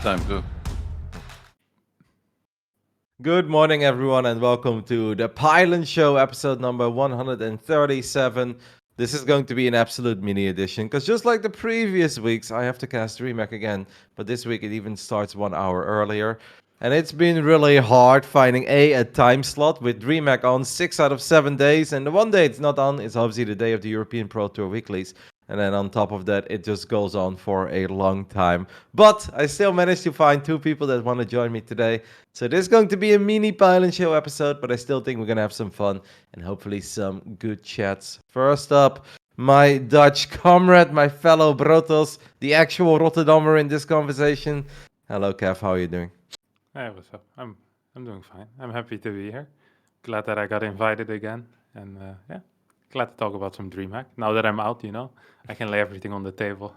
time, go. Good morning, everyone, and welcome to the Pylon Show, episode number 137. This is going to be an absolute mini edition, because just like the previous weeks, I have to cast DreamHack again, but this week it even starts 1 hour earlier. And it's been really hard finding a time slot with DreamHack on 6 out of 7 days, and the one day it's not on is obviously the day of the European Pro Tour weeklies. And then on top of that, it just goes on for a long time. But I still managed to find 2 people that want to join me today. So this is going to be a mini Pylon Show episode, but I still think we're going to have some fun and hopefully some good chats. First up, my Dutch comrade, my fellow Brotos, the actual Rotterdammer in this conversation. Hello, Kev. How are you doing? Hey, what's up? I'm doing fine. I'm happy to be here. Glad that I got invited again, and yeah, glad to talk about some DreamHack. Now that I'm out, I can lay everything on the table.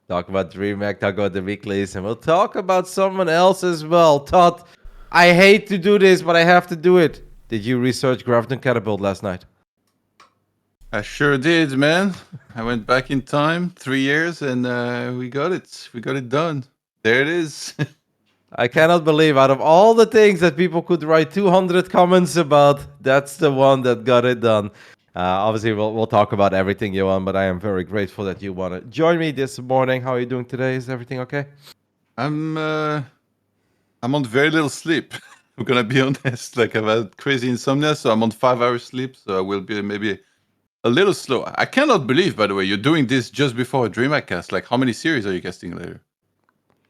Talk about DreamHack, talk about the weeklies, and we'll talk about someone else as well. Todd, I hate to do this, but I have to do it. Did you research Grafton Catapult last night? I sure did, man. I went back in time 3 years and we got it. We got it done. There it is. I cannot believe out of all the things that people could write 200 comments about, that's the one that got it done. Obviously, we'll talk about everything, Johan, but I am very grateful that you want to join me this morning. How are you doing today? Is everything okay? I'm on very little sleep. I'm gonna be honest. Like I've had crazy insomnia, so I'm on 5 hours sleep. So I will be maybe a little slow. I cannot believe, by the way, you're doing this just before a DreamHack cast. Like, how many series are you casting later?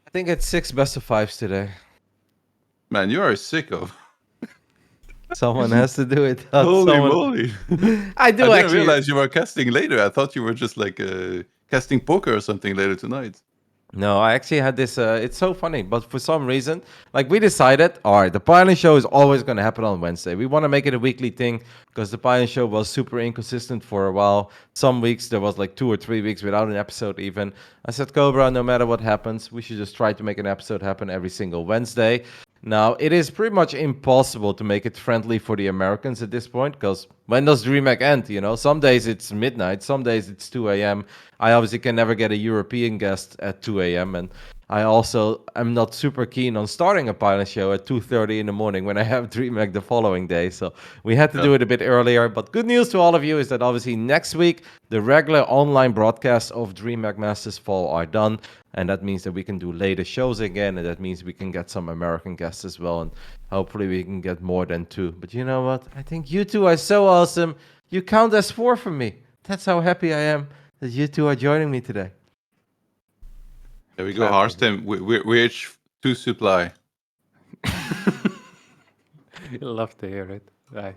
I think it's 6 best of 5s today. Man, you are a sicko. Someone has to do it. Holy moly! I do I didn't actually realize you were casting later. I thought you were just like casting poker or something later tonight. No, I actually had this. It's so funny, but for some reason, like we decided, all right, the Pylon Show is always going to happen on Wednesday. We want to make it a weekly thing because the Pylon Show was super inconsistent for a while. Some weeks there was like 2 or 3 weeks without an episode even. I said, Cobra, no matter what happens, we should just try to make an episode happen every single Wednesday. Now, it is pretty much impossible to make it friendly for the Americans at this point, because when does DreamHack end, Some days it's midnight, some days it's 2 a.m. I obviously can never get a European guest at 2 a.m., and I also am not super keen on starting a Pylon Show at 2:30 in the morning when I have DreamHack the following day, so we had to do it a bit earlier. But good news to all of you is that obviously next week, the regular online broadcasts of DreamHack Masters Fall are done. And that means that we can do later shows again, and that means we can get some American guests as well, and hopefully we can get more than 2. But you know what? I think you 2 are so awesome. You count as 4 for me. That's how happy I am that you 2 are joining me today. There we go, Harstem. We're H2 supply. Love to hear it. Nice.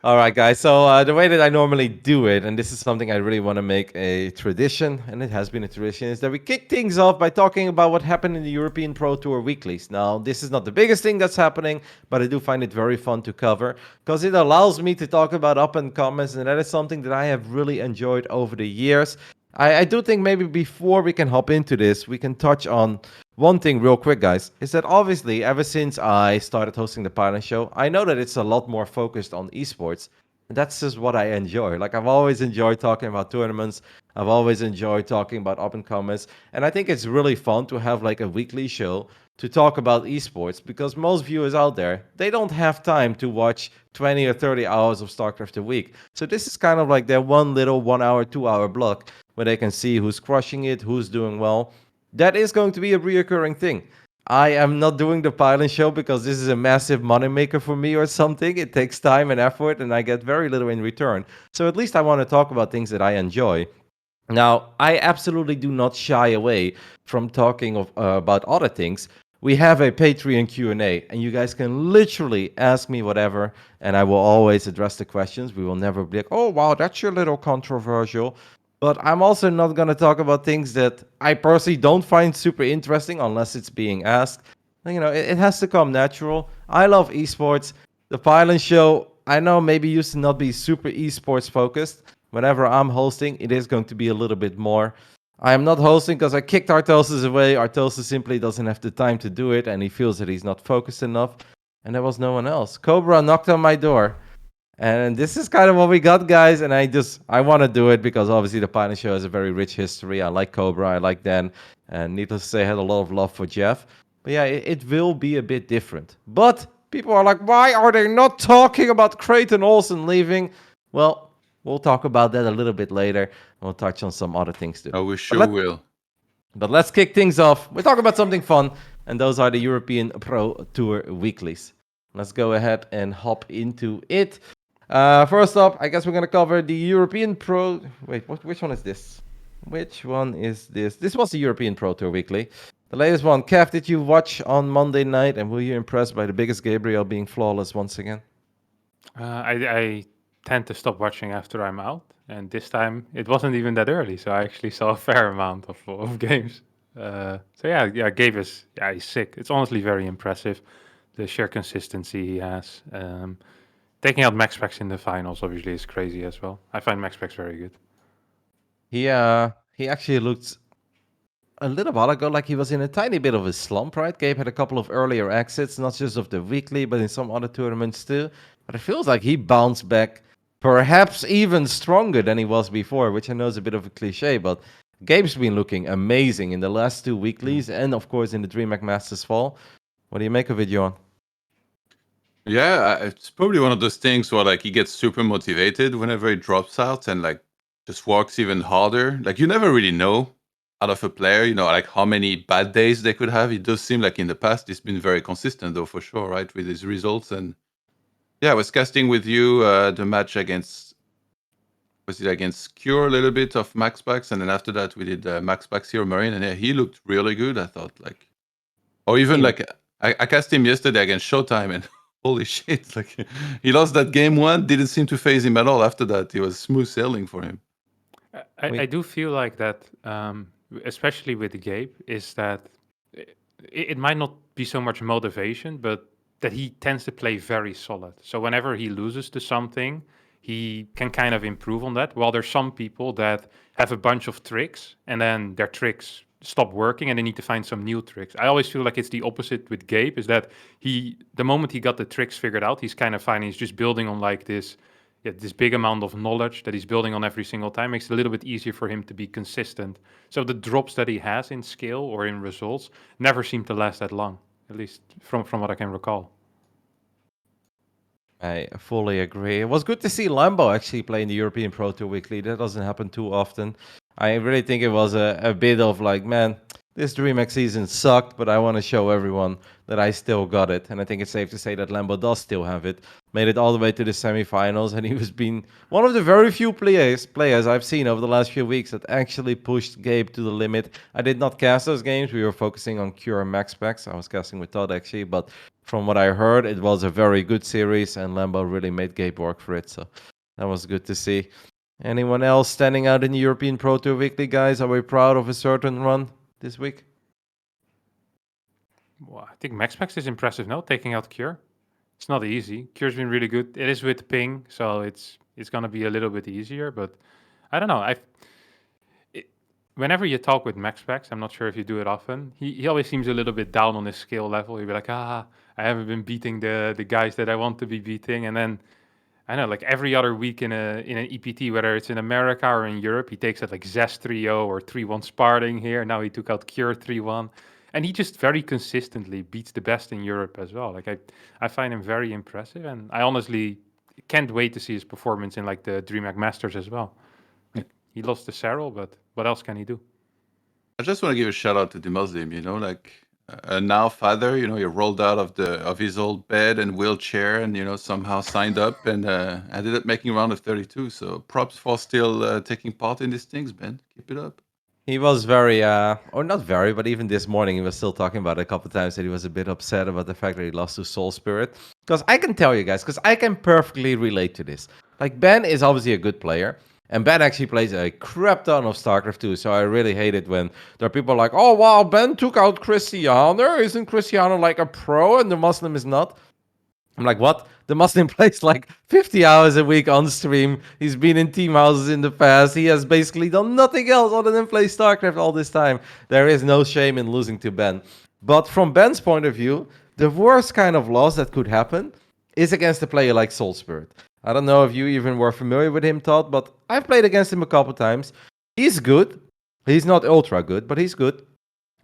All right, guys. So the way that I normally do it, and this is something I really want to make a tradition, and it has been a tradition, is that we kick things off by talking about what happened in the European Pro Tour weeklies. Now, this is not the biggest thing that's happening, but I do find it very fun to cover because it allows me to talk about up-and-comers, and that is something that I have really enjoyed over the years. I do think maybe before we can hop into this, we can touch on one thing real quick, guys, is that obviously ever since I started hosting the Pylon Show, I know that it's a lot more focused on esports. And that's just what I enjoy. Like, I've always enjoyed talking about tournaments. I've always enjoyed talking about up-and-comers. And I think it's really fun to have like a weekly show to talk about esports, because most viewers out there, they don't have time to watch 20 or 30 hours of StarCraft a week. So this is kind of like their one little 1 hour, 2 hour block where they can see who's crushing it, who's doing well. That is going to be a reoccurring thing. I am not doing the Pylon Show because this is a massive moneymaker for me or something. It takes time and effort, and I get very little in return. So at least I want to talk about things that I enjoy. Now, I absolutely do not shy away from talking about other things. We have a Patreon Q&A, and you guys can literally ask me whatever, and I will always address the questions. We will never be like, oh, wow, that's a little controversial. But I'm also not going to talk about things that I personally don't find super interesting unless it's being asked. It has to come natural. I love esports. The Pylon Show, I know maybe used to not be super esports focused. Whenever I'm hosting, it is going to be a little bit more. I am not hosting because I kicked Artosis away. Artosis simply doesn't have the time to do it, and he feels that he's not focused enough. And there was no one else. Cobra knocked on my door. And this is kind of what we got, guys. And I want to do it because obviously the Pylon Show has a very rich history. I like Cobra, I like Dan, and needless to say, I had a lot of love for Jeff. But yeah, it will be a bit different. But people are like, why are they not talking about Creighton Olsen leaving? Well, we'll talk about that a little bit later. We'll touch on some other things too. Oh, we sure will. But let's kick things off. We'll talk about something fun, and those are the European Pro Tour weeklies. Let's go ahead and hop into it. First up, I guess we're going to cover the European Pro... Wait, which one is this? Which one is this? This was the European Pro Tour weekly. The latest one. Kev, did you watch on Monday night, and were you impressed by the biggest Gabriel being flawless once again? I tend to stop watching after I'm out, and this time it wasn't even that early, so I actually saw a fair amount of games. So yeah, Gabe is he's sick. It's honestly very impressive, the sheer consistency he has. Taking out Max Specs in the finals obviously is crazy as well. I find Max Specs very good. He actually looked a little while ago like he was in a tiny bit of a slump, right? Gabe had a couple of earlier exits, not just of the weekly, but in some other tournaments too. But it feels like he bounced back perhaps even stronger than he was before, which I know is a bit of a cliche, but Gabe's been looking amazing in the last two weeklies and, of course, in the DreamHack Masters Fall. What do you make of it, Johan? Yeah, it's probably one of those things where like he gets super motivated whenever he drops out and like just works even harder. Like you never really know out of a player, you know, like how many bad days they could have. It does seem like in the past he's been very consistent though, for sure, right, with his results. And yeah, I was casting with you the match against, was it against Cure a little bit of Max Pax, and then after that we did Max Pax Hero Marine, and yeah, he looked really good. I thought like, or even like I cast him yesterday against Showtime, and holy shit, like he lost that game one, didn't seem to phase him at all. After that, it was smooth sailing for him. I do feel like that, especially with Gabe, is that it might not be so much motivation, but that he tends to play very solid. So whenever he loses to something, he can kind of improve on that. While there's some people that have a bunch of tricks and then their tricks stop working and they need to find some new tricks. I always feel like it's the opposite with Gabe, is that the moment he got the tricks figured out, he's kind of fine. He's just building on like this big amount of knowledge that he's building on every single time. Makes it a little bit easier for him to be consistent. So the drops that he has in skill or in results never seem to last that long, at least from what I can recall. I fully agree. It was good to see Lambo actually play in the European Pro Tour Weekly. That doesn't happen too often. I really think it was a bit of like, man, this DreamHack season sucked, but I want to show everyone that I still got it. And I think it's safe to say that Lambo does still have it. Made it all the way to the semifinals, and he was being one of the very few players I've seen over the last few weeks that actually pushed Gabe to the limit. I did not cast those games. We were focusing on Cure and Max Packs. I was casting with Todd actually, but from what I heard, it was a very good series, and Lambo really made Gabe work for it. So that was good to see. Anyone else standing out in the European Pro Tour Weekly, guys? Are we proud of a certain run this week? Well, I think Max Pax is impressive now, taking out Cure. It's not easy. Cure's been really good. It is with ping, so it's gonna be a little bit easier. But I don't know. Whenever you talk with Max Pax, I'm not sure if you do it often. He always seems a little bit down on his skill level. He'll be like, I haven't been beating the guys that I want to be beating. And then I know, like every other week in an EPT, whether it's in America or in Europe, he takes out like Zest 3-0 or 3-1 Sparting here. Now he took out Cure 3-1. And he just very consistently beats the best in Europe as well. Like I find him very impressive, and I honestly can't wait to see his performance in like the DreamHack Masters as well. He lost to Cyril, but what else can he do? I just want to give a shout out to the Muslim, you know, like a now father, you know, he rolled out of his old bed and wheelchair and, you know, somehow signed up and ended up making a round of 32. So props for still taking part in these things, Ben. Keep it up. He was very, or not very, but even this morning he was still talking about it a couple of times that he was a bit upset about the fact that he lost to Soul Spirit. Because I can tell you guys, because I can perfectly relate to this. Like Ben is obviously a good player, and Ben actually plays a crap ton of StarCraft 2, so I really hate it when there are people like, oh wow, Ben took out Cristiano, isn't Cristiano like a pro and the Muslim is not? I'm like, what? The Muslim plays like 50 hours a week on stream. He's been in team houses in the past. He has basically done nothing else other than play StarCraft all this time. There is no shame in losing to Ben. But from Ben's point of view, the worst kind of loss that could happen is against a player like Soul Spirit. I don't know if you even were familiar with him, Todd, but I've played against him a couple times. He's good. He's not ultra good, but he's good.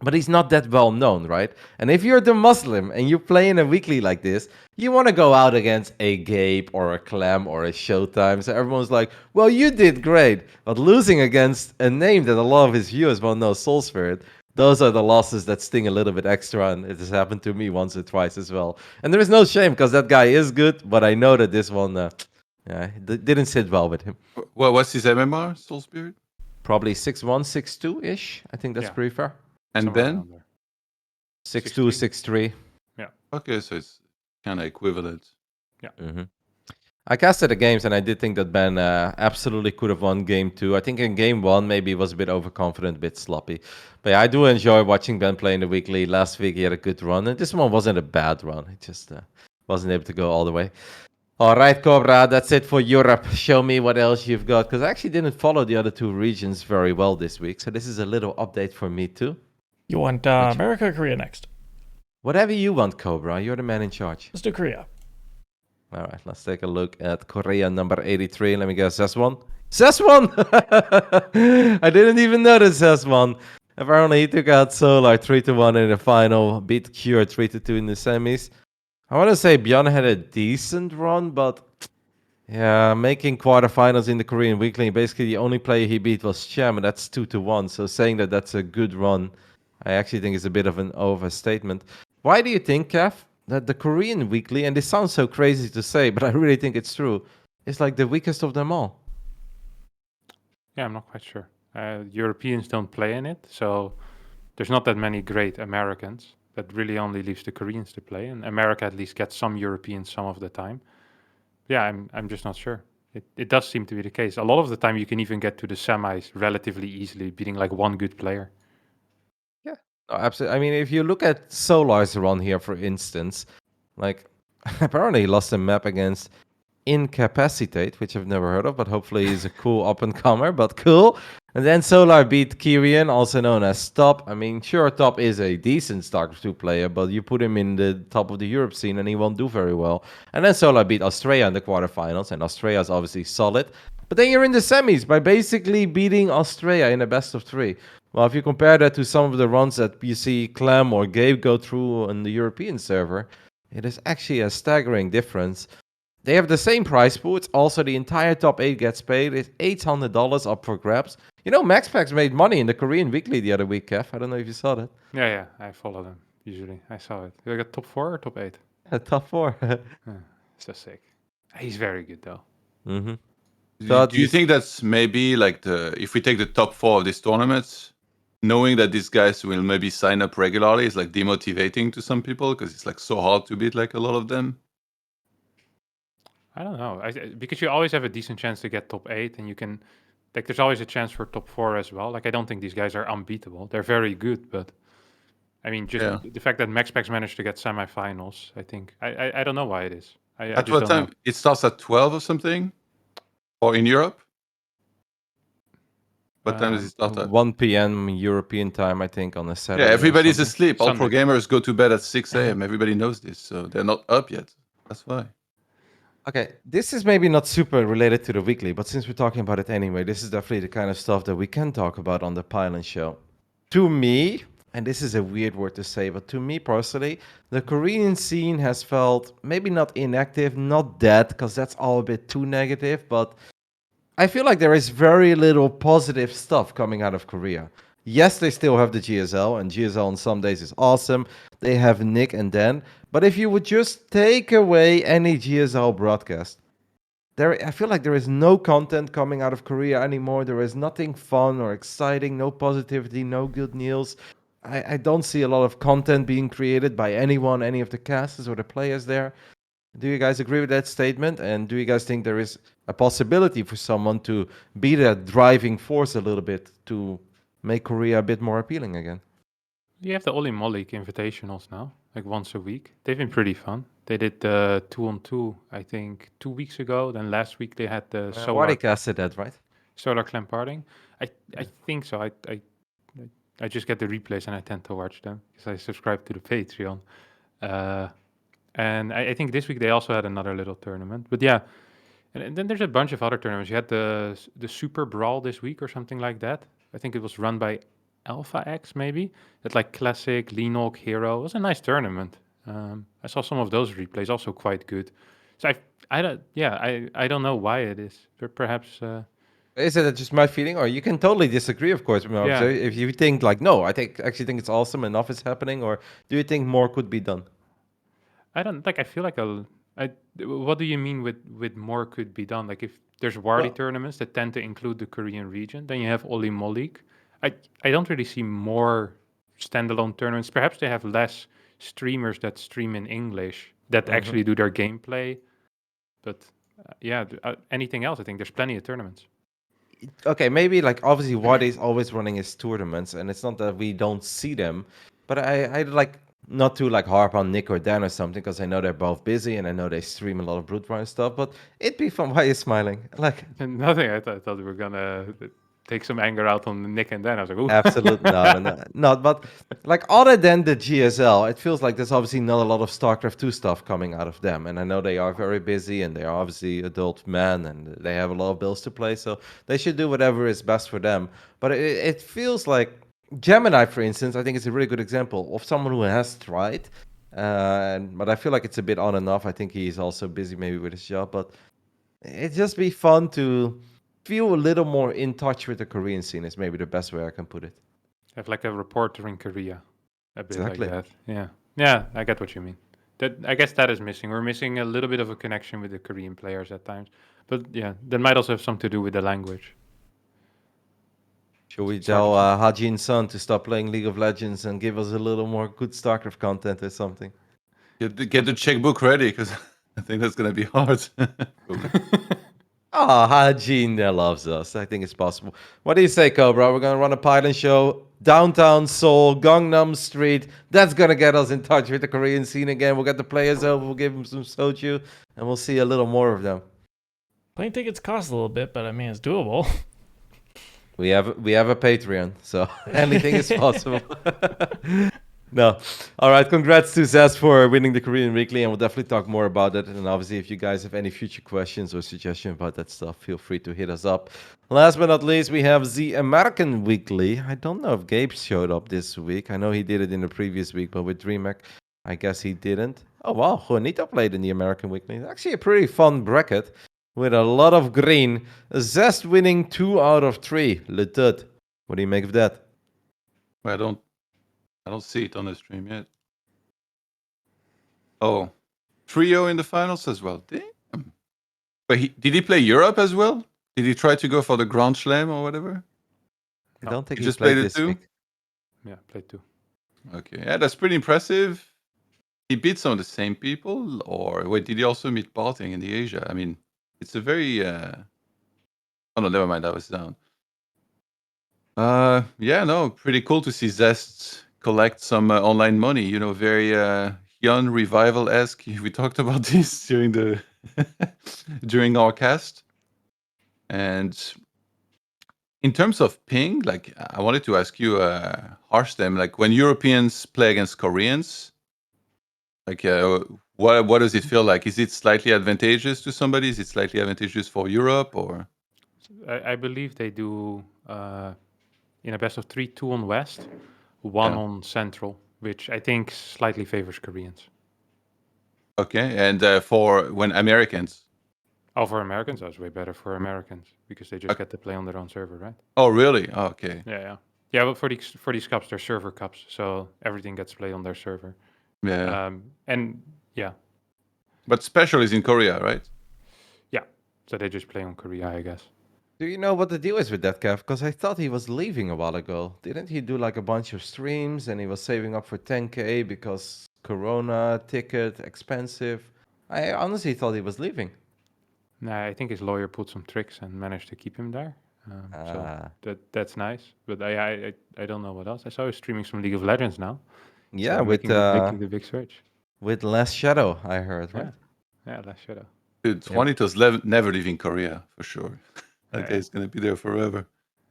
But he's not that well known, right? And if you're the Muslim and you play in a weekly like this, you want to go out against a Gabe or a Clem or a Showtime. So everyone's like, well, you did great. But losing against a name that a lot of his viewers won't know, Soul Spirit, those are the losses that sting a little bit extra. And it has happened to me once or twice as well. And there is no shame because that guy is good. But I know that this one didn't sit well with him. What's his MMR, Soul Spirit? Probably 6'1", 6'2"-ish. I think that's Yeah. pretty fair. And Somewhere Ben? around there. 6'2", 6'3". Okay, so it's kind of equivalent. Mm-hmm. I casted the games and I did think that Ben absolutely could have won game 2. I think in game 1 maybe he was a bit overconfident, a bit sloppy. But yeah, I do enjoy watching Ben play in the weekly. Last week he had a good run and this one wasn't a bad run. He just wasn't able to go all the way. All right, Cobra, that's it for Europe. Show me what else you've got, because I actually didn't follow the other 2 regions very well this week. So this is a little update for me too. You want America or Korea next? Whatever you want, Cobra. You're the man in charge. Let's do Korea. All right, let's take a look at Korea number 83. Let me guess, Seswon? Seswon! I didn't even notice Seswon. Apparently, he took out Solar 3-1 in the final, beat Cure 3-2 in the semis. I want to say Bjorn had a decent run, but yeah, making quarterfinals in the Korean Weekly, basically the only player he beat was Cham, and that's 2-1. So saying that that's a good run, I actually think is a bit of an overstatement. Why do you think, Kev, that the Korean Weekly, and this sounds so crazy to say, but I really think it's true, is like the weakest of them all? Yeah, I'm not quite sure. Europeans don't play in it, so there's not that many great Americans. That really only leaves the Koreans to play, and America at least gets some Europeans some of the time. Yeah, I'm just not sure. It does seem to be the case. A lot of the time you can even get to the semis relatively easily, beating like one good player. Yeah, absolutely. I mean, if you look at Solar's run here, for instance, like apparently he lost a map against Incapacitate, which I've never heard of, but hopefully he's a cool up-and-comer, but cool. And then Solar beat Kyrian, also known as Top. I mean, sure, Top is a decent StarCraft 2 player, but you put him in the top of the Europe scene and he won't do very well. And then Solar beat Australia in the quarterfinals, and Australia is obviously solid. But then you're in the semis by basically beating Australia in a best of 3. Well, if you compare that to some of the runs that you see Clem or Gabe go through on the European server, it is actually a staggering difference. They have the same price pool. It's also the entire top 8 gets paid. It's $800 up for grabs. You know, MaxPax made money in the Korean Weekly the other week, Kev. I don't know if you saw that. Yeah, I follow them usually. I saw it. They got top 4 or top 8? Top 4. So sick. He's very good though. Mm-hmm. Do you think that's maybe like if we take the top 4 of these tournaments, knowing that these guys will maybe sign up regularly is like demotivating to some people because it's like so hard to beat like a lot of them? I don't know. Because you always have a decent chance to get top 8, and you can, like, there's always a chance for top 4 as well. Like, I don't think these guys are unbeatable. They're very good, but I mean, just the fact that MaxPax managed to get semifinals, I think, I don't know why it is. At what time? Know. It starts at 12 or something? Or in Europe? What time does it start at? 1 p.m. European time, I think, on a Saturday. Yeah, everybody's asleep. All pro gamers go to bed at 6 a.m. Everybody knows this, so they're not up yet. That's why. Okay, this is maybe not super related to the weekly, but since we're talking about it anyway, this is definitely the kind of stuff that we can talk about on the Pylon Show. To me, and this is a weird word to say, but to me personally, the Korean scene has felt maybe not inactive, not dead, because that's all a bit too negative, but I feel like there is very little positive stuff coming out of Korea. Yes, they still have the GSL, and GSL on some days is awesome. They have Nick and Dan. But if you would just take away any GSL broadcast, I feel like there is no content coming out of Korea anymore. There is nothing fun or exciting, no positivity, no good news. I don't see a lot of content being created by anyone, any of the casters or the players there. Do you guys agree with that statement? And do you guys think there is a possibility for someone to be that driving force a little bit to make Korea a bit more appealing again? You have the Oli Molik invitationals now, like once a week. They've been pretty fun. They did the 2-on-2, I think, 2 weeks ago. Then last week they had the Solar. Casted that, right? Solar Clamparding. I think so. I just get the replays and I tend to watch them because I subscribe to the Patreon. And I think this week they also had another little tournament. But yeah, And then there's a bunch of other tournaments. You had the Super Brawl this week or something like that. I think it was run by Alpha X maybe. That like classic Lenok Hero. It was a nice tournament. I saw some of those replays, also quite good. So I don't know why it is. Perhaps Is it just my feeling, or you can totally disagree, of course, Mark. Yeah. So if you think like, no, actually think it's awesome, enough is happening, or do you think more could be done? I don't like. I feel like what do you mean with more could be done? Like if there's Wardy Well- tournaments that tend to include the Korean region, then you have Oli Molik. I don't really see more standalone tournaments. Perhaps they have less streamers that stream in English that actually do their gameplay. But anything else? I think there's plenty of tournaments. Okay, maybe like obviously Wardy's always running his tournaments, and it's not that we don't see them, but I like not to like harp on Nick or Dan or something, because I know they're both busy and I know they stream a lot of Brute Run stuff, but it'd be fun. Why are you smiling? Like, Nothing. I thought we were gonna take some anger out on Nick and Dan. I was like, ooh. absolutely not. But like other than the GSL, it feels like there's obviously not a lot of StarCraft 2 stuff coming out of them. And I know they are very busy and they are obviously adult men and they have a lot of bills to pay. So they should do whatever is best for them. But it feels like Gemini, for instance, I think it's a really good example of someone who has tried. But I feel like it's a bit on and off. I think he's also busy maybe with his job. But it'd just be fun to feel a little more in touch with the Korean scene is maybe the best way I can put it. Have like a reporter in Korea, a bit Exactly. like that. Yeah, I get what you mean. I guess that is missing. We're missing a little bit of a connection with the Korean players at times. But yeah, that might also have something to do with the language. Should we tell Hajin Sun to stop playing League of Legends and give us a little more good StarCraft content or something? Get the checkbook ready, because I think that's gonna be hard. Hajin loves us. I think it's possible. What do you say, Cobra? We're gonna run a Pylon Show downtown Seoul, Gangnam Street. That's gonna get us in touch with the Korean scene again. We'll get the players over. We'll give them some soju, and we'll see a little more of them. Plane tickets cost a little bit, but I mean, it's doable. We have a Patreon, so anything is possible. No. All right. Congrats to Zaz for winning the Korean Weekly, and we'll definitely talk more about it. And obviously, if you guys have any future questions or suggestions about that stuff, feel free to hit us up. Last but not least, we have the American Weekly. I don't know if Gabe showed up this week. I know he did it in the previous week, but with DreamHack, I guess he didn't. Oh, wow. Juanito played in the American Weekly. Actually, a pretty fun bracket with a lot of green. Zest winning 2 out of 3. Letut. What do you make of that? I don't see it on the stream yet. Oh, trio in the finals as well. Damn. But did he play Europe as well? Did he try to go for the Grand Slam or whatever? I don't think he he just played played it this too? week. Yeah, played 2. Okay, yeah, that's pretty impressive. He beat some of the same people, or wait, did he also meet Balting in the Asia? I mean, it's a very. Oh no, never mind. That was down. Yeah, no, pretty cool to see Zest collect some online money. You know, very Hyun revival-esque. We talked about this during the during our cast. And in terms of ping, like I wanted to ask you, Harstem, like when Europeans play against Koreans, like what does it feel like? Is it slightly advantageous to somebody? Is it slightly advantageous for Europe, or? I believe they do in a best of 3, 2 on West, 1 on Central, which I think slightly favors Koreans. Okay, and for when Americans. Oh, for Americans, that's way better for Americans because they just get to play on their own server, right? Oh, really? Oh, okay. Yeah. But for these cups, they're server cups, so everything gets played on their server. Yeah. And yeah. But special is in Korea, right? Yeah. So they just play on Korea, I guess. Do you know what the deal is with that, Kev? Because I thought he was leaving a while ago. Didn't he do like a bunch of streams and he was saving up for 10K because Corona, ticket, expensive? I honestly thought he was leaving. Nah, I think his lawyer pulled some tricks and managed to keep him there. So that's nice. But I don't know what else. I saw he streaming some League of Legends now. Yeah, so with making the big switch. With less shadow, I heard, right? Yeah, less shadow. Dude, Juanito's never leaving Korea, for sure. That guy's going to be there forever.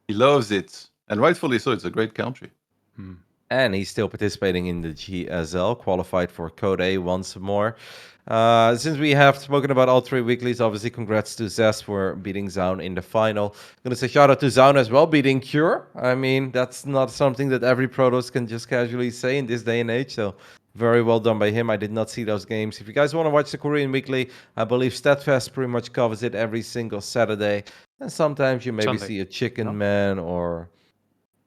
He loves it. And rightfully so. It's a great country. And he's still participating in the GSL, qualified for Code A once more. Since we have spoken about all 3 weeklies, obviously congrats to Zest for beating Zaun in the final. I'm going to say shout out to Zaun as well, beating Cure. I mean, that's not something that every Protoss can just casually say in this day and age, so very well done by him. I did not see those games. If you guys want to watch the Korean Weekly, I believe Steadfast pretty much covers it every single Saturday. And sometimes you maybe Sunday. see a Chicken No? Man or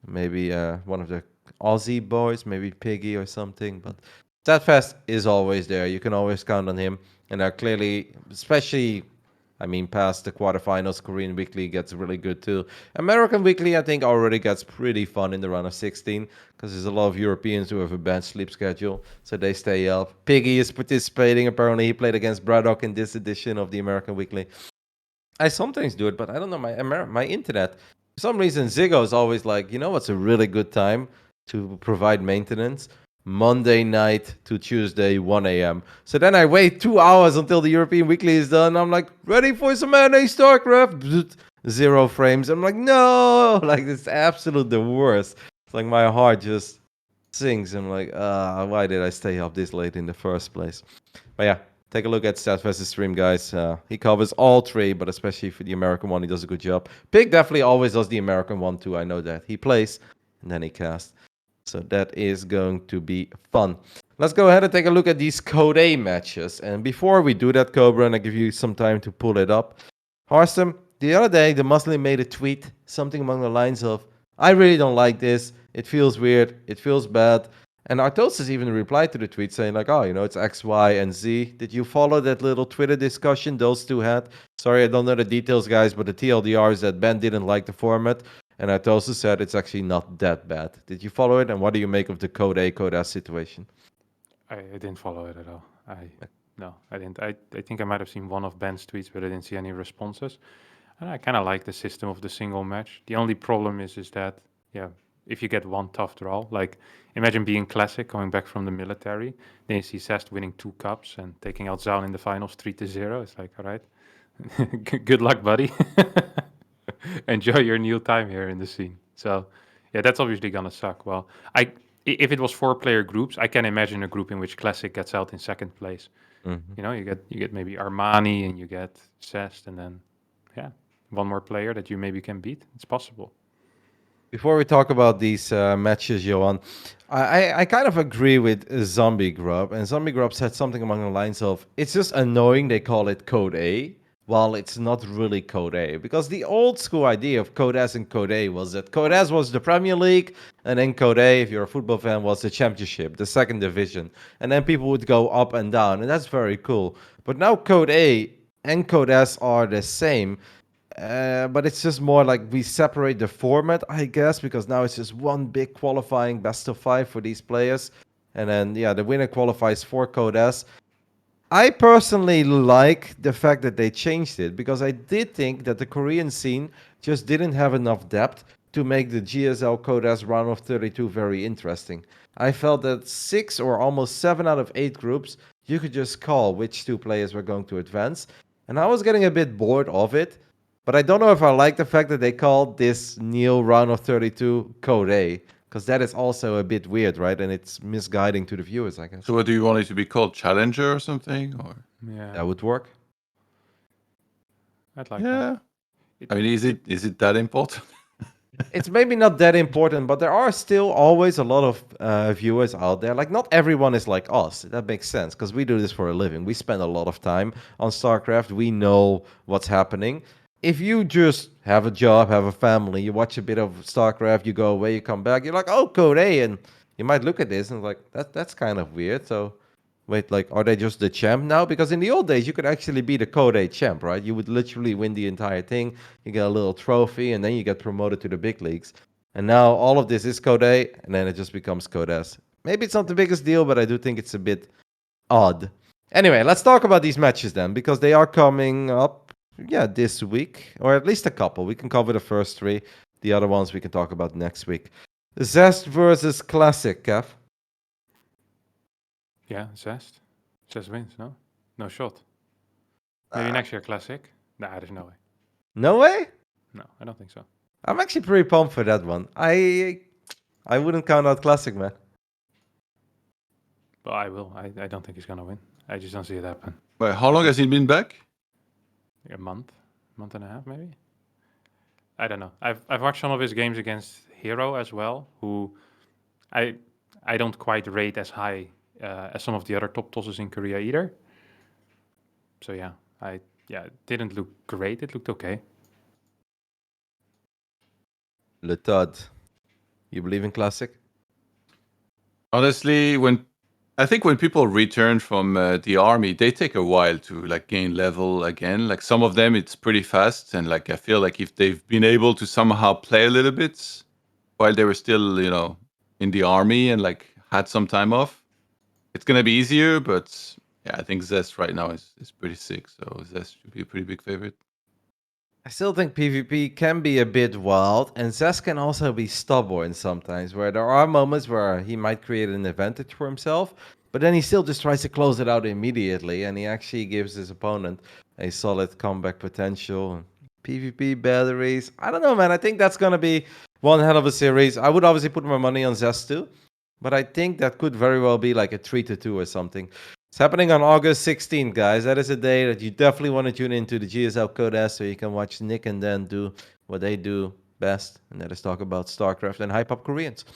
maybe one of the Aussie boys, maybe Piggy or something. But Steadfast is always there. You can always count on him. And clearly, especially, I mean, past the quarterfinals, Korean Weekly gets really good too. American Weekly, I think, already gets pretty fun in the round of 16 because there's a lot of Europeans who have a bad sleep schedule, so they stay up. Piggy is participating. Apparently, he played against Braddock in this edition of the American Weekly. I sometimes do it, but I don't know my internet. For some reason, Ziggo is always like, you know what's a really good time to provide maintenance? Monday night to Tuesday, 1 a.m. So then I wait 2 hours until the European Weekly is done. I'm like, ready for some NA StarCraft? Bzzt, 0 frames. I'm like, no! Like, it's absolute the worst. It's like my heart just sinks. I'm like, why did I stay up this late in the first place? But yeah, take a look at Steadfast's stream, guys. He covers all 3, but especially for the American one, he does a good job. Pig definitely always does the American one too. I know that. He plays and then he casts. So that is going to be fun. Let's go ahead and take a look at these Code A matches. And before we do that, Cobra, and I give you some time to pull it up. Harstem, the other day, the Muslim made a tweet, something along the lines of, I really don't like this. It feels weird. It feels bad. And Artosis even replied to the tweet saying like, oh, you know, it's X, Y, and Z. Did you follow that little Twitter discussion those two had? Sorry, I don't know the details, guys, but the TLDR is that Ben didn't like the format. And Artosis said it's actually not that bad. Did you follow it? And what do you make of the Code A, Code S situation? I didn't follow it at all. No, I didn't. I think I might have seen one of Ben's tweets, but I didn't see any responses. And I kind of like the system of the single match. The only problem is that, yeah, if you get one tough draw, like imagine being Classic, going back from the military, then you see Zest winning 2 cups and taking out Zaun in the finals 3-0. It's like, all right, good luck, buddy. Enjoy your new time here in the scene. So, yeah, that's obviously gonna suck. Well, if it was 4-player groups, I can imagine a group in which Classic gets out in second place. Mm-hmm. You know, you get maybe Armani and you get Zest, and then one more player that you maybe can beat. It's possible. Before we talk about these matches, Johan, I kind of agree with Zombie Grub. And Zombie Grub said something along the lines of, it's just annoying they call it Code A, while it's not really Code A. Because the old school idea of Code S and Code A was that Code S was the Premier League, and then Code A, if you're a football fan, was the Championship, the second division. And then people would go up and down, and that's very cool. But now Code A and Code S are the same. But it's just more like we separate the format, I guess, because now it's just one big qualifying best of 5 for these players. And then, yeah, the winner qualifies for Code S. I personally like the fact that they changed it because I did think that the Korean scene just didn't have enough depth to make the GSL Code S round of 32 very interesting. I felt that 6 or almost 7 out of 8 groups, you could just call which 2 players were going to advance. And I was getting a bit bored of it. But I don't know if I like the fact that they called this new round of 32 Code A, because that is also a bit weird, right? And it's misguiding to the viewers, I guess. So what do you want it to be called? Challenger or something? Or Yeah, That would work. I'd like yeah. that. I mean, is it that important? It's maybe not that important, but there are still always a lot of viewers out there. Like, not everyone is like us. That makes sense, because we do this for a living. We spend a lot of time on StarCraft. We know what's happening. If you just have a job, have a family, you watch a bit of StarCraft, you go away, you come back, you're like, oh, Code A, and you might look at this and like, that's kind of weird. So, wait, like, are they just the champ now? Because in the old days, you could actually be the Code A champ, right? You would literally win the entire thing, you get a little trophy, and then you get promoted to the big leagues. And now all of this is Code A, and then it just becomes Code S. Maybe it's not the biggest deal, but I do think it's a bit odd. Anyway, let's talk about these matches then, because they are coming up. Yeah, this week, or at least a couple. We can cover the first 3. The other ones we can talk about next week. Zest versus Classic, Kev. Yeah, Zest. Zest wins, no? No shot. Maybe next year Classic? Nah, there's no way. No way? No, I don't think so. I'm actually pretty pumped for that one. I wouldn't count out Classic, man. But I will. I don't think he's gonna win. I just don't see it happen. Wait, how long has he been back? A month and a half, maybe. I don't know. I've watched some of his games against Hero as well, who I don't quite rate as high as some of the other top tosses in Korea either. So yeah, it didn't look great. It looked okay. Le Todd, you believe in Classic? Honestly, I think when people return from the army, they take a while to like gain level again. Like some of them, it's pretty fast, and like I feel like if they've been able to somehow play a little bit while they were still, in the army and like had some time off, it's gonna be easier. But yeah, I think Zest right now is pretty sick, so Zest should be a pretty big favorite. I still think PvP can be a bit wild, and Zest can also be stubborn sometimes, where there are moments where he might create an advantage for himself, but then he still just tries to close it out immediately, and he actually gives his opponent a solid comeback potential. PvP batteries, I don't know, man. I think that's going to be one hell of a series. I would obviously put my money on Zest too, but I think that could very well be like a 3-2 or something. It's happening on August 16th, guys. That is a day that you definitely want to tune into the GSL Codex so you can watch Nick and Dan do what they do best, and that is talk about StarCraft and hype up Koreans.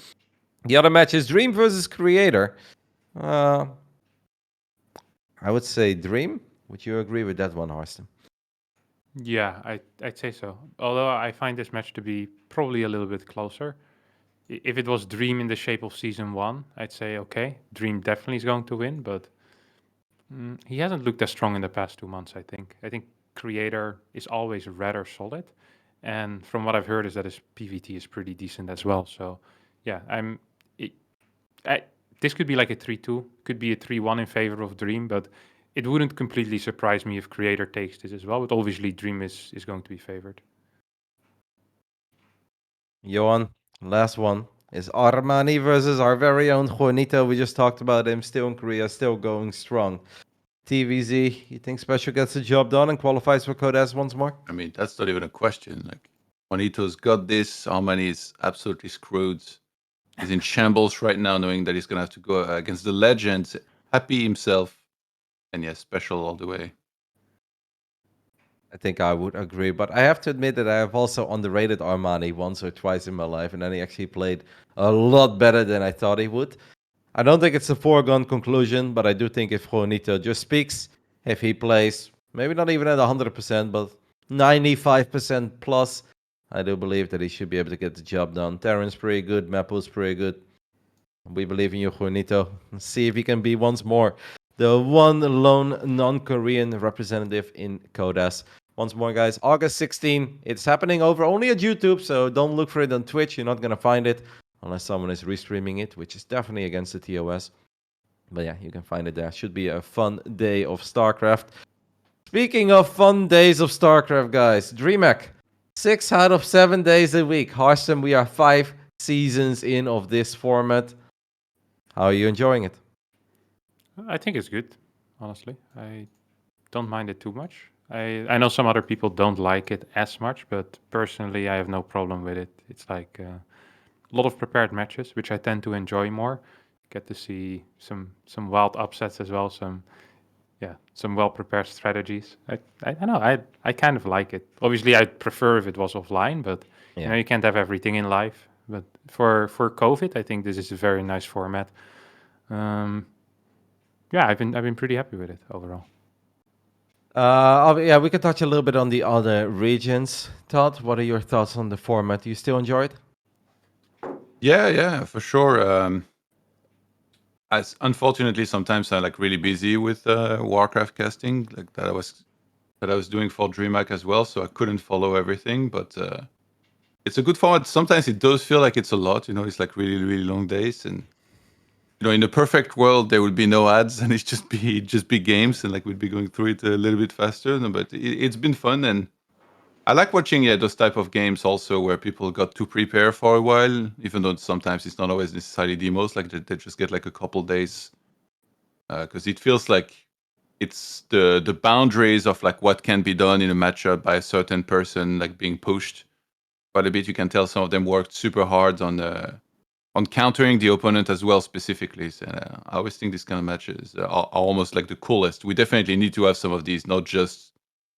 The other match is Dream versus Creator. I would say Dream. Would you agree with that one, Harstem? Yeah, I'd say so. Although I find this match to be probably a little bit closer. If it was Dream in the shape of Season 1, I'd say, okay, Dream definitely is going to win, but he hasn't looked as strong in the past 2 months, I think. I think Creator is always rather solid, and from what I've heard is that his PvT is pretty decent as well. So, yeah, this could be like a 3-2, could be a 3-1 in favor of Dream, but it wouldn't completely surprise me if Creator takes this as well, but obviously Dream is going to be favored. Johan, last one is Armani versus our very own Juanito. We just talked about him, still in Korea, still going strong. TVZ, you think Special gets the job done and qualifies for Code S once more? I mean, that's not even a question. Like, Juanito's got this. Armani is absolutely screwed. He's in shambles right now, knowing that he's gonna have to go against the legends. Happy himself, and yes, Special all the way. I think I would agree, but I have to admit that I have also underrated Armani once or twice in my life, and then he actually played a lot better than I thought he would. I don't think it's a foregone conclusion, but I do think if Juanito just speaks, if he plays, maybe not even at 100%, but 95% plus, I do believe that he should be able to get the job done. Terran's pretty good, Mapu's pretty good. We believe in you, Juanito. Let's see if he can be once more the one lone non-Korean representative in Codas. Once more, guys, August 16. It's happening over only at YouTube, so don't look for it on Twitch. You're not going to find it unless someone is restreaming it, which is definitely against the TOS. But yeah, you can find it there. Should be a fun day of StarCraft. Speaking of fun days of StarCraft, guys, DreamHack, 6 out of 7 days a week. Harstem, we are 5 seasons in of this format. How are you enjoying it? I think it's good, honestly. I don't mind it too much. I know some other people don't like it as much, but personally, I have no problem with it. It's like a lot of prepared matches, which I tend to enjoy more. Get to see some wild upsets as well, some well-prepared strategies. I don't know, I kind of like it. Obviously, I'd prefer if it was offline, but you can't have everything in live. But for COVID, I think this is a very nice format. I've been pretty happy with it overall. We can touch a little bit on the other regions. Todd, what are your thoughts on the format? Do you still enjoy it? Yeah, for sure. As unfortunately, sometimes I'm like really busy with Warcraft casting, like that I was doing for DreamHack as well, so I couldn't follow everything. But it's a good format. Sometimes it does feel like it's a lot. It's like really really long days, and in the perfect world there would be no ads and it's just be games, and like we'd be going through it a little bit faster. But it's been fun, and I like watching those type of games also where people got to prepare for a while, even though sometimes it's not always necessarily demos. Like they just get like a couple days, because it feels like it's the boundaries of like what can be done in a matchup by a certain person like being pushed quite a bit. You can tell some of them worked super hard on on countering the opponent as well specifically. So, I always think these kind of matches are almost like the coolest. We definitely need to have some of these, not just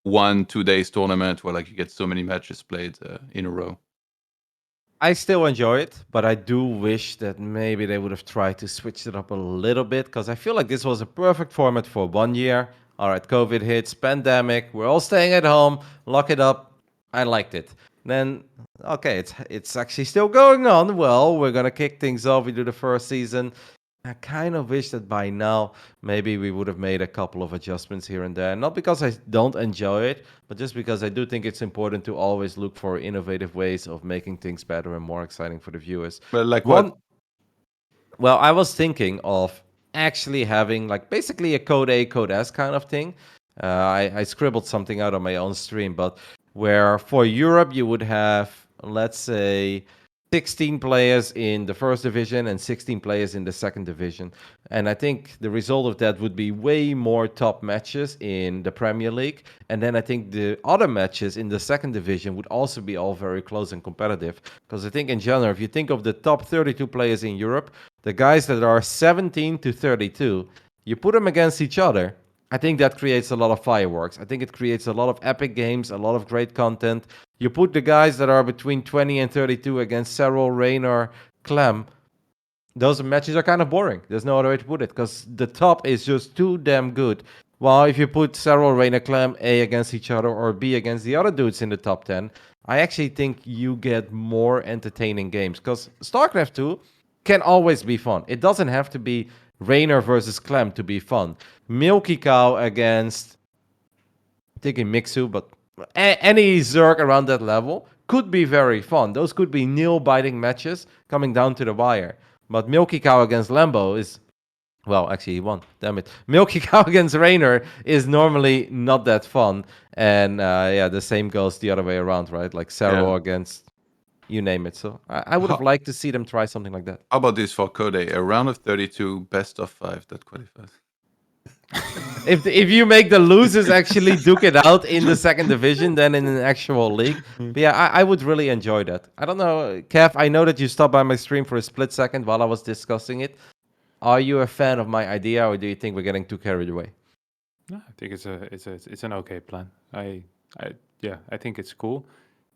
1-2 days tournament where like you get so many matches played in a row. I still enjoy it, but I do wish that maybe they would have tried to switch it up a little bit, because I feel like this was a perfect format for 1 year. All right, COVID hits, pandemic, we're all staying at home, lock it up. I liked it. Then, okay, it's actually still going on. Well, we're gonna kick things off. We do the first season. I kind of wish that by now maybe we would have made a couple of adjustments here and there. Not because I don't enjoy it, but just because I do think it's important to always look for innovative ways of making things better and more exciting for the viewers. But like what? Well, I was thinking of actually having like basically a Code A, Code S kind of thing. I scribbled something out on my own stream, but where for Europe you would have, let's say, 16 players in the first division and 16 players in the second division. And I think the result of that would be way more top matches in the Premier League. And then I think the other matches in the second division would also be all very close and competitive. Because I think in general, if you think of the top 32 players in Europe, the guys that are 17 to 32, you put them against each other, I think that creates a lot of fireworks. I think it creates a lot of epic games, a lot of great content. You put the guys that are between 20 and 32 against Serral, Raynor, Clem. Those matches are kind of boring. There's no other way to put it, because the top is just too damn good. While if you put Serral, Raynor, Clem, A against each other or B against the other dudes in the top 10, I actually think you get more entertaining games. Because StarCraft 2 can always be fun. It doesn't have to be Raynor versus Clem to be fun. Milky Cow against, I'm thinking Mixu, but any Zerg around that level could be very fun. Those could be nail-biting matches coming down to the wire. But Milky Cow against Lambo is, well, actually he won, damn it. Milky Cow against Raynor is normally not that fun. And yeah, the same goes the other way around, right? Like Serral against you name it. So I would have liked to see them try something like that. How about this for Code A? A round of 32, best of 5 that qualifies. If you make the losers actually duke it out in the second division than in an actual league. But yeah, I would really enjoy that. I don't know, Kev, I know that you stopped by my stream for a split second while I was discussing it. Are you a fan of my idea, or do you think we're getting too carried away? No, I think it's an okay plan. I think it's cool.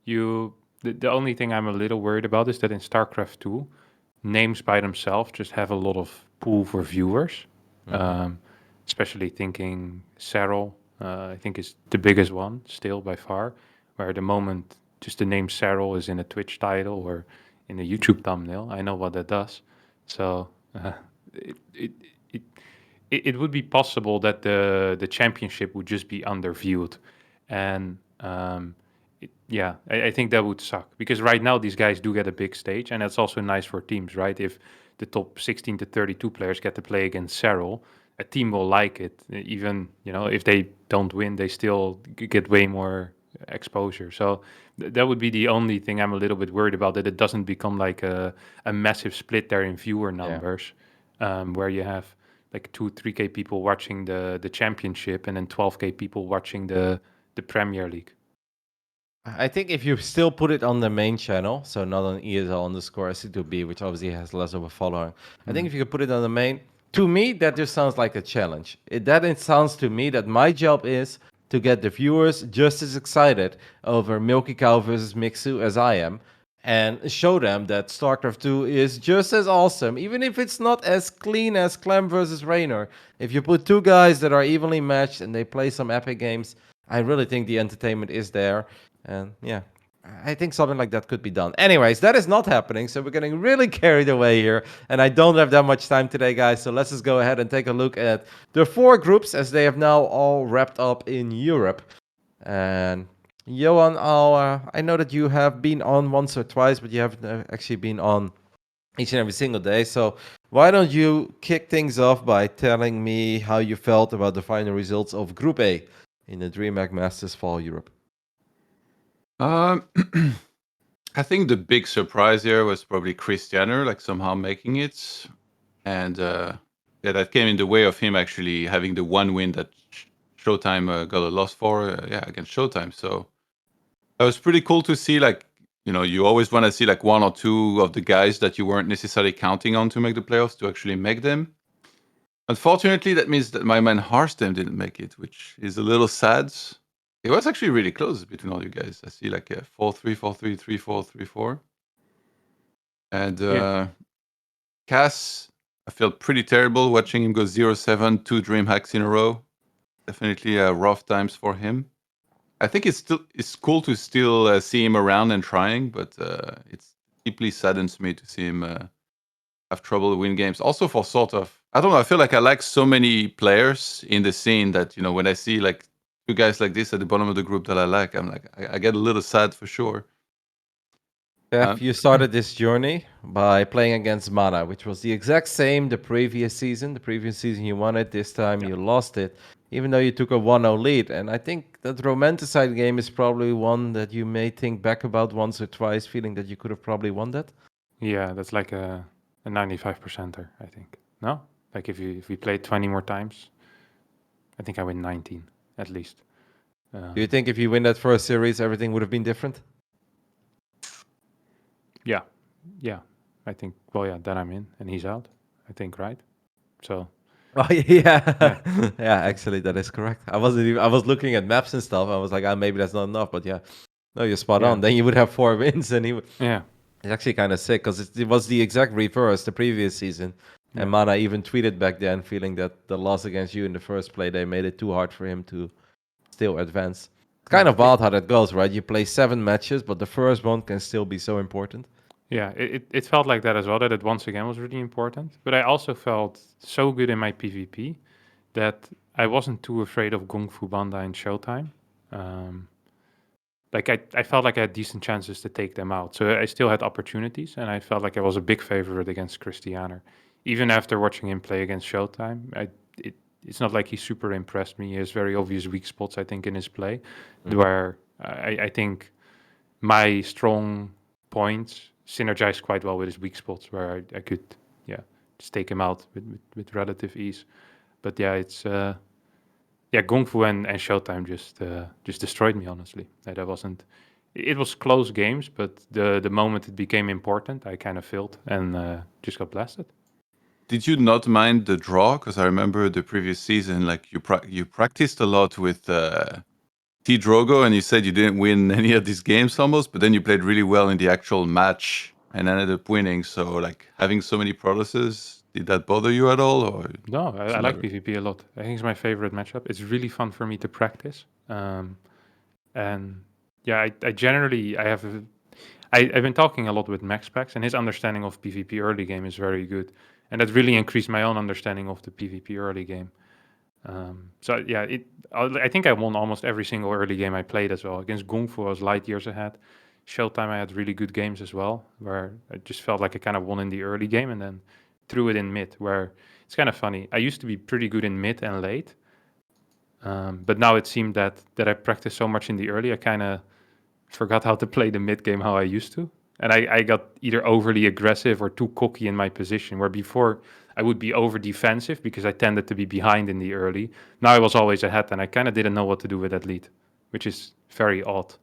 The only thing I'm a little worried about is that in StarCraft 2, names by themselves just have a lot of pull for viewers. Especially thinking Serral, I think is the biggest one still by far, where at the moment just the name Serral is in a Twitch title or in a YouTube thumbnail. I know what that does. So it would be possible that the championship would just be underviewed. And I think that would suck, because right now these guys do get a big stage, and that's also nice for teams, right? If the top 16 to 32 players get to play against Serral, a team will like it. Even, if they don't win, they still get way more exposure. So that would be the only thing I'm a little bit worried about, that it doesn't become like a massive split there in viewer numbers, where you have like 2-3K people watching the championship and then 12K people watching the Premier League. I think if you still put it on the main channel, so not on ESL_SC2B, which obviously has less of a following, I think if you could put it on the main, to me, that just sounds like a challenge. It sounds to me that my job is to get the viewers just as excited over Milky Cow versus Mixu as I am, and show them that StarCraft 2 is just as awesome, even if it's not as clean as Clem versus Raynor. If you put two guys that are evenly matched and they play some epic games, I really think the entertainment is there. And yeah, I think something like that could be done. Anyways, that is not happening, so we're getting really carried away here, and I don't have that much time today, guys, so let's just go ahead and take a look at the 4 groups as they have now all wrapped up in Europe. And Johan, I know that you have been on once or twice, but you haven't actually been on each and every single day, so why don't you kick things off by telling me how you felt about the final results of Group A in the DreamHack Masters Fall Europe? I think the big surprise here was probably Christianer, like somehow making it, and that came in the way of him actually having the one win that Showtime got a loss for, against Showtime. So that was pretty cool to see. Like, you always want to see like one or two of the guys that you weren't necessarily counting on to make the playoffs to actually make them. Unfortunately, that means that my man Harstem didn't make it, which is a little sad. It was actually really close between all you guys. I see like a 4-3, 4-3, 3-4, 3-4. And Cass, I felt pretty terrible watching him go 0-7, 2 DreamHacks in a row. Definitely rough times for him. I think it's cool to still see him around and trying, but it's deeply saddens me to see him have trouble win games. Also for sort of, I don't know, I feel like I like so many players in the scene that, when I see like two guys like this at the bottom of the group that I like, I'm like, I get a little sad for sure. Jeff, you started this journey by playing against Mana, which was the exact same the previous season. The previous season you won it, this time you lost it, even though you took a 1-0 lead. And I think that Romanticide game is probably one that you may think back about once or twice, feeling that you could have probably won that. Yeah, that's like a 95%er, I think. No? Like if we played 20 more times, I think I win 19 at least. Do you think if you win that first series, everything would have been different? Yeah. I think, then I'm in and he's out, I think, right? So. Oh yeah. Yeah, actually that is correct. I was looking at maps and stuff. I was like, maybe that's not enough, but yeah. No, you're spot on. Then you would have 4 wins and he would. Yeah. It's actually kind of sick because it was the exact reverse the previous season. And Mana even tweeted back then, feeling that the loss against you in the first play, they made it too hard for him to still advance. It's kind of wild how that goes, right? You play 7 matches, but the first one can still be so important. Yeah, it felt like that as well, that it once again was really important. But I also felt so good in my PvP that I wasn't too afraid of Kung Fu Banda and Showtime. I felt like I had decent chances to take them out. So I still had opportunities, and I felt like I was a big favorite against Christianer. Even after watching him play against Showtime, it's not like he super impressed me. He has very obvious weak spots, I think, in his play, where I think my strong points synergize quite well with his weak spots, where I could, just take him out with relative ease. But it's Kung Fu and Showtime just destroyed me, honestly. It was close games, but the moment it became important, I kind of failed and just got blasted. Did you not mind the draw? Because I remember the previous season, like you practiced a lot with T Drogo, and you said you didn't win any of these games almost, but then you played really well in the actual match and ended up winning. So like having so many Protosses, did that bother you at all? Or no, I like PvP a lot. I think it's my favorite matchup. It's really fun for me to practice. And I generally I've been talking a lot with MaxPax, and his understanding of PvP early game is very good, and that really increased my own understanding of the PvP early game. I think I won almost every single early game I played as well. Against Kung Fu, I was light years ahead. Showtime, I had really good games as well, where I just felt like I kind of won in the early game and then threw it in mid, where it's kind of funny. I used to be pretty good in mid and late, but now it seemed that I practiced so much in the early, I kind of forgot how to play the mid game how I used to. And I got either overly aggressive or too cocky in my position, where before I would be over defensive because I tended to be behind in the early. Now I was always ahead, and I kind of didn't know what to do with that lead, which is very odd.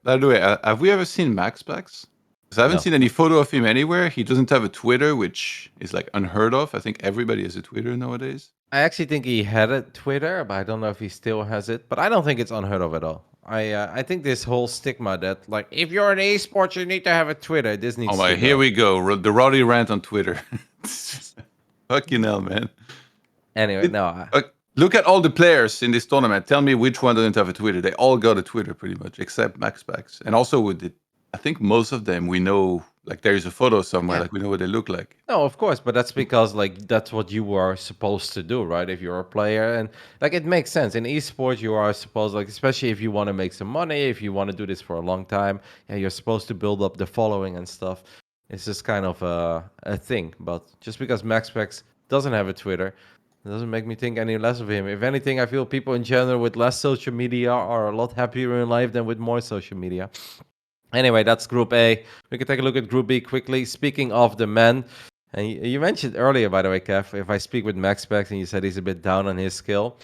By the way, have we ever seen MaxPax? Because I haven't seen any photo of him anywhere. He doesn't have a Twitter, which is like unheard of. I think everybody has a Twitter nowadays. I actually think he had a Twitter, but I don't know if he still has it. But I don't think it's unheard of at all. I think this whole stigma that like if you're an esports you need to have a Twitter. This needs. Oh my! Here we go. The Roddy rant on Twitter. Fucking hell, man. Anyway, look at all the players in this tournament. Tell me which one doesn't have a Twitter. They all got a Twitter pretty much, except MaxPax. And also with it, I think most of them we know. Like there is a photo somewhere, like we know what they look like. No, of course, but that's because like that's what you are supposed to do, right? If you're a player, and like it makes sense in esports, you are supposed, like especially if you want to make some money, if you want to do this for a long time, you're supposed to build up the following and stuff. It's just kind of a thing. But just because MaxPax doesn't have a Twitter, it doesn't make me think any less of him. If anything, I feel people in general with less social media are a lot happier in life than with more social media. Anyway, that's Group A. We can take a look at Group B quickly. Speaking of the men, and you mentioned earlier, by the way, Kev, if I speak with MaxPax and you said he's a bit down on his skill,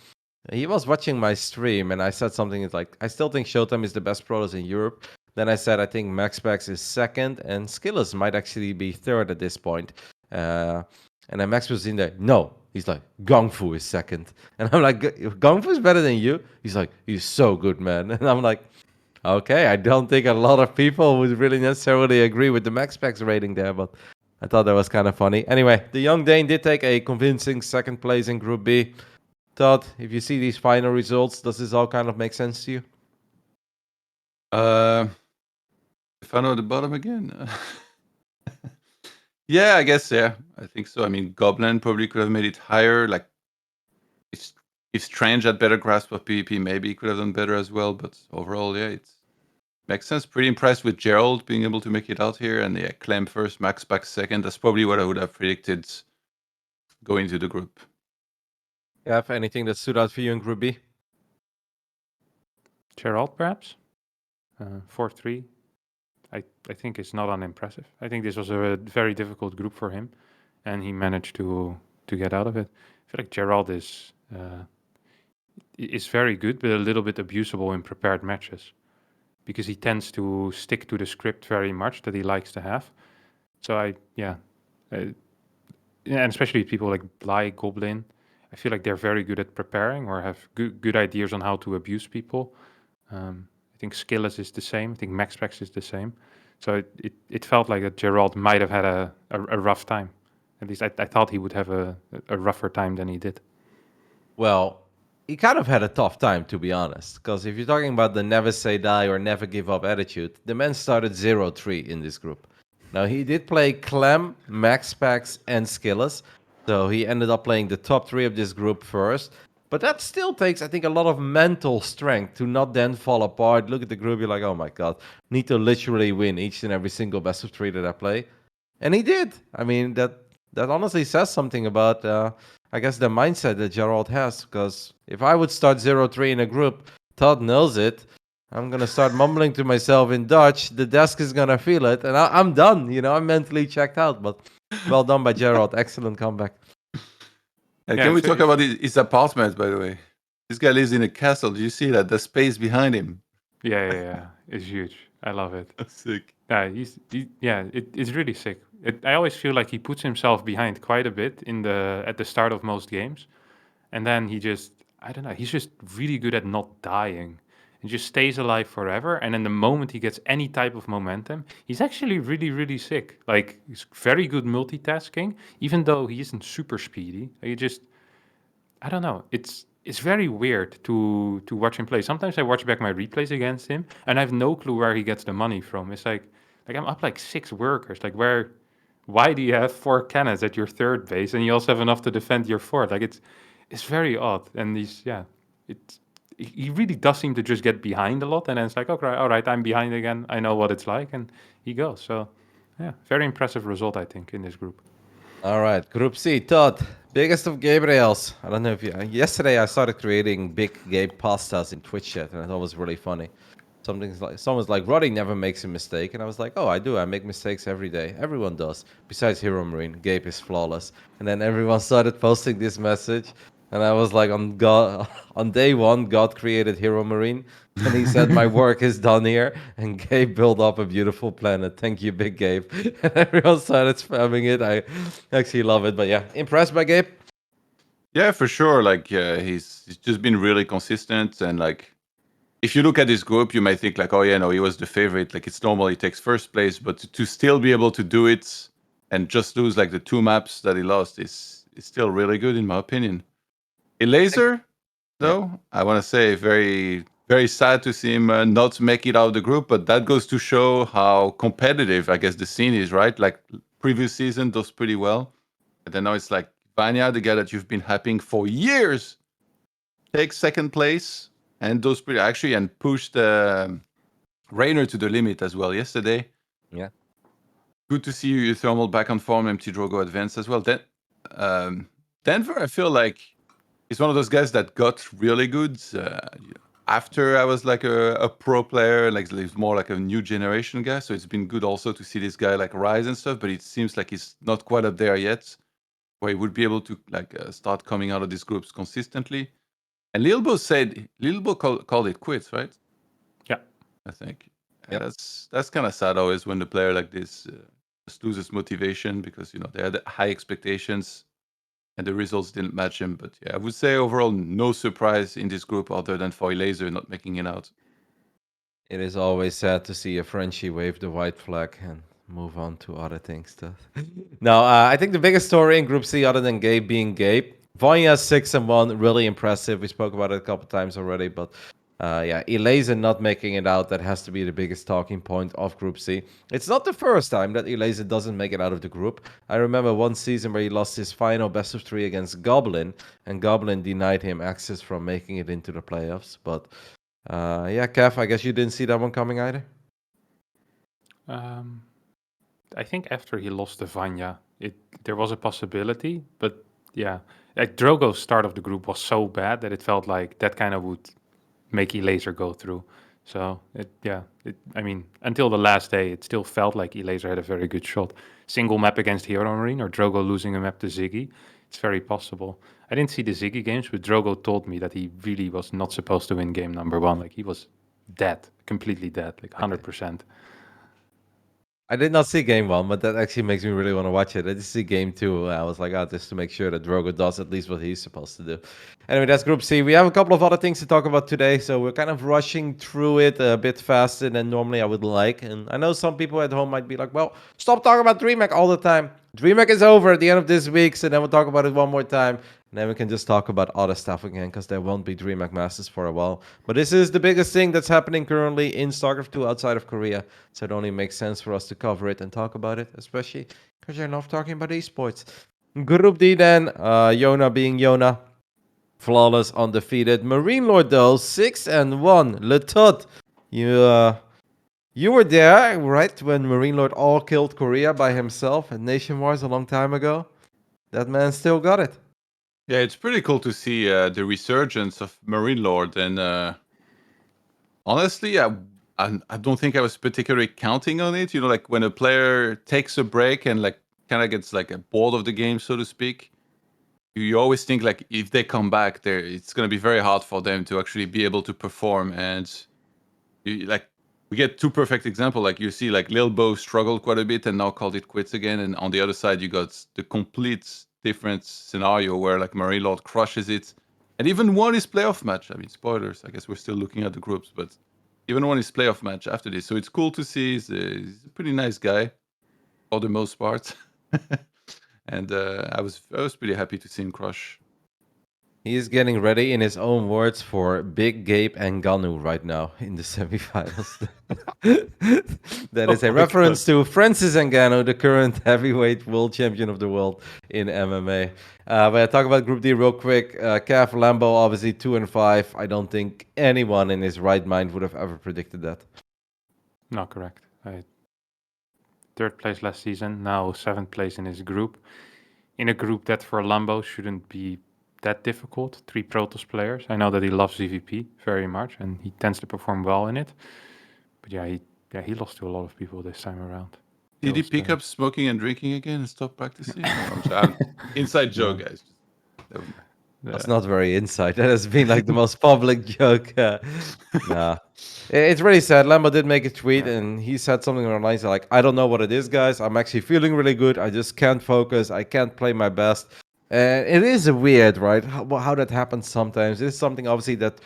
He was watching my stream, and I said something like, I still think Showtime is the best Protoss in Europe. Then I said, I think MaxPax is second, and Skillers might actually be third at this point. And then Max was in there. No, he's like, Gong Fu is second. And I'm like, Gong Fu is better than you? He's like, he's so good, man. And I'm like, okay, I don't think a lot of people would really necessarily agree with the MaxPax rating there, but I thought that was kind of funny. Anyway, the young Dane did take a convincing second place in Group B. Todd, if you see these final results, does this all kind of make sense to you? If I know the bottom again. Yeah, I guess, yeah. I think so. I mean, Goblin probably could have made it higher. Like, if Strange had better grasp of PvP, maybe he could have done better as well. But overall, yeah, it makes sense. Pretty impressed with Gerald being able to make it out here. And yeah, Clem first, Max back second. That's probably what I would have predicted going into the group. Have anything that stood out for you in Group B? Gerald, perhaps? 4-3. I think it's not unimpressive. I think this was a very difficult group for him, and he managed to get out of it. I feel like Gerald is very good, but a little bit abusable in prepared matches, because he tends to stick to the script very much that he likes to have. So and especially people like Bly, Goblin, I feel like they're very good at preparing or have good ideas on how to abuse people. I think Skillet is the same. I think MaxPax is the same. So it felt like that Gerald might have had a rough time. At least I thought he would have a rougher time than he did. Well, he kind of had a tough time, to be honest. Because if you're talking about the never say die or never give up attitude, the man started 0-3 in this group. Now, he did play Clem, MaxPax, and Skillet. So he ended up playing the top 3 of this group first. But that still takes, I think, a lot of mental strength to not then fall apart. Look at the group, you're like, oh my god, need to literally win each and every single best of 3 that I play. And he did. I mean, that honestly says something about, I guess, the mindset that Gerald has. Because if I would start 0-3 in a group, Todd knows it. I'm going to start mumbling to myself in Dutch. The desk is going to feel it. And I'm done. I'm mentally checked out. But well done by Gerald. Excellent comeback. Can we talk about his apartment, by the way? This guy lives in a castle. Do you see that? The space behind him. Yeah. It's huge. I love it. That's sick. Yeah, it's really sick. I always feel like he puts himself behind quite a bit at the start of most games, and then he just, I don't know, he's just really good at not dying and just stays alive forever. And then the moment he gets any type of momentum, he's actually really, really sick. Like, he's very good multitasking, even though he isn't super speedy. I don't know. It's very weird to watch him play. Sometimes I watch back my replays against him, and I have no clue where he gets the money from. It's like I'm up like 6 workers. Like, why do you have 4 cannons at your third base, and you also have enough to defend your fourth? Like, it's very odd. And he really does seem to just get behind a lot, and then it's like, okay, all right, I'm behind again. I know what it's like, and he goes. So, yeah, very impressive result, I think, in this group. All right, Group C, Todd, biggest of Gabriels. I don't know if yesterday I started creating big Gabe pastas in Twitch chat, and I thought it was really funny. Someone's like, Roddy never makes a mistake, and I was like, oh, I do. I make mistakes every day. Everyone does. Besides Hero Marine, Gabe is flawless. And then everyone started posting this message, and I was like, on day 1, God created Hero Marine, and he said, my work is done here, and Gabe built up a beautiful planet. Thank you, big Gabe. And everyone started spamming it. I actually love it, but yeah, impressed by Gabe? Yeah, for sure. Like, he's just been really consistent, and like, if you look at this group, you might think like, oh yeah, no, he was the favorite. Like, it's normal he takes first place, but to still be able to do it and just lose like the 2 maps that he lost is still really good in my opinion. Elaser, though, I want to say very, very sad to see him not make it out of the group, but that goes to show how competitive, I guess, the scene is, right? Like, previous season does pretty well, and then now it's like Vanya, the guy that you've been hyping for years, takes second place and does pretty actually, and pushed Rainer to the limit as well yesterday. Yeah. Good to see you thermal back on form, MT Drogo advanced as well. Then Denver, I feel like he's one of those guys that got really good after I was like a pro player, like he's more like a new generation guy. So it's been good also to see this guy like rise and stuff, but it seems like he's not quite up there yet, where he would be able to like start coming out of these groups consistently. And Lilbo called it quits, right? Yeah. I think. Yep. And that's kind of sad always when the player like this just loses motivation because they had high expectations and the results didn't match him. But yeah, I would say overall no surprise in this group other than for Laser not making it out. It is always sad to see a Frenchie wave the white flag and move on to other things. No, I think the biggest story in Group C, other than Gabe being Gabe, Vanya 6-1, really impressive. We spoke about it a couple times already, but yeah, Eleza not making it out, that has to be the biggest talking point of Group C. It's not the first time that Eleza doesn't make it out of the group. I remember one season where he lost his final best of 3 against Goblin, and Goblin denied him access from making it into the playoffs, but yeah, Kev, I guess you didn't see that one coming either? I think after he lost to Vanya, there was a possibility, but yeah, like Drogo's start of the group was so bad that it felt like that kind of would make Elaser go through. So I mean, until the last day, it still felt like Elaser had a very good shot. Single map against Hero Marine or Drogo losing a map to Ziggy, it's very possible. I didn't see the Ziggy games, but Drogo told me that he really was not supposed to win game number 1. Like he was dead, completely dead, like 100%. I did not see game 1, but that actually makes me really want to watch it. I did see game 2. I was like, just to make sure that Drogo does at least what he's supposed to do. Anyway, that's Group C. We have a couple of other things to talk about today, so we're kind of rushing through it a bit faster than normally I would like. And I know some people at home might be like, well, stop talking about DreamHack all the time. DreamHack is over at the end of this week, so then we'll talk about it one more time. And then we can just talk about other stuff again, because there won't be DreamHack Masters for a while. But this is the biggest thing that's happening currently in StarCraft 2 outside of Korea. So it only makes sense for us to cover it and talk about it, especially because I love talking about esports. Group D then, Yona being Yona. Flawless, undefeated. Marine Lord though, 6-1. Letut, you were there, right, when Marine Lord all killed Korea by himself at Nation Wars a long time ago? That man still got it. Yeah, it's pretty cool to see the resurgence of Marine Lord, and honestly, I don't think I was particularly counting on it. Like when a player takes a break and like kind of gets like bored of the game, so to speak, you always think like if they come back, it's going to be very hard for them to actually be able to perform. And we get 2 perfect examples. Like you see, like Lil Bo struggled quite a bit and now called it quits again. And on the other side, you got the complete different scenario where like Marine Lord crushes it and even won his playoff match. I mean, spoilers. I guess we're still looking at the groups, but even won his playoff match after this. So it's cool to see. He's a pretty nice guy for the most part. And I was pretty happy to see him crush. He is getting ready, in his own words, for Big Gabe and Ganu right now in the semifinals. That is a reference to Francis Ngannou, the current heavyweight world champion of the world in MMA. But I talk about Group D real quick. Cav Lambo, obviously 2-5. I don't think anyone in his right mind would have ever predicted that. Not correct. 3rd place last season, now 7th place in his group. In a group that for Lambo shouldn't be that difficult. 3 Protoss players. I know that he loves ZVP very much, and he tends to perform well in it. But he lost to a lot of people this time around. Did he pick up smoking and drinking again and stop practicing? I'm inside joke, guys. That's not very inside. That has been like the most public joke. Nah. It's really sad. Lambo did make a tweet and he said something along the lines like, I don't know what it is, guys. I'm actually feeling really good. I just can't focus. I can't play my best. And it is weird, right? How that happens sometimes. It's something obviously that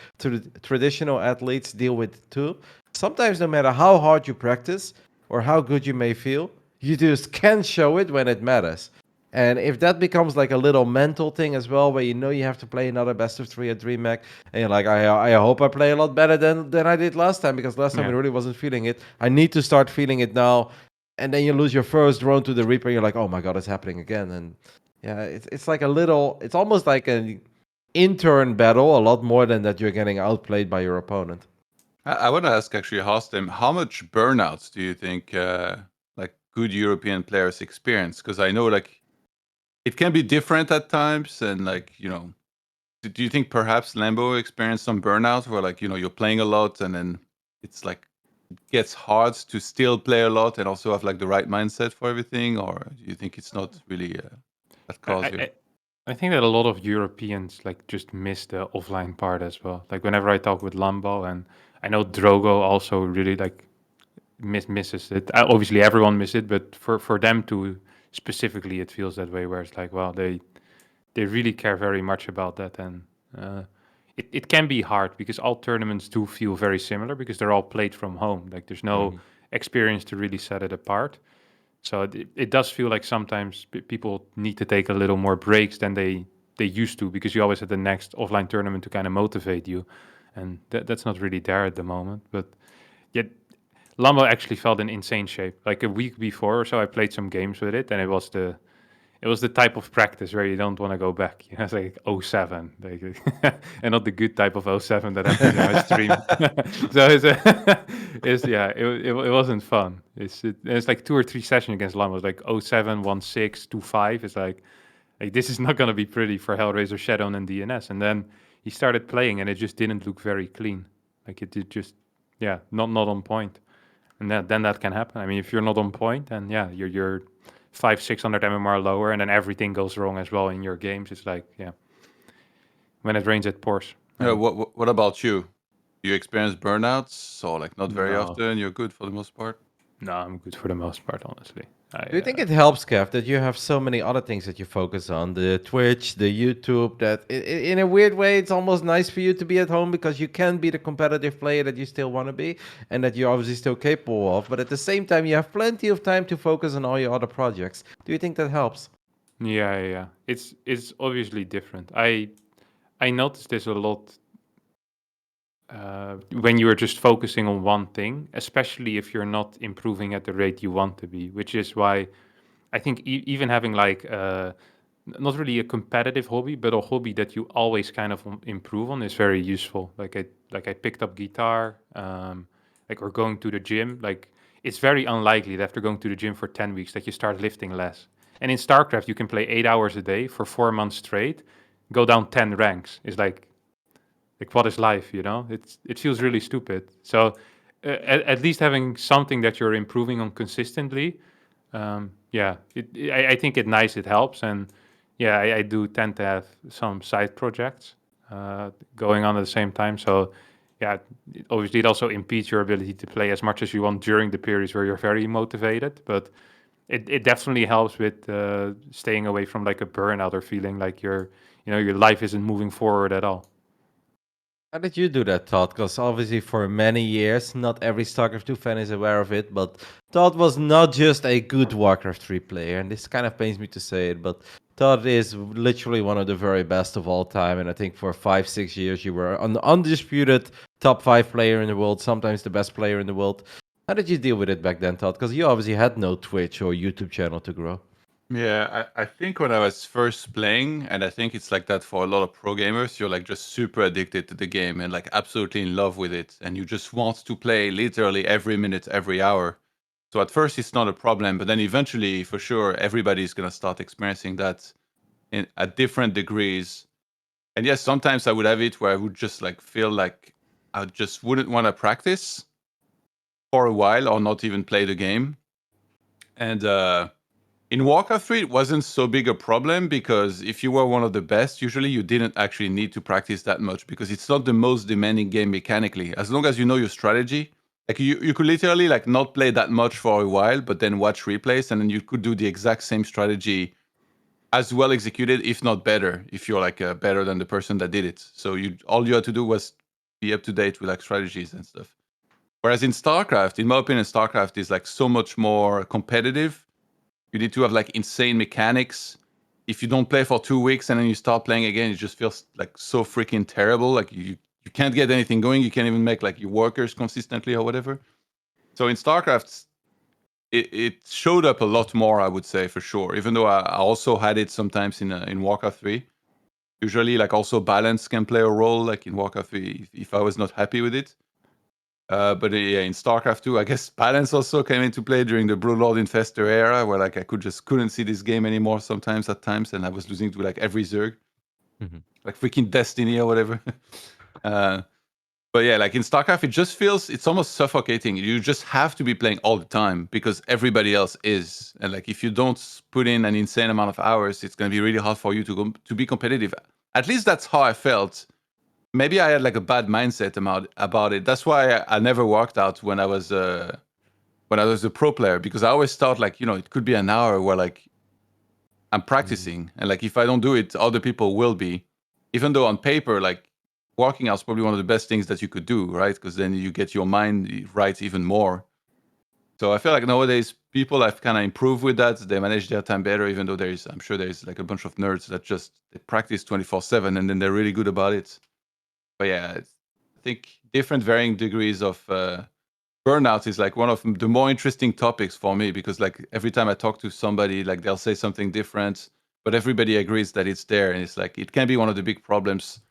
traditional athletes deal with too. Sometimes no matter how hard you practice or how good you may feel, you just can't show it when it matters. And if that becomes like a little mental thing as well, where you have to play another best of 3 at DreamHack, and you're like, I hope I play a lot better than I did last time, because last time I really wasn't feeling it. I need to start feeling it now. And then you lose your first drone to the Reaper, and you're like, oh my god, it's happening again. And yeah, it's like it's almost like an intern battle, a lot more than that you're getting outplayed by your opponent. I want to ask actually, Harstem, how much burnouts do you think like good European players experience? Because I know like it can be different at times, and like do you think perhaps Lambo experienced some burnout where like you're playing a lot and then it's like it gets hard to still play a lot and also have like the right mindset for everything, or do you think it's not really that cause here? I think that a lot of Europeans like just miss the offline part as well. Like whenever I talk with Lambo, and I know Drogo also really like misses it. Obviously, everyone misses it, but for them to specifically, it feels that way. Where it's like, well, they really care very much about that, and it can be hard because all tournaments do feel very similar because they're all played from home. Like there's no experience to really set it apart. So it does feel like sometimes people need to take a little more breaks than they used to because you always had the next offline tournament to kind of motivate you, and that's not really there at the moment. But yet Lambo actually felt in insane shape. Like a week before or so, I played some games with it, and it was the type of practice where you don't want to go back. You know, it's like 07, like, and not the good type of 07 that happens in my stream. So it wasn't fun. It's like 2 or 3 sessions against Lambo. It's like 07, 16, 25. It's like this is not going to be pretty for Hellraiser, Shadow, and DNS. And then he started playing, and it just didn't look very clean. Like it did just, not on point. And then that can happen. I mean, if you're not on point, then you're 500-600 MMR lower, and then everything goes wrong as well in your games. It's like, when it rains, it pours. What about you? Do you experience burnouts or like not very No. often? You're good for the most part. No, I'm good for the most part, honestly. Do you think it helps, Kev, that you have so many other things that you focus on? The Twitch, the YouTube, that in a weird way, it's almost nice for you to be at home because you can be the competitive player that you still want to be and that you're obviously still capable of. But at the same time, you have plenty of time to focus on all your other projects. Do you think that helps? Yeah. It's obviously different. I noticed this a lot when you are just focusing on one thing, especially if you're not improving at the rate you want to be, which is why I think even having like not really a competitive hobby, but a hobby that you always kind of improve on is very useful. Like I picked up guitar, or going to the gym. Like it's very unlikely that after going to the gym for 10 weeks that you start lifting less. And in StarCraft, you can play 8 hours a day for 4 months straight, go down 10 ranks. It's like what is life, you know? It feels really stupid. So at least having something that you're improving on consistently, I think it's nice. It helps, and I do tend to have some side projects going on at the same time. So obviously it also impedes your ability to play as much as you want during the periods where you're very motivated, but it definitely helps with staying away from like a burnout or feeling like your life isn't moving forward at all. How did you do that, Todd? Because obviously for many years, not every StarCraft 2 fan is aware of it, but Todd was not just a good Warcraft 3 player, and this kind of pains me to say it, but Todd is literally one of the very best of all time, and I think for 5-6 years you were an undisputed top 5 player in the world, sometimes the best player in the world. How did you deal with it back then, Todd? Because you obviously had no Twitch or YouTube channel to grow. Yeah, I think when I was first playing, and I think it's like that for a lot of pro gamers, you're like just super addicted to the game and like absolutely in love with it. And you just want to play literally every minute, every hour. So at first it's not a problem, but then eventually, for sure, everybody's going to start experiencing that at different degrees. And yes, sometimes I would have it where I would just like feel like I just wouldn't want to practice for a while or not even play the game. And in Warcraft 3, it wasn't so big a problem because if you were one of the best, usually you didn't actually need to practice that much because it's not the most demanding game mechanically. As long as you know your strategy, like you could literally like not play that much for a while, but then watch replays and then you could do the exact same strategy as well executed, if not better, if you're like better than the person that did it. So all you had to do was be up to date with like strategies and stuff. Whereas in StarCraft, in my opinion, StarCraft is like so much more competitive. You need to have like insane mechanics. If you don't play for 2 weeks and then you start playing again, it just feels like so freaking terrible. Like you can't get anything going. You can't even make like your workers consistently or whatever. So in StarCraft, it showed up a lot more, I would say, for sure. Even though I also had it sometimes in Warcraft 3. Usually, like also balance can play a role. Like in Warcraft 3, if I was not happy with it. But in StarCraft 2, I guess balance also came into play during the Broodlord Infestor era, where like I couldn't see this game anymore sometimes at times, and I was losing to like every Zerg, like freaking Destiny or whatever. But yeah, like in StarCraft, it just feels it's almost suffocating. You just have to be playing all the time because everybody else is. And like if you don't put in an insane amount of hours, it's going to be really hard for you to be competitive. At least that's how I felt. Maybe I had like a bad mindset about it. That's why I never worked out when I was a pro player, because I always thought like, it could be an hour where like I'm practicing, and like if I don't do it, other people will be. Even though on paper, like working out is probably one of the best things that you could do, right? Because then you get your mind right even more. So I feel like nowadays people have kind of improved with that. They manage their time better, even though I'm sure there's like a bunch of nerds that just they practice 24/7 and then they're really good about it. But yeah, I think different varying degrees of burnout is like one of the more interesting topics for me, because like every time I talk to somebody, like they'll say something different, but everybody agrees that it's there, and it's like it can be one of the big problems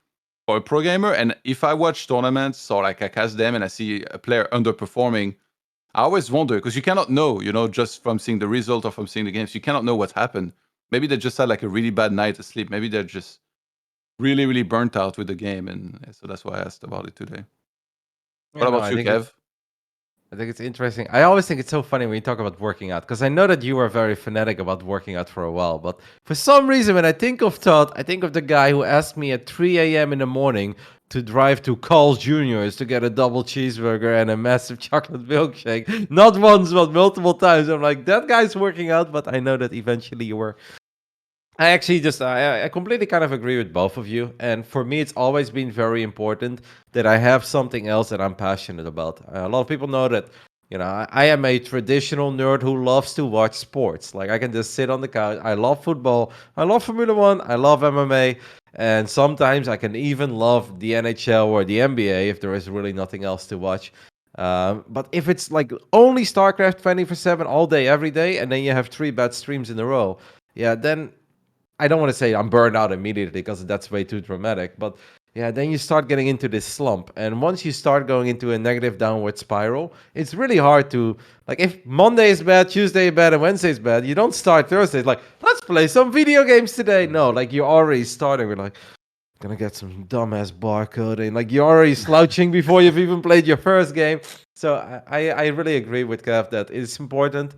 for a pro gamer. And if I watch tournaments or like I cast them and I see a player underperforming, I always wonder, because you cannot know, just from seeing the result or from seeing the games, you cannot know what happened. Maybe they just had like a really bad night of sleep. Maybe they're just really, really burnt out with the game, and so that's why I asked about it today. What about you, Kev? I think it's interesting. I always think it's so funny when you talk about working out, because I know that you were very fanatic about working out for a while. But for some reason, when I think of Todd, I think of the guy who asked me at 3 a.m. in the morning to drive to Carl's Jr.'s to get a double cheeseburger and a massive chocolate milkshake. Not once, but multiple times. I'm like, that guy's working out, but I know that eventually you were. I actually I completely kind of agree with both of you. And for me, it's always been very important that I have something else that I'm passionate about. A lot of people know that, I am a traditional nerd who loves to watch sports. Like I can just sit on the couch. I love football. I love Formula One. I love MMA. And sometimes I can even love the NHL or the NBA if there is really nothing else to watch. But if it's like only StarCraft 24/7 all day, every day, and then you have 3 bad streams in a row, yeah, then I don't want to say I'm burned out immediately because that's way too dramatic, but yeah, then you start getting into this slump. And once you start going into a negative downward spiral, it's really hard to, like, if Monday is bad, Tuesday is bad, and Wednesday is bad, you don't start Thursday. It's like, let's play some video games today. No, like, you're already starting with, like, gonna get some dumbass barcoding. Like, you're already slouching before you've even played your first game. So I really agree with Kev that it's important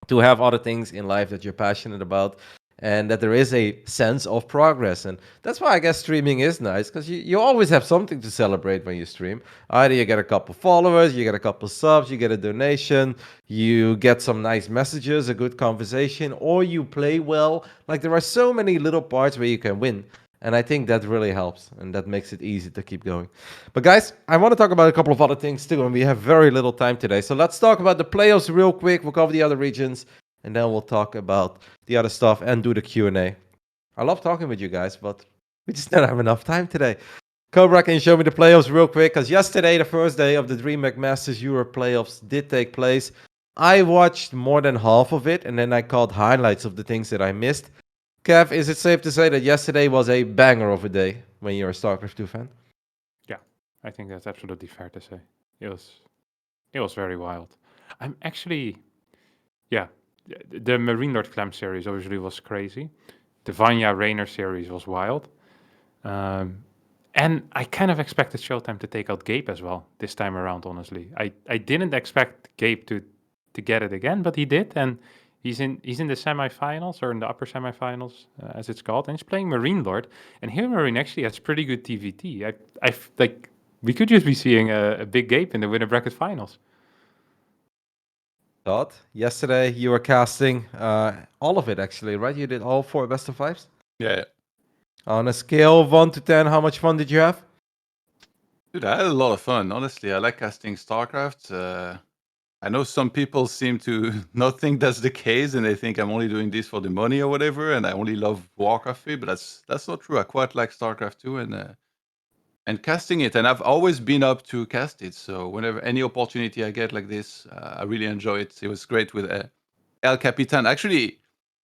to have other things in life that you're passionate about, and that there is a sense of progress. And that's why I guess streaming is nice, because you always have something to celebrate when you stream. Either you get a couple followers, you get a couple subs, you get a donation, you get some nice messages, a good conversation, or you play well. Like, there are so many little parts where you can win. And I think that really helps, and that makes it easy to keep going. But guys, I want to talk about a couple of other things too, and we have very little time today. So let's talk about the playoffs real quick. We'll cover the other regions, and then we'll talk about the other stuff and do the Q&A. I love talking with you guys, but we just don't have enough time today. Cobra, can you show me the playoffs real quick? Because yesterday, the first day of the DreamHack Masters Europe playoffs did take place. I watched more than half of it, and then I caught highlights of the things that I missed. Kev, is it safe to say that yesterday was a banger of a day when you're a StarCraft 2 fan? Yeah, I think that's absolutely fair to say. It was very wild. I'm actually, yeah, the Marine Lord Clem series obviously was crazy. The Vanya Raynor series was wild. And I kind of expected Showtime to take out Gabe as well this time around, honestly. I didn't expect Gabe to get it again, but he did, and he's in the semifinals, or in the upper semifinals, as it's called, and he's playing Marine Lord. And here Marine actually has pretty good TVT. I like, we could just be seeing a big Gabe in the winner bracket finals. Todd, yesterday you were casting all of it actually, right? You did all 4 best of 5s? Yeah. On a scale of 1 to 10, how much fun did you have? Dude, I had a lot of fun. Honestly, I like casting StarCraft. I know some people seem to not think that's the case, and they think I'm only doing this for the money or whatever, and I only love Warcraft 3, but that's not true. I quite like StarCraft 2 and casting it, and I've always been up to cast it. So whenever any opportunity I get like this, I really enjoy it. It was great with El Capitan. Actually,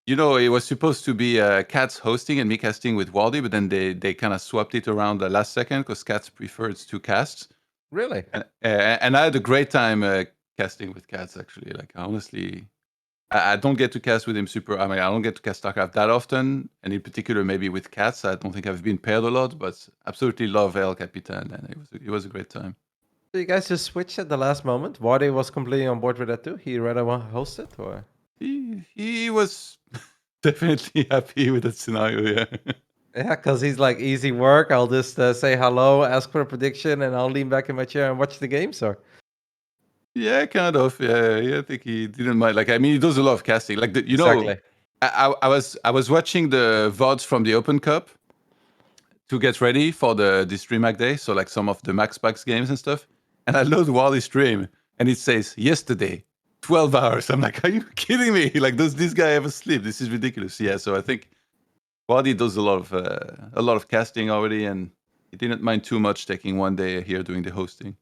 it was supposed to be Cats hosting and me casting with Waldy, but then they kind of swapped it around the last second because Cats preferred to cast. Really? And I had a great time casting with Cats, actually. Like, honestly, I don't get to cast with him super. I mean, I don't get to cast StarCraft that often, and in particular, maybe with cats. I don't think I've been paired a lot, but absolutely love El Capitan, and it was a great time. So you guys just switched at the last moment. Wardy was completely on board with that too. He rather want to host it, or He was definitely happy with that scenario. Yeah. yeah, because he's like easy work. I'll just say hello, ask for a prediction, and I'll lean back in my chair and watch the games. Or Yeah, kind of. Yeah, I think he didn't mind. Like, I mean, he does a lot of casting. Like, exactly. I was watching the VODs from the Open Cup to get ready for this DreamHack day. So like some of the Max Packs games and stuff. And I load Wally's stream, and it says yesterday, 12 hours. I'm like, are you kidding me? Like, does this guy ever sleep? This is ridiculous. Yeah. So I think Wally does a lot of casting already, and he didn't mind too much taking one day here doing the hosting.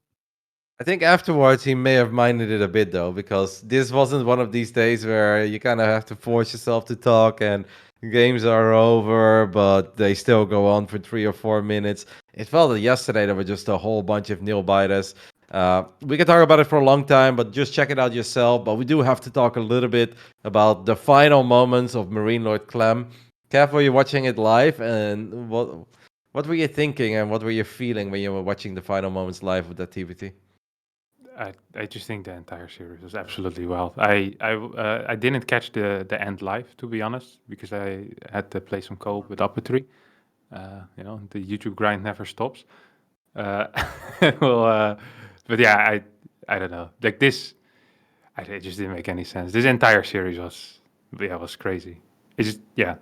I think afterwards he may have minded it a bit though, because this wasn't one of these days where you kind of have to force yourself to talk and games are over, but they still go on for 3 or 4 minutes. It felt that yesterday there were just a whole bunch of nail biters. We can talk about it for a long time, but just check it out yourself. But we do have to talk a little bit about the final moments of Marine Lord Clem. Kev, were you watching it live, and what were you thinking and what were you feeling when you were watching the final moments live with that TVT? I just think the entire series was absolutely wild. I didn't catch the end live, to be honest, because I had to play some co-op with Aperture. The YouTube grind never stops. Well, but yeah, I don't know. Like this, it just didn't make any sense. This entire series was crazy. It's just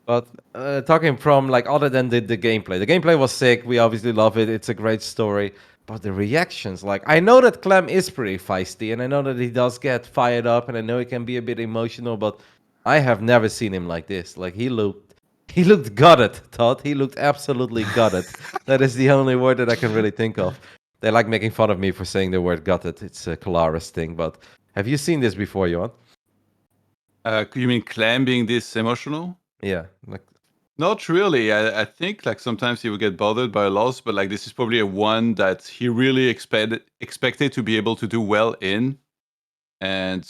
But talking from like other than the gameplay, the gameplay was sick. We obviously love it. It's a great story. But the reactions, like I know that Clem is pretty feisty, and I know that he does get fired up, and I know he can be a bit emotional. But I have never seen him like this. Like he looked gutted, Todd. He looked absolutely gutted. That is the only word that I can really think of. They like making fun of me for saying the word gutted. It's a Kalaris thing. But have you seen this before, Johan? You mean Clem being this emotional? Yeah, like Not really. I think like sometimes he would get bothered by a loss, but like this is probably a one that he really expected to be able to do well in. And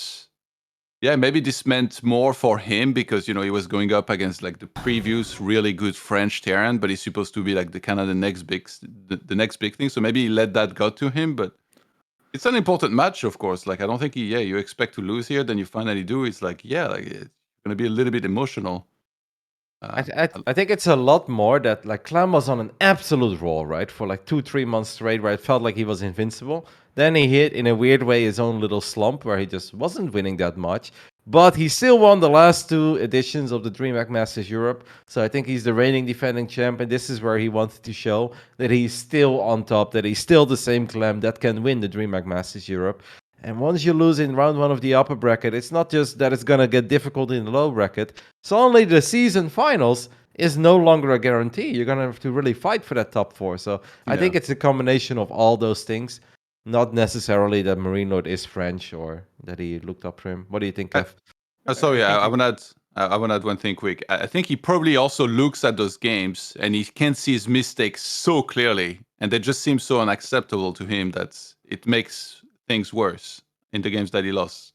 yeah, maybe this meant more for him because he was going up against like the previous really good French Terran, but he's supposed to be like the next big thing. So maybe he let that go to him, but it's an important match, of course. Like I don't think you expect to lose here, then you finally do. It's like it's gonna be a little bit emotional. I think it's a lot more that like Clem was on an absolute roll, right? For like 2-3 months straight where it felt like he was invincible. Then he hit in a weird way his own little slump where he just wasn't winning that much. But he still won the last 2 editions of the DreamHack Masters Europe. So I think he's the reigning defending champ, and this is where he wanted to show that he's still on top, that he's still the same Clem that can win the DreamHack Masters Europe. And once you lose in round 1 of the upper bracket, it's not just that it's going to get difficult in the low bracket. Suddenly the season finals is no longer a guarantee. You're going to have to really fight for that top 4. So I think it's a combination of all those things, not necessarily that Marine Lord is French or that he looked up to him. What do you think, Kev? Sorry, I want to add one thing quick. I think he probably also looks at those games and he can see his mistakes so clearly, and they just seem so unacceptable to him that it makes things worse in the games that he lost.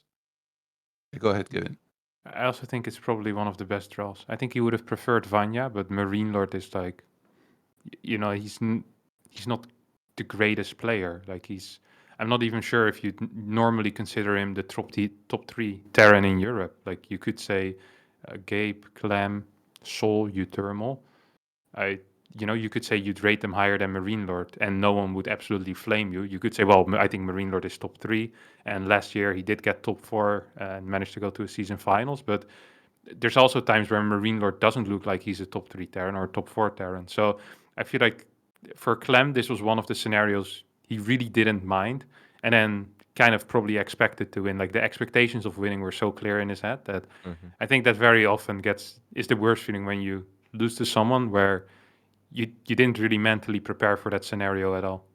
Go ahead, Kevin. I also think it's probably one of the best draws. I think he would have preferred Vanya, but Marine Lord is like, he's not the greatest player. Like I'm not even sure if you normally consider him the top 3 Terran in Europe. Like you could say Gabe, Clem, Sol, Uthermal. You could say you'd rate them higher than Marine Lord, and no one would absolutely flame you. You could say, well, I think Marine Lord is top 3, and last year he did get top 4 and managed to go to a season finals. But there's also times where Marine Lord doesn't look like he's a top 3 Terran or a top 4 Terran. So I feel like for Clem, this was one of the scenarios he really didn't mind, and then kind of probably expected to win. Like the expectations of winning were so clear in his head that I think that very often is the worst feeling when you lose to someone where you didn't really mentally prepare for that scenario at all.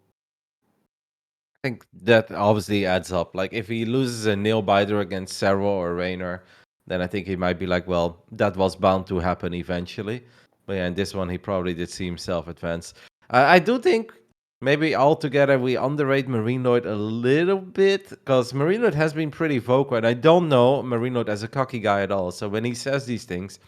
I think that obviously adds up. Like if he loses a nail biter against Servo or Raynor, then I think he might be like, well, that was bound to happen eventually. But yeah, in this one, he probably did see himself advance. I do think maybe altogether we underrate Marinoid a little bit, because Marinoid has been pretty vocal, and I don't know Marinoid as a cocky guy at all. So when he says these things,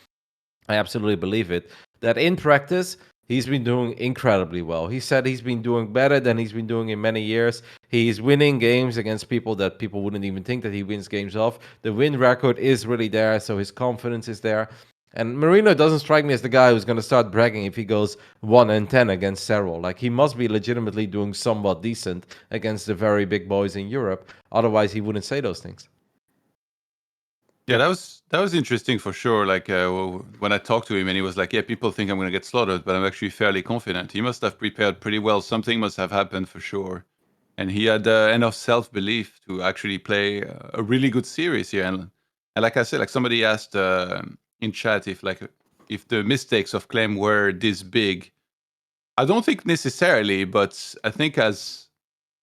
I absolutely believe it. That in practice, he's been doing incredibly well. He said he's been doing better than he's been doing in many years. He's winning games against people that people wouldn't even think that he wins games off. The win record is really there, so his confidence is there. And Marino doesn't strike me as the guy who's going to start bragging if he goes 1-10 against Serral. Like, he must be legitimately doing somewhat decent against the very big boys in Europe. Otherwise, he wouldn't say those things. Yeah, that was interesting for sure. Like when I talked to him, and he was like, "Yeah, people think I'm going to get slaughtered, but I'm actually fairly confident." He must have prepared pretty well. Something must have happened for sure, and he had enough self-belief to actually play a really good series here. And like I said, like somebody asked in chat if the mistakes of Clem were this big. I don't think necessarily, but I think as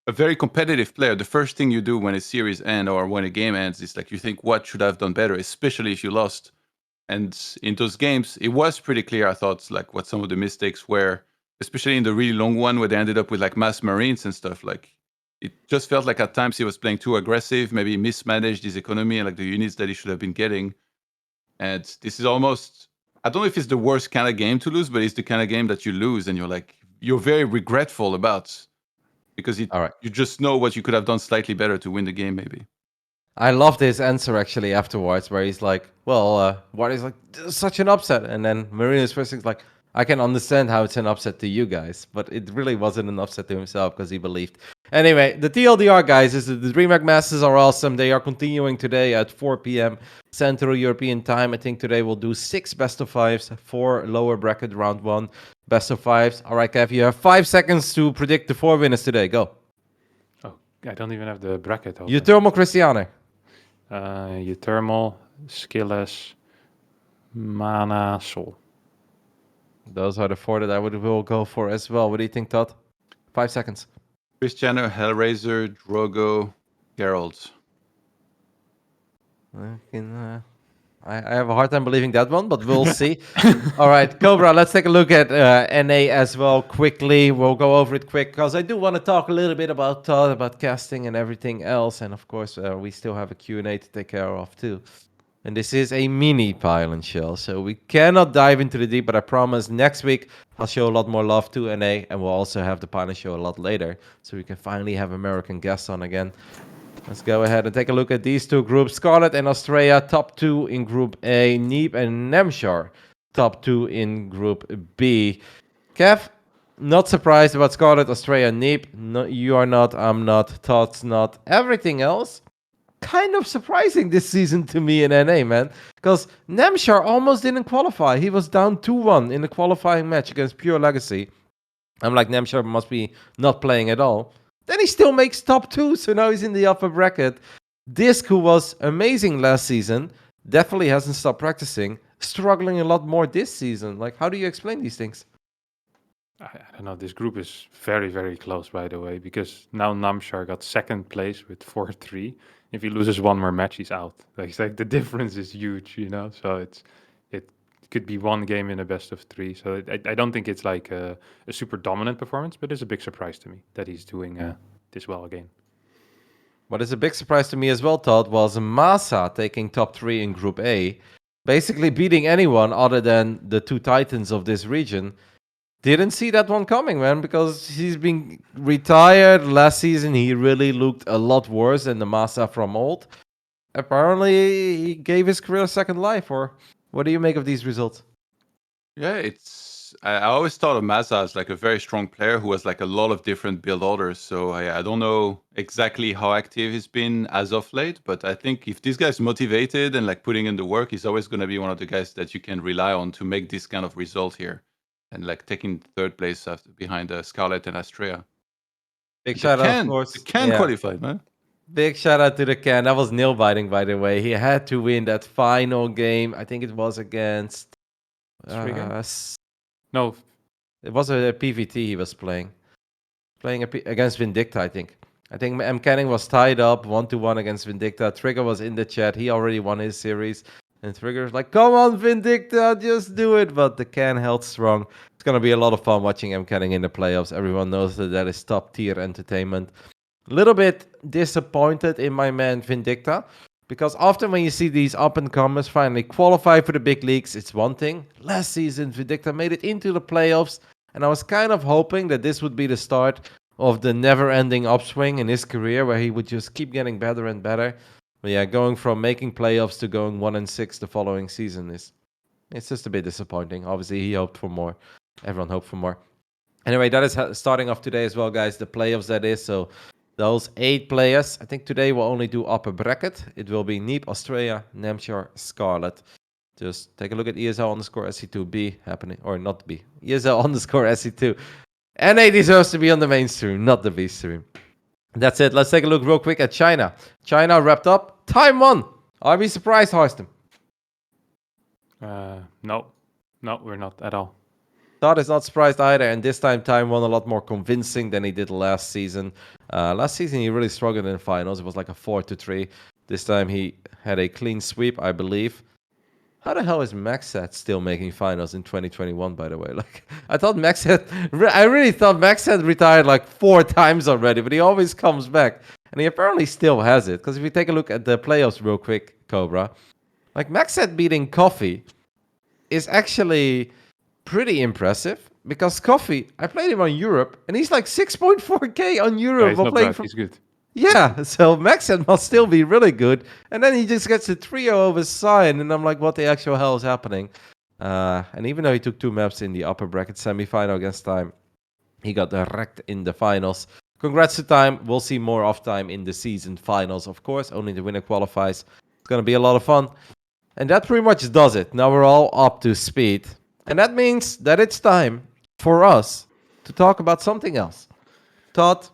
a very competitive player, the first thing you do when a series ends or when a game ends is like you think, what should I have done better, especially if you lost. And in those games, it was pretty clear, I thought, like what some of the mistakes were, especially in the really long one where they ended up with like mass marines and stuff. Like it just felt like at times he was playing too aggressive, maybe mismanaged his economy and like the units that he should have been getting. And this is almost, I don't know if it's the worst kind of game to lose, but it's the kind of game that you lose and you're very regretful about. Because All right. you just know what you could have done slightly better to win the game, maybe. I loved his answer actually afterwards, where he's like, "Well, what is like such an upset?" And then Marino's first thing's like, "I can understand how it's an upset to you guys, but it really wasn't an upset to himself because he believed." Anyway, the TLDR guys is that the DreamHack Masters are awesome. They are continuing today at 4 p.m. Central European time. I think today we'll do 6 best of 5s, 4 lower bracket round 1 best of 5s. All right, Kev, you have 5 seconds to predict the 4 winners today. Go. Oh, I don't even have the bracket open. Uthermal Christiane. Uthermal, Skilles, Mana, Sol. Those are the 4 that I will go for as well. What do you think, Todd? 5 seconds. Cristiano, Hellraiser, Drogo, Geralt. I have a hard time believing that one, but we'll see. All right, Cobra, let's take a look at NA as well quickly. We'll go over it quick because I do want to talk a little bit about Todd, about casting and everything else. And of course, we still have a Q&A to take care of too. And this is a mini Pylon Show, so we cannot dive into the deep, but I promise next week I'll show a lot more love to NA, and we'll also have the Pylon Show a lot later, so we can finally have American guests on again. Let's go ahead and take a look at these 2 groups. Scarlet and Australia, top 2 in Group A. Neep and Nemshar, top 2 in Group B. Kev, not surprised about Scarlet, Australia, Neep. No, you are not, I'm not, Todd's not. Everything else, kind of surprising this season to me in NA, man. Because Nemshar almost didn't qualify. He was down 2-1 in the qualifying match against Pure Legacy. I'm like, Nemshar must be not playing at all. Then he still makes top 2, so now he's in the upper bracket. Disc, who was amazing last season, definitely hasn't stopped practicing, struggling a lot more this season. Like, how do you explain these things? I don't know. This group is very, very close, by the way, because now Namshar got 2nd place with 4-3. If he loses one more match, he's out. Like, it's like the difference is huge, you know. So it could be one game in a best of 3. So I don't think it's like a super dominant performance, but it's a big surprise to me that he's doing this well again. What is a big surprise to me as well, Todd, was Masa taking top 3 in Group A, basically beating anyone other than the 2 titans of this region. Didn't see that one coming, man, because he's been retired. Last season, he really looked a lot worse than the Masa from old. Apparently, he gave his career a second life, or what do you make of these results? Yeah, I always thought of Mazza as like a very strong player who has like a lot of different build orders. So I don't know exactly how active he's been as of late, but I think if this guy's motivated and like putting in the work, he's always going to be one of the guys that you can rely on to make this kind of result here. And like taking 3rd place behind Scarlet and Astrea. Big shout out, of course. The can qualified, man. Big shout out to the can. That was nail biting, by the way. He had to win that final game. I think it was against. No, it was a PVT he was playing. Against Vindicta, I think. I think M. Canning was tied up 1-1 against Vindicta. Trigger was in the chat. He already won his series. And Trigger's like, come on, Vindicta, just do it. But the can held strong. Let's gonna be a lot of fun watching MCanning in the playoffs. Everyone knows that is top tier entertainment. A little bit disappointed in my man Vindicta, because often when you see these up-and-comers finally qualify for the big leagues, it's one thing. Last season, Vindicta made it into the playoffs, and I was kind of hoping that this would be the start of the never-ending upswing in his career, where he would just keep getting better and better. But yeah, going from making playoffs to going 1-6 the following season it's just a bit disappointing. Obviously, he hoped for more. Everyone hoped for more. Anyway, that is starting off today as well, guys. The playoffs, that is. So those 8 players, I think today we'll only do upper bracket. It will be Neep, Australia, Namshar, Scarlet. Just take a look at ESL underscore SC2B happening, or not B. ESL underscore SC2. NA deserves to be on the main stream, not the B stream. That's it. Let's take a look real quick at China. China wrapped up. Time 1. Are we surprised, Harstem? No, we're not at all. Todd is not surprised either, and this time Time won a lot more convincing than he did last season. Last season he really struggled in finals. It was like a 4-3. This time he had a clean sweep, I believe. How the hell is Maxat still making finals in 2021, by the way? Like, I really thought Maxat retired like 4 times already, but he always comes back. And he apparently still has it. Because if we take a look at the playoffs real quick, Cobra, like Maxat beating Coffee is actually pretty impressive. Because Coffee, I played him on Europe, and he's like 6.4k on Europe. He's not bad. He's good. Yeah, so Maxat must still be really good. And then he just gets a trio over Cyan, and I'm like, what the actual hell is happening? And even though he took 2 maps in the upper bracket semifinal against Time, he got wrecked in the finals. Congrats to Time. We'll see more of Time in the season finals, of course. Only the winner qualifies. It's going to be a lot of fun. And that pretty much does it. Now we're all up to speed. And that means that it's time for us to talk about something else. Todd,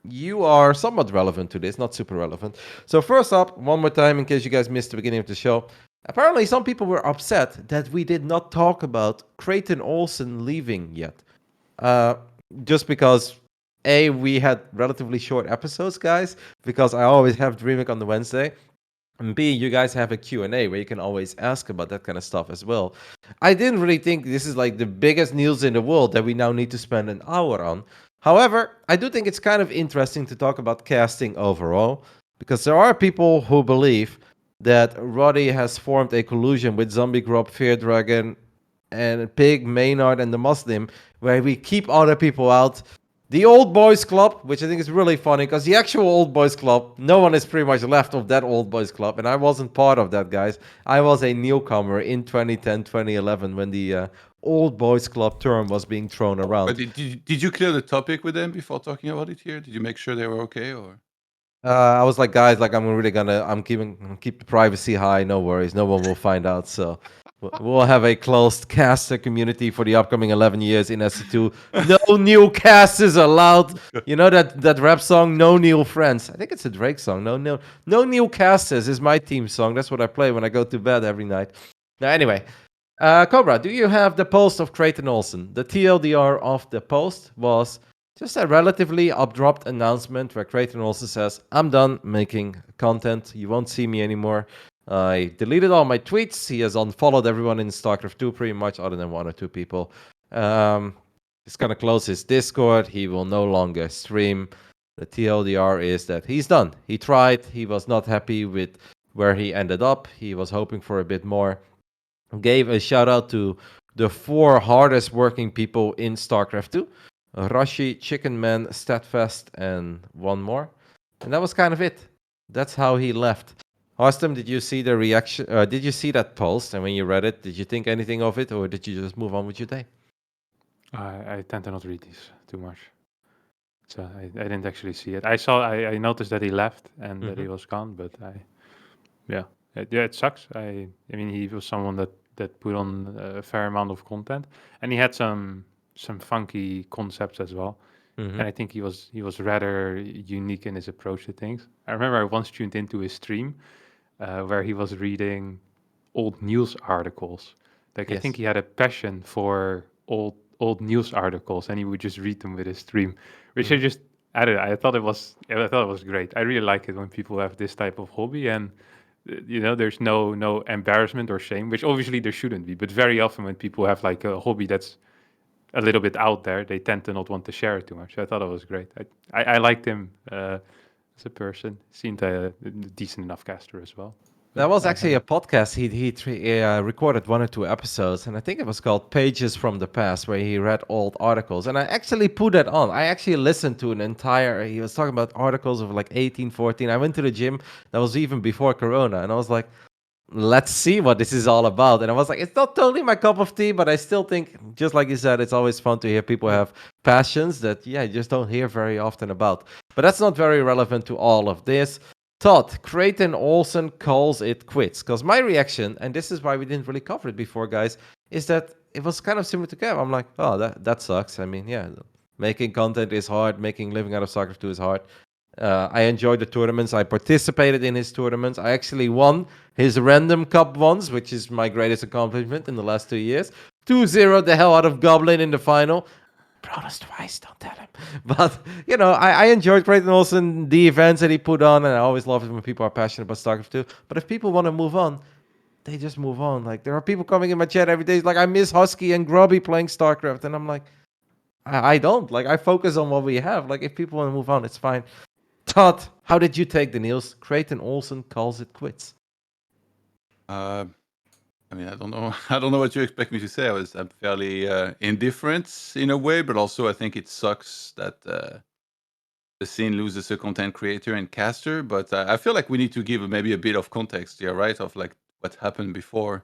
you are somewhat relevant to this, not super relevant. So first up, one more time, in case you guys missed the beginning of the show. Apparently, some people were upset that we did not talk about Creighton Olsen leaving yet. Just because, A, we had relatively short episodes, guys, because I always have DreamHack on the Wednesday. And B, you guys have a Q&A where you can always ask about that kind of stuff as well. I didn't really think this is like the biggest news in the world that we now need to spend an hour on. However, I do think it's kind of interesting to talk about casting overall, because there are people who believe that Roddy has formed a collusion with Zombie Grub, Fear Dragon, and Pig, Maynard, and the Muslim, where we keep other people out. The Old Boys Club, which I think is really funny, because the actual Old Boys Club, no one is pretty much left of that Old Boys Club, and I wasn't part of that, guys. I was a newcomer in 2010, 2011, when the Old Boys Club term was being thrown around. But did you clear the topic with them before talking about it here? Did you make sure they were okay, or? I was like, guys, like I'm keep the privacy high. No worries, no one will find out. So we'll have a closed caster community for the upcoming 11 years in SC2. No new casters allowed. You know that rap song, No New Friends. I think it's a Drake song. No new casters is my theme song. That's what I play when I go to bed every night. Now, anyway. Cobra, do you have the post of Creighton Olsen? The TLDR of the post was just a relatively abrupt announcement where Creighton Olsen says, I'm done making content. You won't see me anymore. I deleted all my tweets. He has unfollowed everyone in StarCraft 2 pretty much, other than 1 or 2 people. He's going to close his Discord. He will no longer stream. The TLDR is that he's done. He tried. He was not happy with where he ended up. He was hoping for a bit more. Gave a shout out to the 4 hardest working people in StarCraft 2. Rashi, Chicken Man, Statfest, and 1 more. And that was kind of it. That's how he left. Harstem, did you see the reaction? Did you see that post? And when you read it, did you think anything of it? Or did you just move on with your day? I tend to not read these too much. So I didn't actually see it. I noticed that he left and that he was gone, but it sucks. I mean, he was someone that put on a fair amount of content, and he had some funky concepts as well. And I think he was rather unique in his approach to things. I remember I once tuned into his stream where he was reading old news articles. Like, I think he had a passion for old news articles, and he would just read them with his stream, which I don't know, I thought it was great. I really like it when people have this type of hobby, and there's no embarrassment or shame, which obviously there shouldn't be. But very often when people have like a hobby that's a little bit out there, they tend to not want to share it too much. So I thought it was great. I liked him as a person. Seemed a decent enough caster as well. That was I actually had- a podcast. He recorded 1 or 2 episodes, and I think it was called Pages from the Past, where he read old articles. And I actually put that on. I actually listened to an entire. He was talking about articles of like 1814. I went to the gym. That was even before Corona, and I was like, let's see what this is all about. And I was like, it's not totally my cup of tea, but I still think, just like you said, it's always fun to hear people have passions that, you just don't hear very often about. But that's not very relevant to all of this. Todd, Creighton Olsen calls it quits. Because my reaction, and this is why we didn't really cover it before, guys, is that it was kind of similar to Kev. I'm like, oh, that sucks. I mean, yeah, making content is hard. Making living out of StarCraft 2 is hard. I enjoyed the tournaments. I participated in his tournaments. I actually won his random cup once, which is my greatest accomplishment in the last 2 years. 2-0 the hell out of Goblin in the final. Brought us twice, don't tell him. But, I enjoyed Creighton Olsen, the events that he put on, and I always love it when people are passionate about StarCraft 2. But if people want to move on, they just move on. Like, there are people coming in my chat every day. It's like, I miss Husky and Grubby playing StarCraft. And I'm like, I don't. Like, I focus on what we have. Like, if people want to move on, it's fine. Todd, how did you take the news? Creighton Olsen calls it quits. I mean, I don't know. I don't know what you expect me to say. I'm fairly indifferent in a way, but also I think it sucks that the scene loses a content creator and caster. But I feel like we need to give maybe a bit of context here, right? Of like what happened before,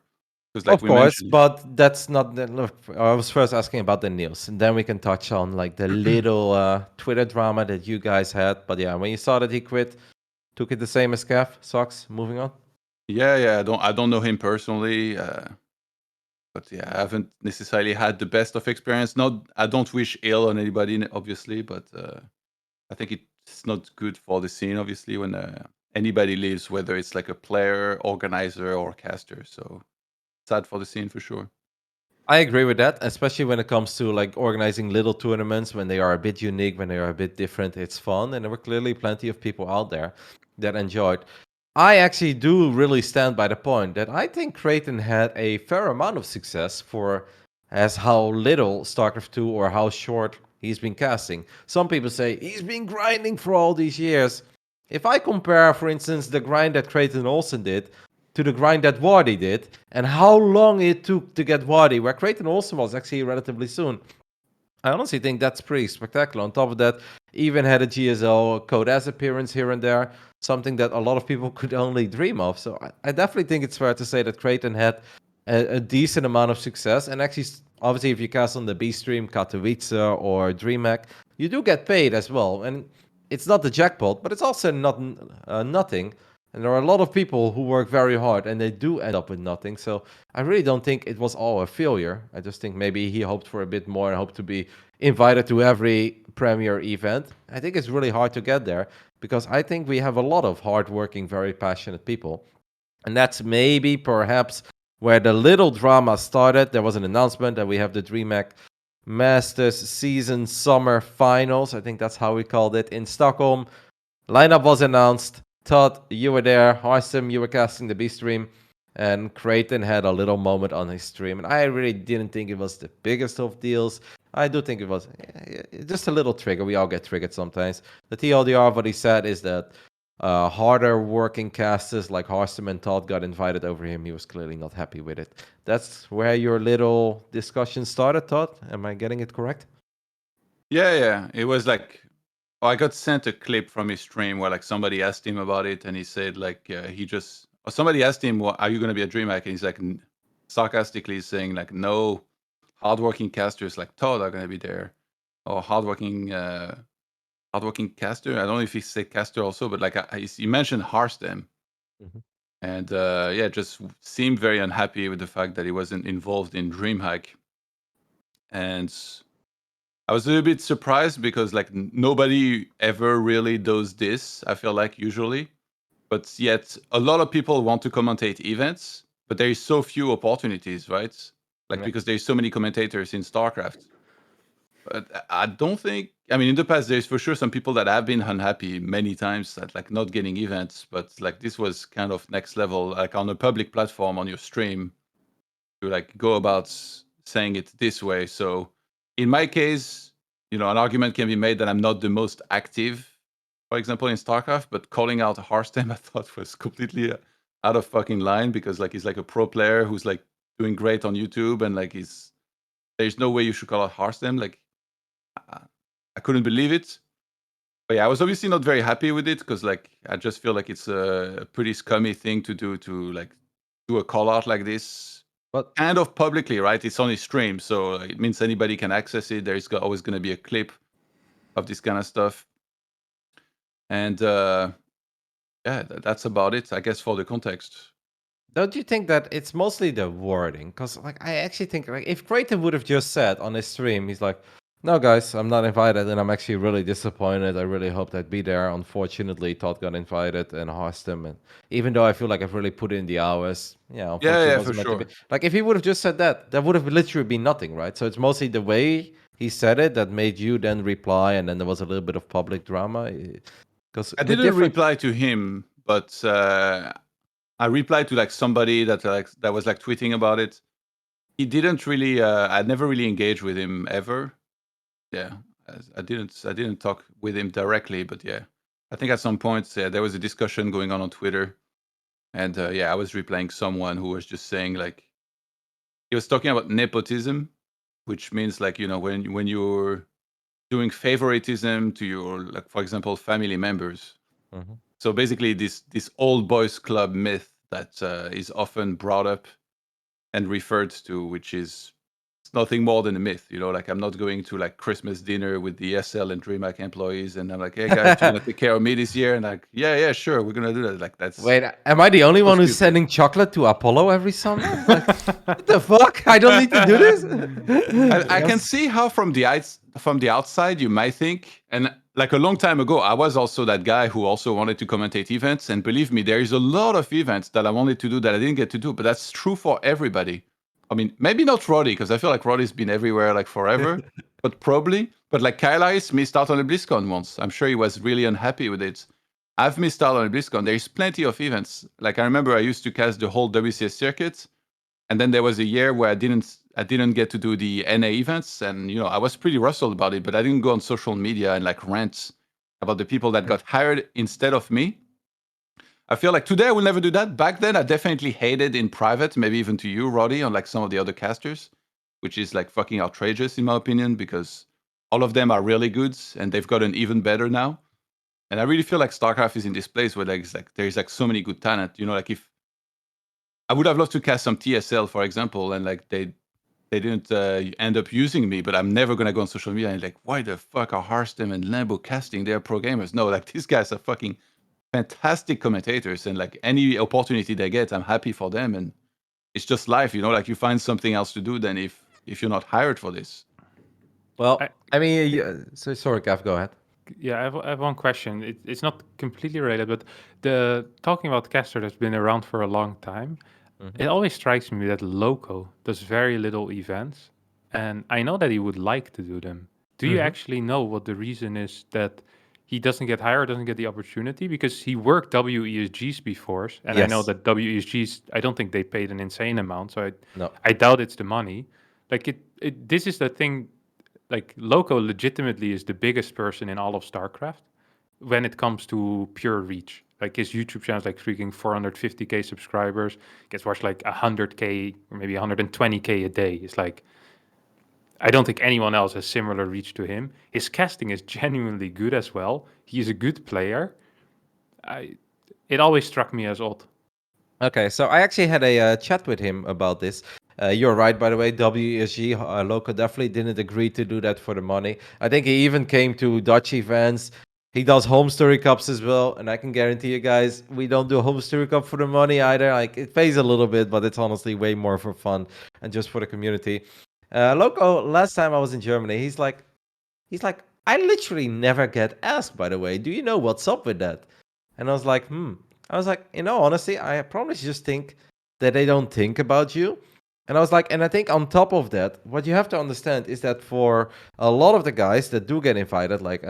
because like Of we course, mentioned, but that's not the look. I was first asking about the news, and then we can touch on like the little Twitter drama that you guys had. But yeah, when you saw that he quit, took it the same as Kev. Sucks. Moving on. yeah. I don't know him personally, but yeah, I haven't necessarily had the best of experience. Not, I don't wish ill on anybody, obviously, but I think it's not good for the scene, obviously, when anybody leaves, whether it's like a player, organizer, or caster. So sad for the scene for sure. I agree with that, especially when it comes to like organizing little tournaments when they are a bit unique, when they are a bit different. It's fun, and there were clearly plenty of people out there that enjoyed. I actually do really stand by the point that I think Creighton had a fair amount of success for as how little StarCraft 2 or how short he's been casting. Some people say he's been grinding for all these years. If I compare, for instance, the grind that Creighton Olsen did to the grind that Wardy did, and how long it took to get Wardy, where Creighton Olsen was actually relatively soon. I honestly think that's pretty spectacular. On top of that, even had a GSL Code S appearance here and there, something that a lot of people could only dream of. So I definitely think it's fair to say that Creighton had a decent amount of success. And actually, obviously, if you cast on the B stream, Katowice or DreamHack, you do get paid as well. And it's not the jackpot, but it's also not nothing. And there are a lot of people who work very hard and they do end up with nothing. So I really don't think it was all a failure. I just think maybe he hoped for a bit more and hoped to be invited to every premier event. I think it's really hard to get there because I think we have a lot of hardworking, very passionate people. And that's maybe perhaps where the little drama started. There was an announcement that we have the DreamHack Masters Season Summer Finals. I think that's how we called it in Stockholm. Lineup was announced. Todd, you were there. Harstem, you were casting the B stream. And Creighton had a little moment on his stream. And I really didn't think it was the biggest of deals. I do think it was just a little trigger. We all get triggered sometimes. The TLDR of what he said is that harder working casters like Harstem and Todd got invited over him. He was clearly not happy with it. That's where your little discussion started, Todd. Am I getting it correct? Yeah. It was like, I got sent a clip from his stream where like somebody asked him about it, and he said like somebody asked him, "Well, are you going to be a DreamHack?" And he's like sarcastically saying like, "No, hardworking casters like Todd are going to be there, or hardworking caster." I don't know if he said caster also, but like he mentioned Harstem, Mhm. and just seemed very unhappy with the fact that he wasn't involved in DreamHack, and I was a little bit surprised because like nobody ever really does this. I feel like usually, but yet a lot of people want to commentate events, but there is so few opportunities, right? Like Yeah. because there's so many commentators in StarCraft. But I don't think. I mean, in the past, there's for sure some people that have been unhappy many times at like not getting events, but like this was kind of next level, like on a public platform on your stream, to like go about saying it this way. So in my case, an argument can be made that I'm not the most active, for example, in StarCraft, but calling out Harstem I thought was completely out of fucking line because like he's like a pro player who's like doing great on YouTube and like there's no way you should call out Harstem. Like I couldn't believe it. But yeah, I was obviously not very happy with it because like I just feel like it's a pretty scummy thing to do a call out like this. But Kind of publicly, right? It's on his stream, so it means anybody can access it. There's always going to be a clip of this kind of stuff. And yeah, that's about it, I guess, for the context. don't you think that it's mostly the wording? Because like I actually think like if Creighton would have just said on his stream, he's like, "No, guys, I'm not invited, and I'm actually really disappointed. I really hoped I'd be there. Unfortunately, Todd got invited and Harstem, and even though I feel like I've really put in the hours, unfortunately, it Yeah, wasn't for meant to sure. be." Like if he would have just said that, that would have literally been nothing, right? So it's mostly the way he said it that made you then reply, and then there was a little bit of public drama. Because I didn't reply to him, but I replied to like somebody that was like tweeting about it. He didn't really. I never really engaged with him ever. Yeah, I didn't talk with him directly, but yeah, I think at some point there was a discussion going on Twitter, and yeah, I was replying someone who was just saying like he was talking about nepotism, which means like when you're doing favoritism to your like for example family members. Mhm. So basically, this old boys club myth that is often brought up and referred to, which is it's nothing more than a myth. Like I'm not going to like Christmas dinner with the SL and DreamHack employees, and I'm like, hey guys, you're gonna take care of me this year, and like, yeah, sure, we're gonna do that. Like that's Wait, am I the only so one who's stupid. sending chocolate to Apollo every summer? Like, what the fuck? I don't need to do this. I can see how from the outside you might think, and like a long time ago, I was also that guy who also wanted to commentate events. And believe me, there is a lot of events that I wanted to do that I didn't get to do, but that's true for everybody. I mean, maybe not Roddy, because I feel like Roddy's been everywhere like forever, but probably. But like Kyle Ice missed out on the BlizzCon once. I'm sure he was really unhappy with it. I've missed out on the BlizzCon. There's plenty of events. Like I remember I used to cast the whole WCS circuit. And then there was a year where I didn't get to do the NA events, and I was pretty rustled about it. But I didn't go on social media and like rant about the people that got hired instead of me. I feel like today I will never do that. Back then, I definitely hated in private, maybe even to you, Roddy, on like some of the other casters, which is like fucking outrageous in my opinion because all of them are really good and they've gotten even better now. And I really feel like StarCraft is in this place where there's like so many good talent. Like if I would have loved to cast some TSL, for example, and like they didn't end up using me, but I'm never gonna go on social media and like, why the fuck are Harstem and Lambo casting? They're pro gamers. No, like these guys are fucking fantastic commentators, and like any opportunity they get, I'm happy for them. And it's just life, like you find something else to do than if you're not hired for this. Well, I mean, so sorry, Gav, go ahead. Yeah, I have one question. It's not completely related, but the talking about caster that's been around for a long time, it always strikes me that Loco does very little events, and I know that he would like to do them. Do you actually know what the reason is that he doesn't get hired, doesn't get the opportunity? Because he worked WESGs before, and I know Yes. that WESGs, I don't think they paid an insane amount, so No. I doubt it's the money. Like this is the thing. Like Loco legitimately is the biggest person in all of StarCraft when it comes to pure reach. Like his YouTube channel is like freaking 450k subscribers, gets watched like 100k or maybe 120k a day. It's like I don't think anyone else has similar reach to him. His casting is genuinely good as well. He is a good player. It always struck me as odd. Okay, so I actually had a chat with him about this. You're right, by the way. WESG Loco definitely didn't agree to do that for the money. I think he even came to Dutch events. He does home story cups as well, and I can guarantee you guys, we don't do home story cup for the money either. Like it pays a little bit, but it's honestly way more for fun and just for the community. Loco, last time I was in Germany, he's like, I literally never get asked. By the way, do you know what's up with that? And I was like, I was like, honestly, I probably just think that they don't think about you. And I was like, and I think on top of that, what you have to understand is that for a lot of the guys that do get invited, like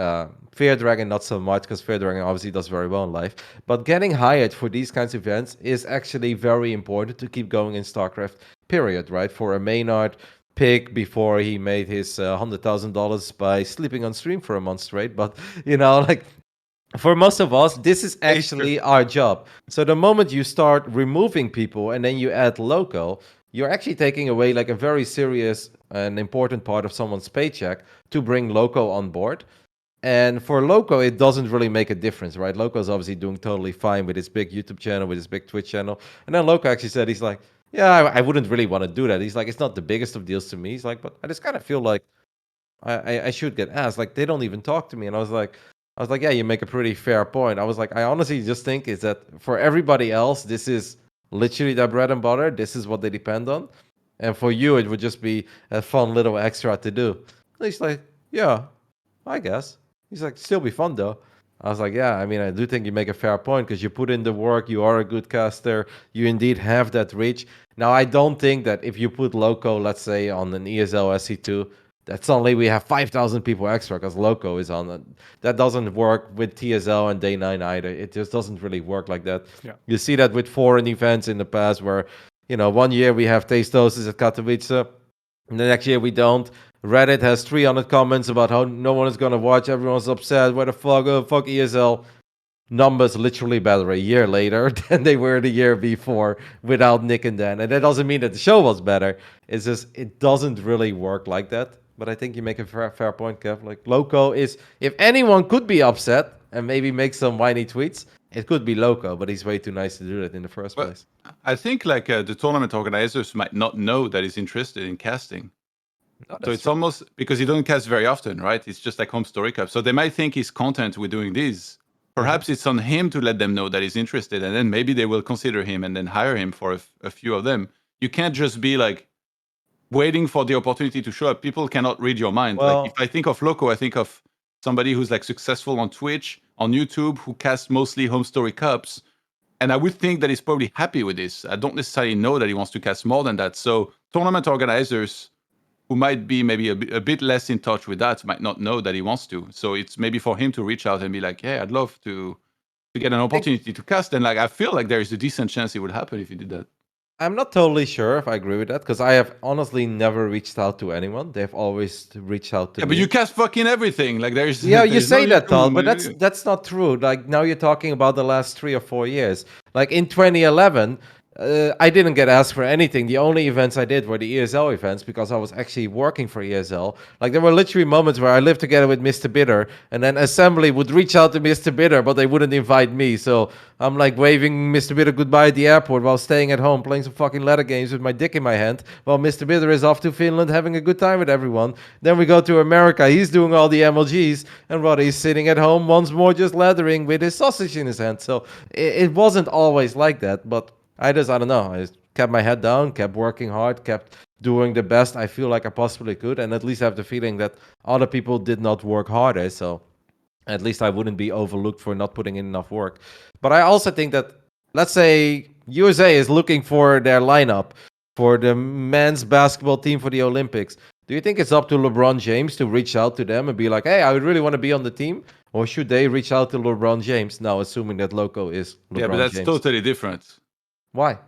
Fear Dragon, not so much, because Fear Dragon obviously does very well in life, but getting hired for these kinds of events is actually very important to keep going in StarCraft, period, right? For a Maynard, pick before he made his $100,000 by sleeping on stream for a month straight. But you know, like for most of us, this is actually our job. So the moment you start removing people and then you add local, you're actually taking away like a very serious and important part of someone's paycheck to bring loco on board. And for Loco, it doesn't really make a difference, right? Loco is obviously doing totally fine with his big YouTube channel, with his big Twitch channel. And then Loco actually said, he's like, yeah, I wouldn't really want to do that. He's like, it's not the biggest of deals to me. He's like, but I just kind of feel like I should get asked. Like, they don't even talk to me. And I was like, yeah, you make a pretty fair point. I was like, I honestly just think is that for everybody else, this is literally their bread and butter. This is what they depend on. And for you, it would just be a fun little extra to do. And he's like, yeah, I guess. He's like, still be fun though. I was like, yeah, I mean, I do think you make a fair point because you put in the work, you are a good caster, you indeed have that reach. Now, I don't think that if you put Loco, let's say, on an ESL SC2, that suddenly we have 5,000 people extra because Loco is on it. That doesn't work with TSL and Day 9 either. It just doesn't really work like that. Yeah. You see that with foreign events in the past where, you know, 1 year we have Tastosis at Katowice, and the next year we don't. Reddit has 300 comments about how no one is going to watch. Everyone's upset. Where the fuck? Oh, fuck ESL. Numbers literally better a year later than they were the year before without Nick and Dan. And that doesn't mean that the show was better. It's just, it doesn't really work like that. But I think you make a fair point, Kev. Like, Loco is, if anyone could be upset and maybe make some whiny tweets, it could be Loco, but he's way too nice to do that in the first place. I think like the tournament organizers might not know that he's interested in casting. So it's almost because he doesn't cast very often, right? It's just like Home Story Cup. So they might think his content with doing this. Perhaps it's on him to let them know that he's interested, and then maybe they will consider him and then hire him for a few of them. You can't just be like waiting for the opportunity to show up. People cannot read your mind. Well, like if I think of Loco, I think of somebody who's like successful on Twitch, on YouTube, who casts mostly Home Story Cups. And I would think that he's probably happy with this. I don't necessarily know that he wants to cast more than that. So tournament organizers who might be maybe a bit less in touch with that might not know that he wants to. So it's maybe for him to reach out and be like, "Hey, I'd love to get an opportunity to cast." And like, I feel like there is a decent chance it would happen if he did that. I'm not totally sure if I agree with that because I have honestly never reached out to anyone. They've always reached out to me. But you cast fucking everything. Like there's Yeah, you there's say no that, Todd, YouTube, but that's not true. Like now you're talking about the last 3 or 4 years. Like in 2011, I didn't get asked for anything. The only events I did were the ESL events because I was actually working for ESL. Like there were literally moments where I lived together with Mr. Bitter, and then Assembly would reach out to Mr. Bitter, but they wouldn't invite me. So I'm like waving Mr. Bitter goodbye at the airport while staying at home playing some fucking ladder games with my dick in my hand, while Mr. Bitter is off to Finland having a good time with everyone. Then we go to America. He's doing all the MLGs, and Roddy's sitting at home once more just lathering with his sausage in his hand. So it wasn't always like that, but I don't know. I just kept my head down, kept working hard, kept doing the best I feel like I possibly could, and at least have the feeling that other people did not work harder. So at least I wouldn't be overlooked for not putting in enough work. But I also think that, let's say USA is looking for their lineup for the men's basketball team for the Olympics. Do you think it's up to LeBron James to reach out to them and be like, hey, I would really want to be on the team? Or should they reach out to LeBron James now, assuming that Loco is LeBron James? Yeah, but that's totally different. Why?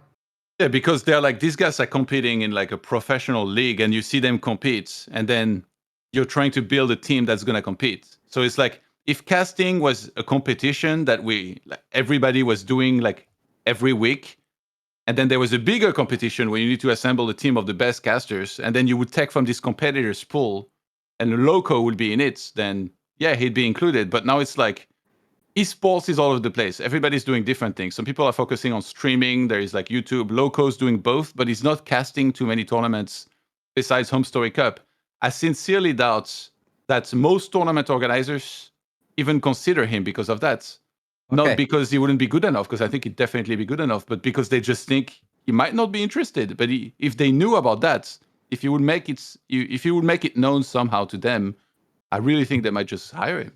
Yeah, because they're like, these guys are competing in like a professional league and you see them compete and then you're trying to build a team that's going to compete. So it's like, if casting was a competition that everybody was doing like every week, and then there was a bigger competition where you need to assemble a team of the best casters, and then you would take from this competitor's pool and the Loco would be in it, then yeah, he'd be included. But now it's like, esports is all over the place. Everybody's doing different things. Some people are focusing on streaming. There is like YouTube. Loco's doing both, but he's not casting too many tournaments besides Home Story Cup. I sincerely doubt that most tournament organizers even consider him because of that. Okay. Not because he wouldn't be good enough, because I think he'd definitely be good enough, but because they just think he might not be interested. But if they knew about that, if he would make it known somehow to them, I really think they might just hire him.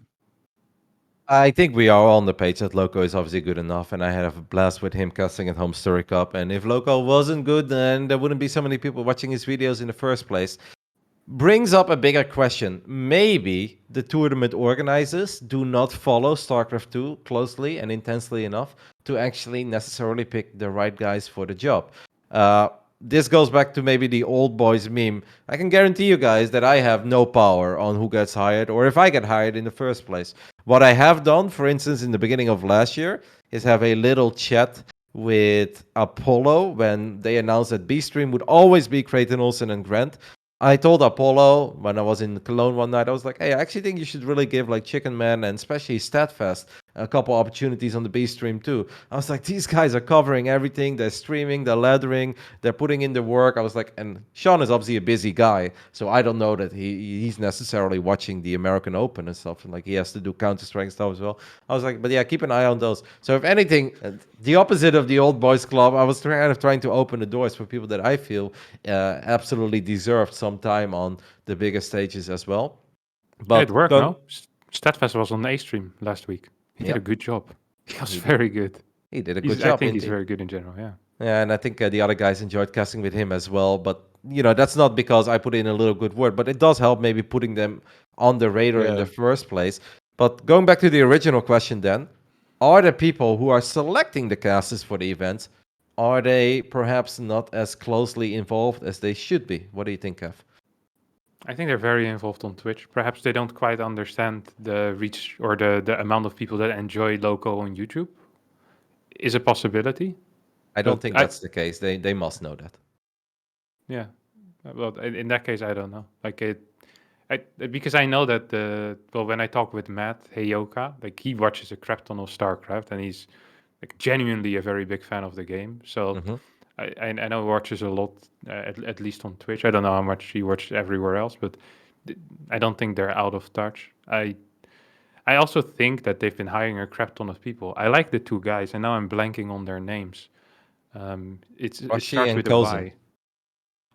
I think we are all on the page that Loco is obviously good enough, and I had a blast with him casting at Home Story Cup. And if Loco wasn't good, then there wouldn't be so many people watching his videos in the first place. Brings up a bigger question. Maybe the tournament organizers do not follow StarCraft 2 closely and intensely enough to actually necessarily pick the right guys for the job. this goes back to maybe the old boys meme. I can guarantee you guys that I have no power on who gets hired or if I get hired in the first place. What I have done, for instance, in the beginning of last year, is have a little chat with Apollo when they announced that B-Stream would always be Creighton Olsen and Grant. I told Apollo when I was in Cologne one night, I was like, hey, I actually think you should really give like Chicken Man and especially Statfast a couple opportunities on the B stream too. I was like, these guys are covering everything. They're streaming, they're laddering, they're putting in the work. I was like, and Sean is obviously a busy guy, so I don't know that he's necessarily watching the American Open and stuff. And like he has to do Counter-Strike stuff as well. I was like, but yeah, keep an eye on those. So if anything, the opposite of the old boys club, I was kind of trying to open the doors for people that I feel absolutely deserved some time on the bigger stages as well. But it worked, no? Statfest was on A stream last week. He did a good job. He was very good. He did a good job. I think he's very good in general, yeah. Yeah, and I think the other guys enjoyed casting with him as well. But, you know, that's not because I put in a little good word, but it does help maybe putting them on the radar in the first place. But going back to the original question then, are the people who are selecting the casters for the events, are they perhaps not as closely involved as they should be? What do you think, Kev? I think they're very involved on Twitch. Perhaps they don't quite understand the reach or the amount of people that enjoy local on YouTube. Is a possibility. I don't think that's the case. They must know that. Yeah. Well, in that case, I don't know. Like because I know that when I talk with Matt Heyoka, like he watches a crap ton of StarCraft and he's like genuinely a very big fan of the game. So I know he watches a lot, at least on Twitch. I don't know how much he watches everywhere else, but I don't think they're out of touch. I also think that they've been hiring a crap ton of people. I like the two guys, and now I'm blanking on their names. It starts with a Y.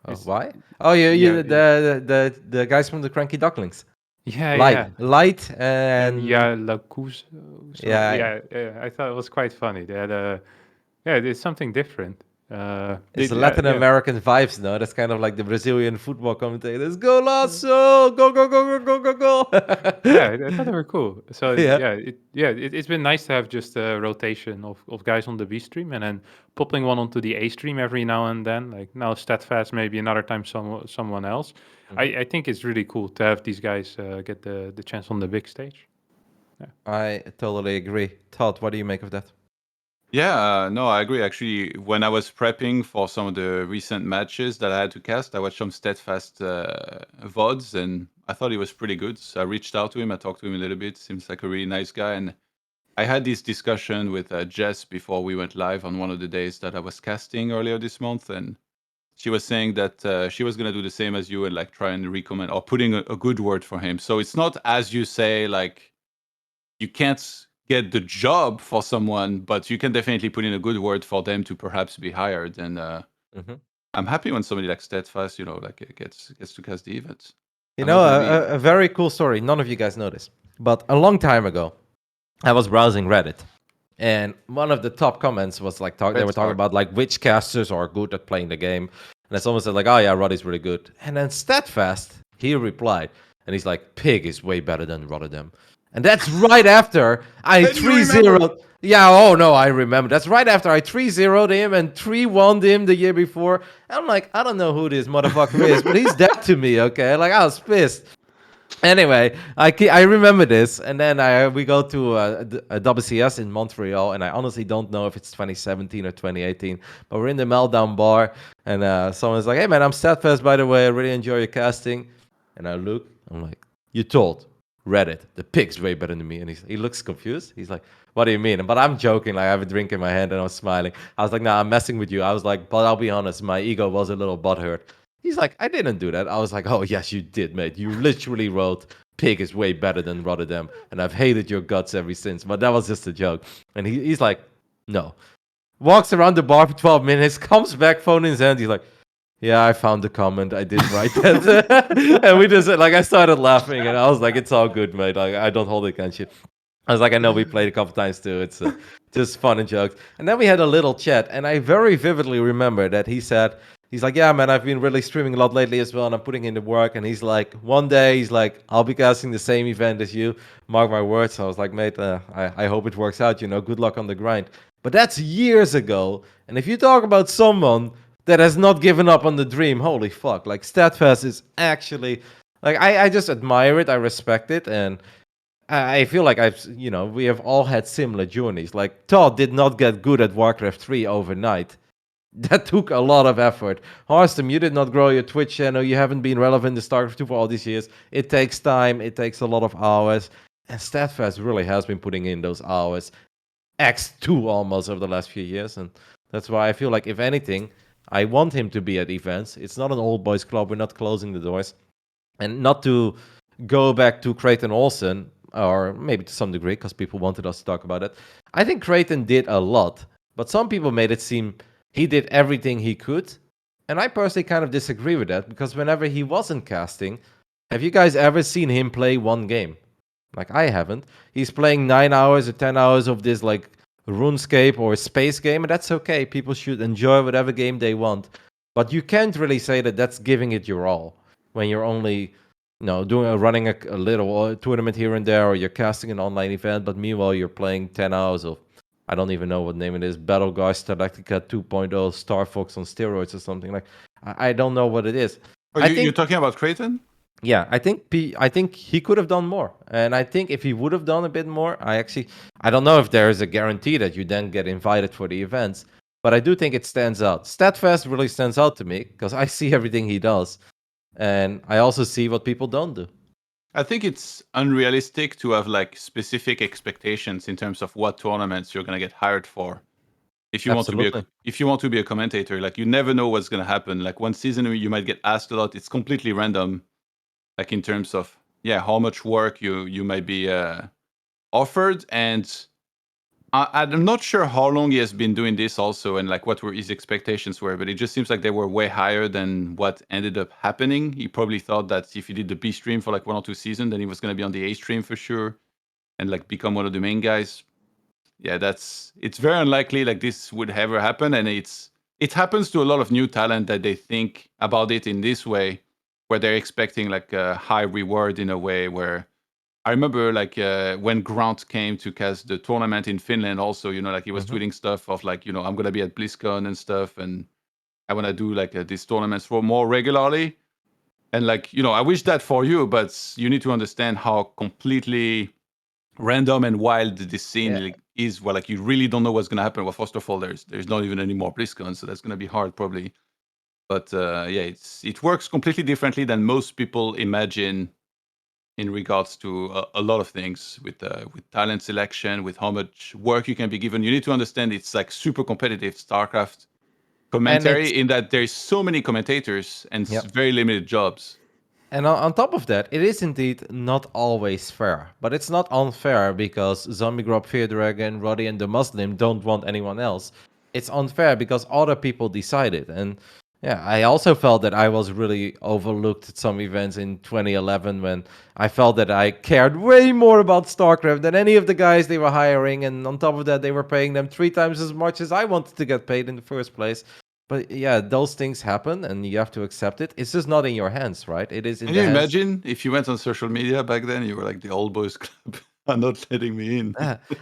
Oh, why? Oh, the guys from the Cranky Ducklings. Yeah, Light and Lacuz. I thought it was quite funny. They had it's something different. It's Latin American vibes, no? That's kind of like the Brazilian football commentators. Go Lasso! Go, go, go, go, go, go, go! Yeah, I thought they were cool. So it's been nice to have just a rotation of guys on the B stream and then popping one onto the A stream every now and then. Like now Statfast, maybe another time someone else. I think it's really cool to have these guys get the chance on the big stage. Yeah. I totally agree. Todd, what do you make of that? Yeah, no, I agree. Actually, when I was prepping for some of the recent matches that I had to cast, I watched some Steadfast VODs, and I thought he was pretty good. So I reached out to him. I talked to him a little bit. Seems like a really nice guy. And I had this discussion with Jess before we went live on one of the days that I was casting earlier this month, and she was saying that she was going to do the same as you and like try and recommend or putting a good word for him. So it's not, as you say, like you can't get the job for someone, but you can definitely put in a good word for them to perhaps be hired. And I'm happy when somebody like Steadfast, like gets to cast the events. A very cool story. None of you guys know this, but a long time ago, I was browsing Reddit, and one of the top comments was like they were talking about like which casters are good at playing the game, and then someone said like, oh yeah, Roddy's really good, and then Steadfast he replied, and he's like, Pig is way better than Rotterdam. And that's right after I 3-0'd. Yeah, oh no, I remember. That's right after I 3-0'd him and 3-1'd him the year before. And I'm like, I don't know who this motherfucker is, but he's dead to me, okay? Like, I was pissed. Anyway, I remember this. And then we go to a WCS in Montreal, and I honestly don't know if it's 2017 or 2018. But we're in the Meltdown bar, and someone's like, hey man, I'm Steadfast, by the way. I really enjoy your casting. And I look, I'm like, you told Reddit, the Pig's way better than me. And he looks confused. He's like, what do you mean? But I'm joking, like I have a drink in my hand and I'm smiling. I was like, nah, I'm messing with you. I was like, but I'll be honest, my ego was a little butthurt. He's like, I didn't do that. I was like, oh yes, you did, mate. You literally wrote, Pig is way better than Rotterdam. And I've hated your guts ever since. But that was just a joke. And he's like, no. Walks around the bar for 12 minutes, comes back, phone in his hand. He's like, yeah, I found the comment. I did write that. And we just, like, I started laughing. And I was like, it's all good, mate. Like, I don't hold it against you. I was like, I know we played a couple times too. It's just fun and jokes. And then we had a little chat. And I very vividly remember that he said, he's like, yeah, man, I've been really streaming a lot lately as well. And I'm putting in the work. And he's like, one day, he's like, I'll be casting the same event as you. Mark my words. So I was like, mate, I hope it works out. Good luck on the grind. But that's years ago. And if you talk about someone that has not given up on the dream. Holy fuck! Like Steadfast is actually like I just admire it. I respect it, and I feel like we have all had similar journeys. Like Todd did not get good at Warcraft 3 overnight. That took a lot of effort. Harstem, you did not grow your Twitch channel. You haven't been relevant to StarCraft 2 for all these years. It takes time. It takes a lot of hours. And Steadfast really has been putting in those hours. X2 almost over the last few years. And that's why I feel like, if anything, I want him to be at events. It's not an old boys club. We're not closing the doors. And not to go back to Creighton Olsen, or maybe to some degree, because people wanted us to talk about it. I think Creighton did a lot. But some people made it seem he did everything he could. And I personally kind of disagree with that, because whenever he wasn't casting, have you guys ever seen him play one game? Like, I haven't. He's playing 9 hours or 10 hours of this, like, RuneScape or space game, and that's okay. People should enjoy whatever game they want. But you can't really say that that's giving it your all when you're only, running a little tournament here and there, or you're casting an online event, but meanwhile you're playing 10 hours of, I don't even know what name it is, Battlegeist Galactica 2.0, Star Fox on steroids or something. Like, I don't know what it is. You're talking about Creighton? Yeah, I think he could have done more. And I think if he would have done a bit more, I don't know if there is a guarantee that you then get invited for the events, but I do think it stands out. Steadfast really stands out to me, because I see everything he does. And I also see what people don't do. I think it's unrealistic to have like specific expectations in terms of what tournaments you're gonna get hired for. If you want to be a commentator, like, you never know what's gonna happen. Like, one season you might get asked a lot. It's completely random, like in terms of how much work you might be offered. And I'm not sure how long he has been doing this also, and like what were his expectations were, but it just seems like they were way higher than what ended up happening. He probably thought that if he did the B stream for like 1 or 2 seasons, then he was going to be on the A stream for sure and like become one of the main guys. Yeah, it's very unlikely like this would ever happen. And it happens to a lot of new talent that they think about it in this way, where they're expecting like a high reward in a way. Where I remember like when Grant came to cast the tournament in Finland also, like he was tweeting stuff of like, I'm going to be at BlizzCon and stuff, and I want to do like these tournaments for more regularly. And like, I wish that for you, but you need to understand how completely random and wild this scene is, where like you really don't know what's going to happen. Well, first of all, there's not even any more BlizzCon, so that's going to be hard probably. But it works completely differently than most people imagine in regards to a lot of things with talent selection, with how much work you can be given. You need to understand it's like super competitive StarCraft commentary, in that there's so many commentators and very limited jobs. And on top of that, it is indeed not always fair. But it's not unfair because Zombie Grub, Fear Dragon, Roddy, and the Muslim don't want anyone else. It's unfair because other people decided. And yeah, I also felt that I was really overlooked at some events in 2011, when I felt that I cared way more about StarCraft than any of the guys they were hiring. And on top of that, they were paying them 3 times as much as I wanted to get paid in the first place. But yeah, those things happen, and you have to accept it. It's just not in your hands, right? It is in Can the you hands. imagine if you went on social media back then, you were like, the old boys club are not letting me in?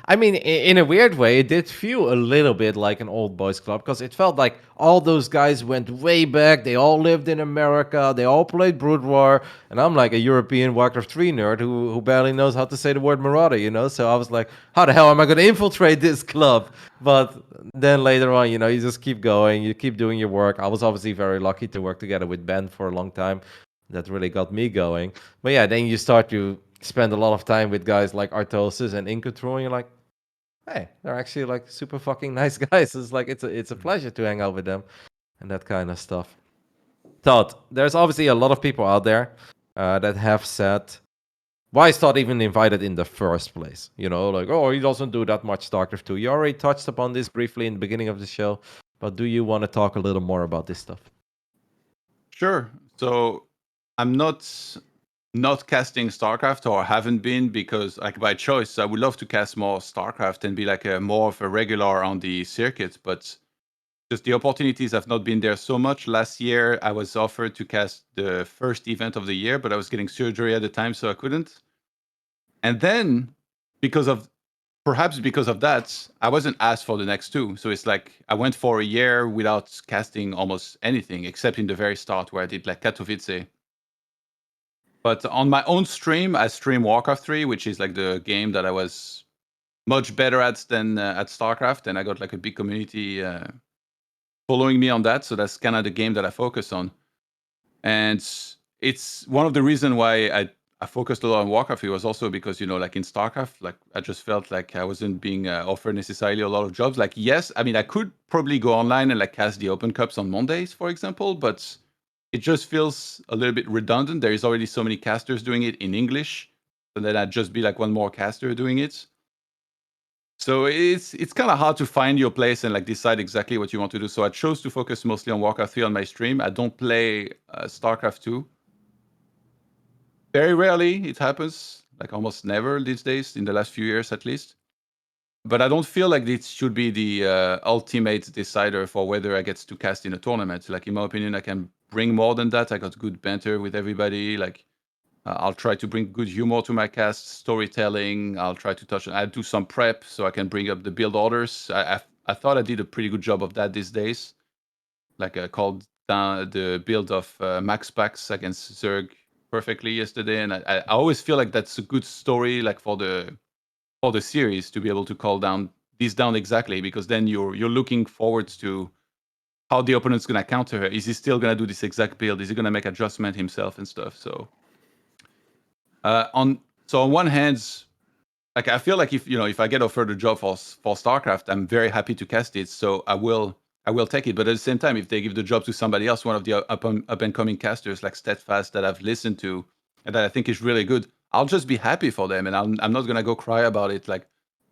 I mean, in a weird way, it did feel a little bit like an old boys club, because it felt like all those guys went way back. They all lived in America. They all played Brood War. And I'm like a European Warcraft 3 nerd who barely knows how to say the word Marauder, So I was like, how the hell am I going to infiltrate this club? But then later on, you just keep going. You keep doing your work. I was obviously very lucky to work together with Ben for a long time. That really got me going. But yeah, then you start to spend a lot of time with guys like Artosis and Incontrol, and you're like, hey, they're actually like super fucking nice guys. It's like it's a pleasure to hang out with them and that kind of stuff. Todd, there's obviously a lot of people out there that have said, why is Todd even invited in the first place? Like, oh, he doesn't do that much StarCraft 2. You already touched upon this briefly in the beginning of the show, but do you want to talk a little more about this stuff? Sure. So I'm not casting StarCraft, or haven't been, because like by choice. I would love to cast more StarCraft and be like more of a regular on the circuit, but just the opportunities have not been there so much. Last year I was offered to cast the first event of the year, but I was getting surgery at the time, so I couldn't. And then, because of perhaps because of that, I wasn't asked for the next two. So it's like I went for a year without casting almost anything, except in the very start where I did like Katowice. But on my own stream, I stream Warcraft 3, which is like the game that I was much better at than at StarCraft. And I got like a big community following me on that. So that's kind of the game that I focus on. And it's one of the reasons why I focused a lot on Warcraft. It was also because, like in StarCraft, like I just felt like I wasn't being offered necessarily a lot of jobs. Like, yes, I mean, I could probably go online and like cast the Open Cups on Mondays, for example, but it just feels a little bit redundant. There is already so many casters doing it in English, and then I'd just be like one more caster doing it. So it's kind of hard to find your place and like decide exactly what you want to do. So I chose to focus mostly on Warcraft 3 on my stream. I don't play StarCraft 2. Very rarely it happens, like almost never these days, in the last few years at least. But I don't feel like this should be the ultimate decider for whether I get to cast in a tournament. Like in my opinion, I can bring more than that. I got good banter with everybody. Like I'll try to bring good humor to my cast, storytelling. I'll try to touch. I do some prep so I can bring up the build orders. I thought I did a pretty good job of that these days. Like I called down the build of Max Pax against Zerg perfectly yesterday, and I always feel like that's a good story, like for the series, to be able to call down exactly, because then you're looking forward to how the opponent's gonna counter her. Is he still gonna do this exact build? Is he gonna make adjustment himself and stuff? So on one hand, like I feel like if I get offered a job for StarCraft, I'm very happy to cast it. So I will take it. But at the same time, if they give the job to somebody else, one of the up and coming casters like Steadfast that I've listened to and that I think is really good, I'll just be happy for them, and I'm not gonna go cry about it. Like,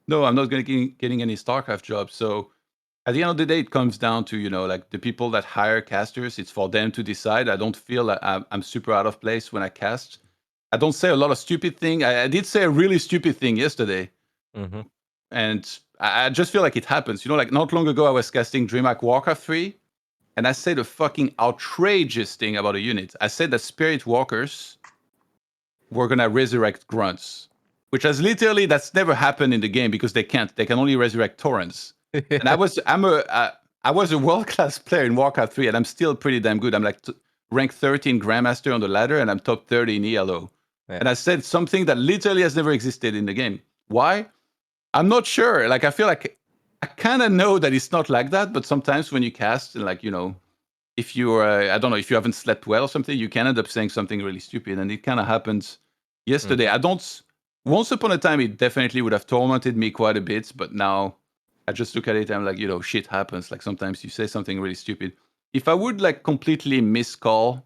no, I'm not gonna getting any StarCraft jobs. So at the end of the day, it comes down to like the people that hire casters. It's for them to decide. I don't feel like I'm super out of place when I cast. I don't say a lot of stupid thing. I did say a really stupid thing yesterday. Mm-hmm. And I just feel like it happens. Like not long ago, I was casting DreamHack Warcraft 3, and I said a fucking outrageous thing about a unit. I said that Spirit Walkers were gonna resurrect grunts, which that's never happened in the game because they can't. They can only resurrect Torrents. And I was a world-class player in Warcraft 3, and I'm still pretty damn good. I'm like rank 13 Grandmaster on the ladder, and I'm top 30 in ELO. Yeah. And I said something that literally has never existed in the game. Why? I'm not sure. Like, I feel like I kind of know that it's not like that, but sometimes when you cast, like, if you're, I don't know, if you haven't slept well or something, you can end up saying something really stupid. And it kind of happened yesterday. Once upon a time, it definitely would have tormented me quite a bit, but now I just look at it and I'm like, shit happens. Like sometimes you say something really stupid. If I would like completely miscall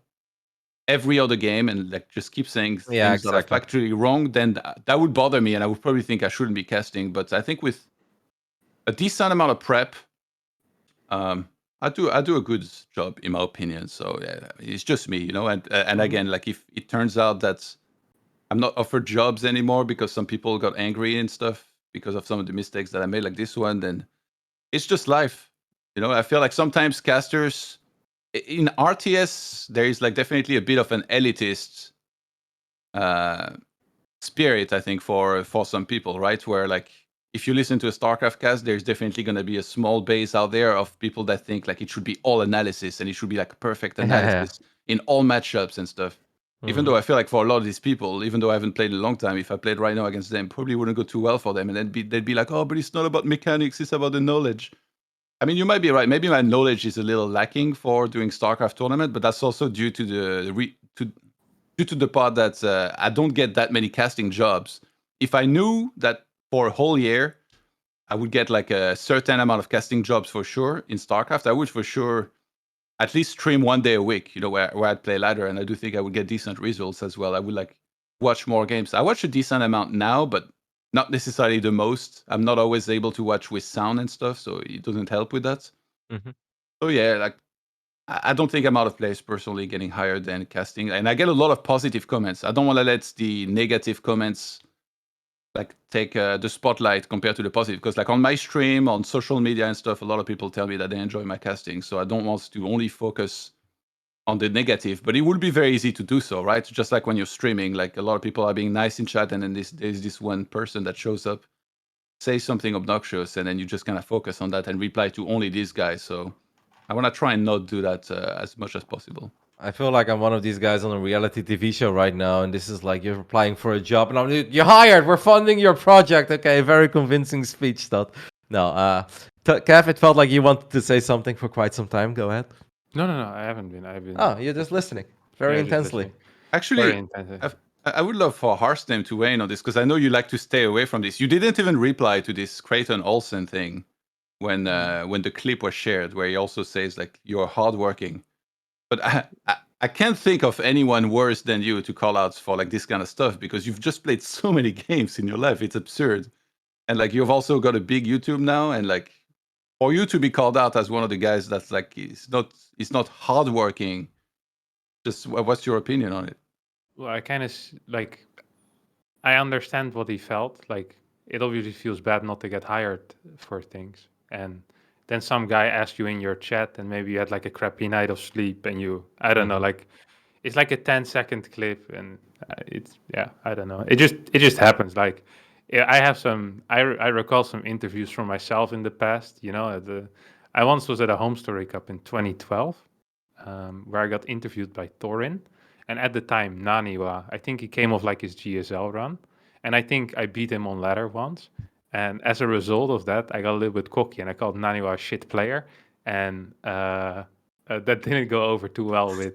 every other game and like just keep saying things that are factually wrong, then that would bother me, and I would probably think I shouldn't be casting. But I think with a decent amount of prep, I do a good job in my opinion. So yeah, it's just me, and again, like if it turns out that I'm not offered jobs anymore because some people got angry and stuff because of some of the mistakes that I made, like this one, then it's just life. I feel like sometimes casters in RTS, there is like definitely a bit of an elitist spirit, I think, for some people, right? Where like if you listen to a StarCraft cast, there's definitely going to be a small base out there of people that think like it should be all analysis and it should be like perfect analysis in all matchups and stuff. Even though I feel like for a lot of these people, even though I haven't played in a long time, if I played right now against them, probably wouldn't go too well for them. And then they'd be like, oh, but it's not about mechanics, it's about the knowledge. I mean, you might be right. Maybe my knowledge is a little lacking for doing StarCraft tournament, but that's also due to the part that I don't get that many casting jobs. If I knew that for a whole year, I would get like a certain amount of casting jobs for sure in StarCraft, I would for sure at least stream 1 day a week, where I'd play ladder, and I do think I would get decent results as well. I would like watch more games. I watch a decent amount now, but not necessarily the most. I'm not always able to watch with sound and stuff, so it doesn't help with that. Mm-hmm. So yeah, like I don't think I'm out of place personally getting hired than casting, and I get a lot of positive comments. I don't want to let the negative comments like take the spotlight compared to the positive, because like on my stream, on social media and stuff, a lot of people tell me that they enjoy my casting. So I don't want to only focus on the negative, but it would be very easy to do so, right? Just like when you're streaming, like a lot of people are being nice in chat, and then there's this one person that shows up say something obnoxious, and then you just kind of focus on that and reply to only these guys. So I want to try and not do that as much as possible. I feel like I'm one of these guys on a reality TV show right now, and this is like you're applying for a job, and I'm like, you're hired. We're funding your project. Okay, very convincing speech. That no, Kev, it felt like you wanted to say something for quite some time. Go ahead. No, I haven't been. I've been. Oh, you're just listening very Yeah, just intensely. listening. Actually, Very intensely. I would love for Harstem to weigh in on this because I know you like to stay away from this. You didn't even reply to this Creighton Olsen thing when the clip was shared, where he also says like you're hardworking. But I can't think of anyone worse than you to call out for like this kind of stuff because you've just played so many games in your life. It's absurd. And like you've also got a big YouTube now, and like for you to be called out as one of the guys that's like it's not hardworking. Just what's your opinion on it? Well, I kind of like. I understand what he felt. Like it obviously feels bad not to get hired for things, and then some guy asked you in your chat, and maybe you had like a crappy night of sleep, and I don't know, like it's like a 10-second clip, and it's I don't know. It just happens. Like I have some. I recall some interviews from myself in the past. I once was at a Home Story Cup in 2012, where I got interviewed by Thorin. And at the time, Naniwa, I think he came off like his GSL run. And I think I beat him on ladder once. And as a result of that, I got a little bit cocky and I called Naniwa a shit player. And that didn't go over too well with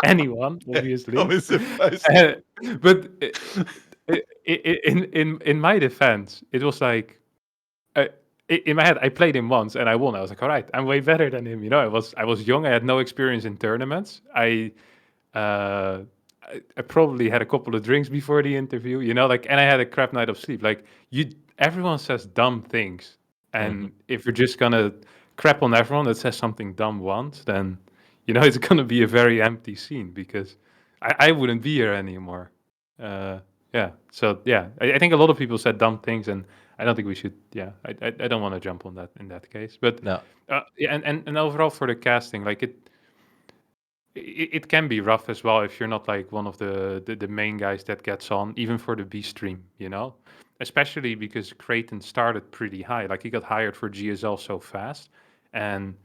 anyone, obviously. But in my defense, it was like, in my head, I played him once and I won. I was like, all right, I'm way better than him. I was young. I had no experience in tournaments. I probably had a couple of drinks before the interview, and I had a crap night of sleep. Like everyone says dumb things, and if you're just gonna crap on everyone that says something dumb once, then it's gonna be a very empty scene because I wouldn't be here anymore. So I think a lot of people said dumb things, and I don't think we should. I don't want to jump on that in that case, but No. And overall for the casting, like it can be rough as well if you're not like one of the main guys that gets on, even for the B stream, especially because Creighton started pretty high. Like he got hired for GSL so fast, and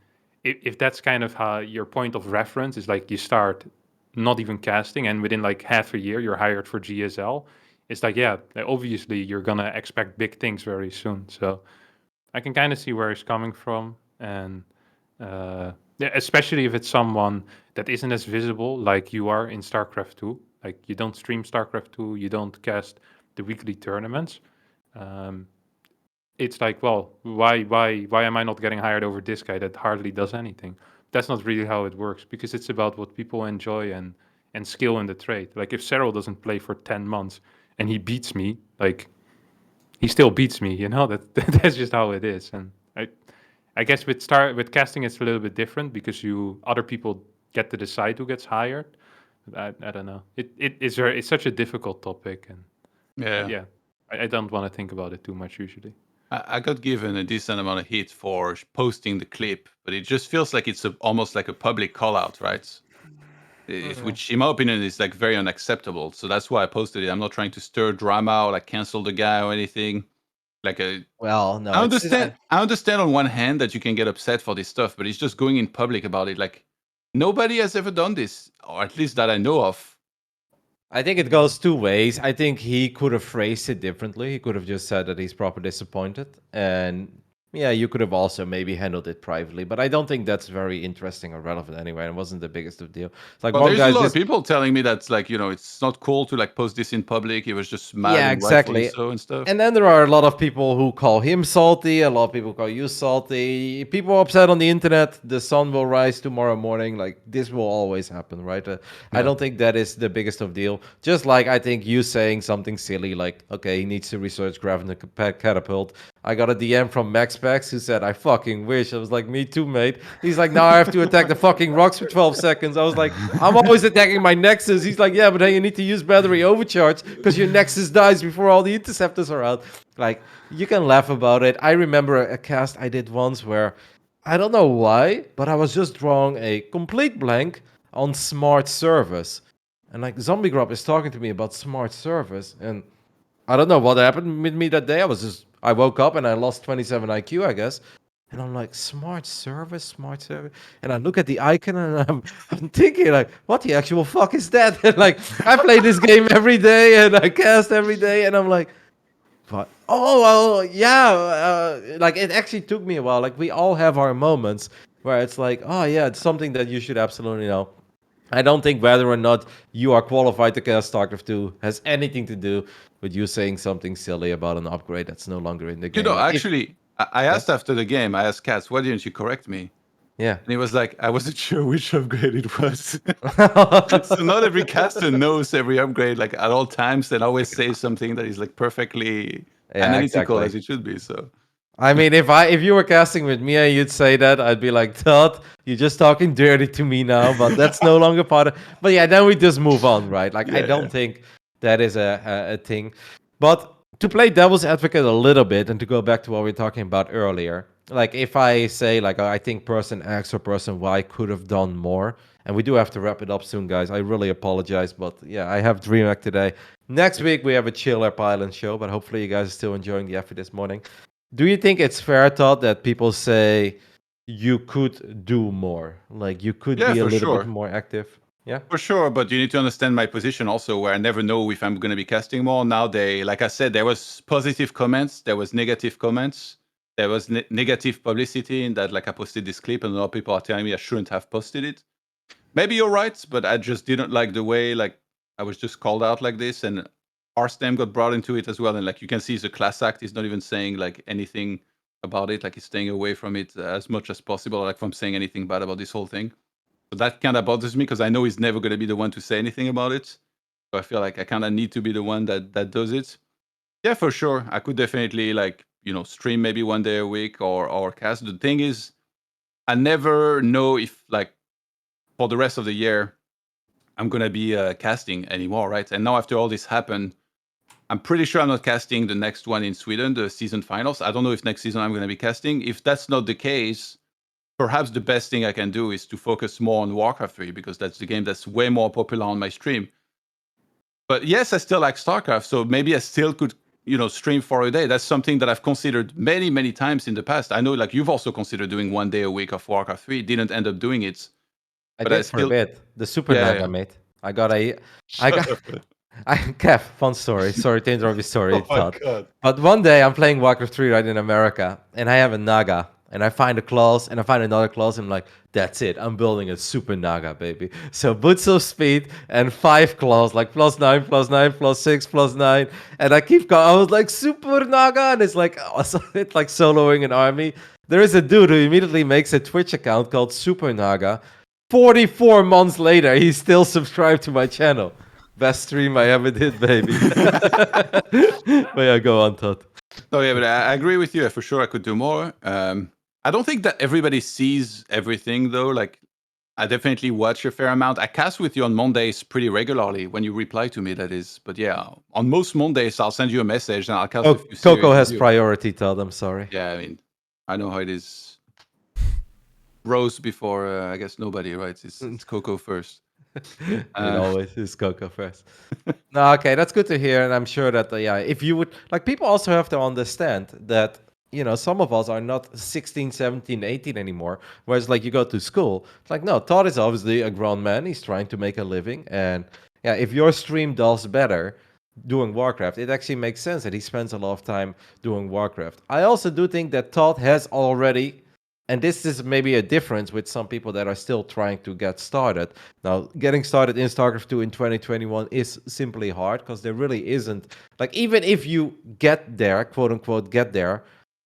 if that's kind of how your point of reference is, like you start not even casting, and within like half a year you're hired for GSL. It's like obviously you're gonna expect big things very soon. So I can kind of see where he's coming from, and especially if it's someone that isn't as visible like you are in StarCraft 2. Like you don't stream StarCraft 2, you don't cast the weekly tournaments. It's like, well, why am I not getting hired over this guy that hardly does anything? That's not really how it works, because it's about what people enjoy and skill in the trade. Like if Cyril doesn't play for 10 months and he beats me, like he still beats me, that's just how it is. And I guess with casting it's a little bit different because other people get to decide who gets hired. I don't know. It's such a difficult topic, and I don't want to think about it too much usually. I got given a decent amount of heat for posting the clip, but it just feels like it's almost like a public call out, right? Which in my opinion is like very unacceptable. So that's why I posted it. I'm not trying to stir drama or like cancel the guy or anything. Well, no. I understand on one hand that you can get upset for this stuff, but it's just going in public about it. Like nobody has ever done this, or at least that I know of. I think it goes two ways. I think he could have phrased it differently. He could have just said that he's proper disappointed. And you could have also maybe handled it privately. But I don't think that's very interesting or relevant anyway. It wasn't the biggest of deal. It's like there's a lot of people telling me that's like, it's not cool to like post this in public. It was just mad. Yeah, exactly. So and stuff. And then there are a lot of people who call him salty. A lot of people call you salty. People are upset on the internet. The sun will rise tomorrow morning. Like this will always happen, right? I don't think that is the biggest of deal. Just like I think you saying something silly like, okay, he needs to research grabbing a catapult. I got a DM from MaxPax who said, I fucking wish. I was like, me too, mate. He's like, now I have to attack the fucking rocks for 12 seconds. I was like, I'm always attacking my Nexus. He's like, yeah, but then you need to use battery overcharge because your Nexus dies before all the interceptors are out. Like, you can laugh about it. I remember a cast I did once where, I don't know why, but I was just drawing a complete blank on smart service. And like, ZombieGrub is talking to me about smart service. And I don't know what happened with me that day. I woke up and I lost 27 IQ, I guess. And I'm like, smart service. And I look at the icon and I'm thinking like, what the actual fuck is that? And like, I play this game every day and I cast every day. And I'm like, what? Oh, well, yeah. Like it actually took me a while. Like we all have our moments where it's like, oh yeah, it's something that you should absolutely know. I don't think whether or not you are qualified to cast StarCraft 2 has anything to do with you saying something silly about an upgrade that's no longer in the game. Like, Actually, I asked after the game, I asked Katz, why didn't you correct me? yeah. And he was like, I wasn't sure which upgrade it was. So not every caster knows every upgrade like at all times and always says something that is like perfectly analytical as it should be. So I mean, if you were casting with me and you'd say that, I'd be like, Todd, you're just talking dirty to me now, but that's no longer part of. But yeah, then we just move on, right? Like I don't think that is a thing. But to play devil's advocate a little bit and to go back to what we were talking about earlier, like if I say like I think person X or person Y could have done more, and we do have to wrap it up soon, guys. I really apologize, but yeah, I have DreamHack today. Next week we have a chiller Pylon Show, but hopefully you guys are still enjoying the effort this morning. Do you think it's fair, Todd, that people say you could do more? Like you could be a little bit more active? Yeah, for sure. But you need to understand my position also, where I never know if I'm going to be casting more. Now like I said, there was positive comments, there was negative comments, there was negative publicity in that. Like I posted this clip, and a lot of people are telling me I shouldn't have posted it. Maybe you're right, but I just didn't like the way like I was just called out like this, and Harstem got brought into it as well. And like you can see, it's a class act. He's not even saying like anything about it. Like he's staying away from it as much as possible, like from saying anything bad about this whole thing. So that kind of bothers me because I know he's never going to be the one to say anything about it. So I feel like I kind of need to be the one that does it. Yeah, for sure. I could definitely like, stream maybe one day a week or cast. The thing is, I never know if like for the rest of the year, I'm going to be casting anymore, right? And now after all this happened, I'm pretty sure I'm not casting the next one in Sweden, the season finals. I don't know if next season I'm going to be casting. If that's not the case, perhaps the best thing I can do is to focus more on Warcraft 3 because that's the game that's way more popular on my stream. But yes, I still like StarCraft, so maybe I still could, stream for a day. That's something that I've considered many, many times in the past. I know like you've also considered doing one day a week of Warcraft 3, didn't end up doing it. I did for a bit. The Super Naga, mate. I got Kev, fun story. Sorry to interrupt your story, Todd. God. But one day I'm playing Warcraft 3 right in America, and I have a Naga, and I find a clause, and I find another clause, and I'm like, that's it. I'm building a Super Naga, baby. So boots of speed and 5 claws, like +9, +9, +6, +9, and I keep going. I was like, Super Naga, and it's like, it's like soloing an army. There is a dude who immediately makes a Twitch account called Super Naga. 44 months later, he's still subscribed to my channel. Best stream I ever did, baby. But yeah, go on, Todd. Oh yeah, but I agree with you. For sure, I could do more. I don't think that everybody sees everything though. Like, I definitely watch a fair amount. I cast with you on Mondays pretty regularly when you reply to me, that is. But yeah, on most Mondays, I'll send you a message and I'll cast with you. Coco has priority, Todd. I'm sorry. Yeah, I mean, I know how it is. Rose before, I guess, nobody, right? It's Coco first. It always is Coco first. No, okay, that's good to hear, and I'm sure that if you would like, people also have to understand that some of us are not 16, 17, 18 anymore. Whereas like you go to school, it's like no, Todd is obviously a grown man. He's trying to make a living, and if your stream does better doing Warcraft, it actually makes sense that he spends a lot of time doing Warcraft. I also do think that Todd has already. And this is maybe a difference with some people that are still trying to get started. Now, getting started in StarCraft 2 in 2021 is simply hard because there really isn't. Like, even if you get there, quote unquote, get there,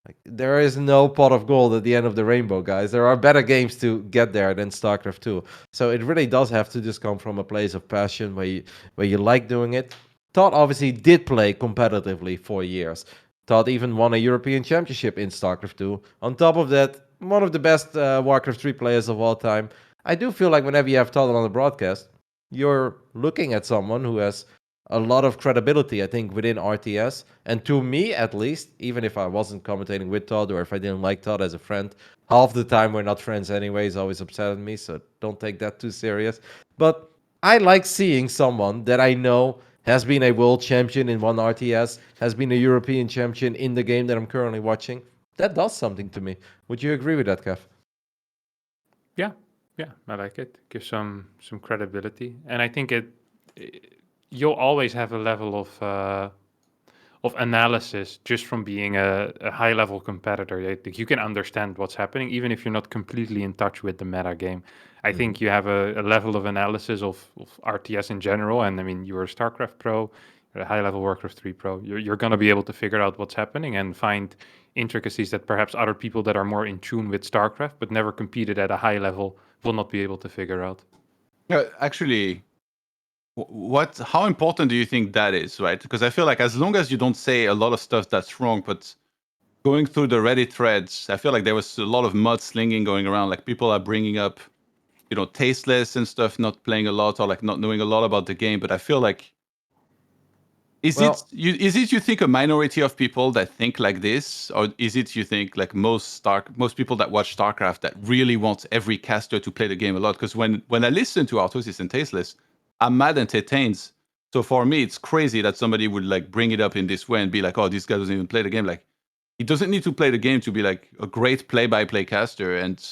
like, there is no pot of gold at the end of the rainbow, guys. There are better games to get there than StarCraft 2. So it really does have to just come from a place of passion where you like doing it. Todd obviously did play competitively for years. Todd even won a European Championship in StarCraft 2. On top of that, one of the best Warcraft 3 players of all time. I do feel like whenever you have Todd on the broadcast, you're looking at someone who has a lot of credibility, I think, within RTS. And to me, at least, even if I wasn't commentating with Todd or if I didn't like Todd as a friend, half the time we're not friends anyway. He's always upset at me, so don't take that too serious. But I like seeing someone that I know has been a world champion in one RTS, has been a European champion in the game that I'm currently watching. That does something to me. Would you agree with that, Kev? Yeah, I like it. Gives some credibility, and I think you'll always have a level of analysis just from being a high level competitor. Like, you can understand what's happening even if you're not completely in touch with the meta game. I think you have a level of analysis of RTS in general, and I mean, you're a StarCraft pro, you're a high level Warcraft 3 pro. You're going to be able to figure out what's happening and find intricacies that perhaps other people that are more in tune with StarCraft but never competed at a high level will not be able to figure out. Actually, how important do you think that is, right? Because I feel like as long as you don't say a lot of stuff that's wrong, but going through the Reddit threads, I feel like there was a lot of mudslinging going around. Like people are bringing up, tasteless and stuff, not playing a lot or like not knowing a lot about the game. But I feel like is it you think a minority of people that think like this, or is it you think like most people that watch StarCraft that really want every caster to play the game a lot? Because when I listen to Artosis and Tasteless, I'm mad entertained. So for me, it's crazy that somebody would like bring it up in this way and be like, "Oh, this guy doesn't even play the game." Like, he doesn't need to play the game to be like a great play-by-play caster and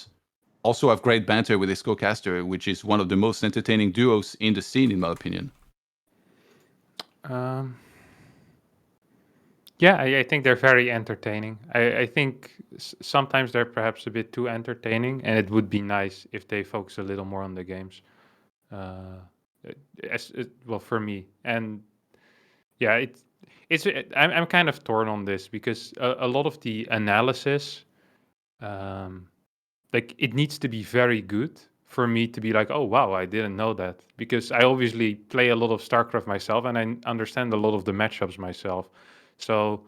also have great banter with his co-caster, which is one of the most entertaining duos in the scene, in my opinion. Yeah, I think they're very entertaining. I think sometimes they're perhaps a bit too entertaining, and it would be nice if they focus a little more on the games. Well, for me, and yeah, I'm kind of torn on this because a lot of the analysis, like, it needs to be very good for me to be like, oh wow, I didn't know that, because I obviously play a lot of StarCraft myself and I understand a lot of the matchups myself. So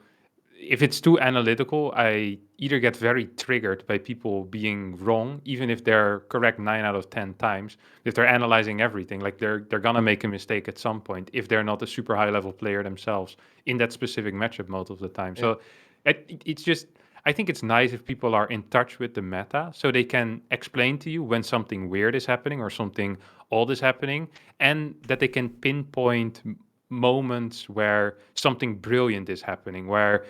if it's too analytical, I either get very triggered by people being wrong, even if they're correct 9 out of 10 times. If they're analyzing everything, like they're gonna make a mistake at some point if they're not a super high level player themselves in that specific matchup most of the time. Yeah. So it's just, I think it's nice if people are in touch with the meta so they can explain to you when something weird is happening or something odd is happening, and that they can pinpoint moments where something brilliant is happening, where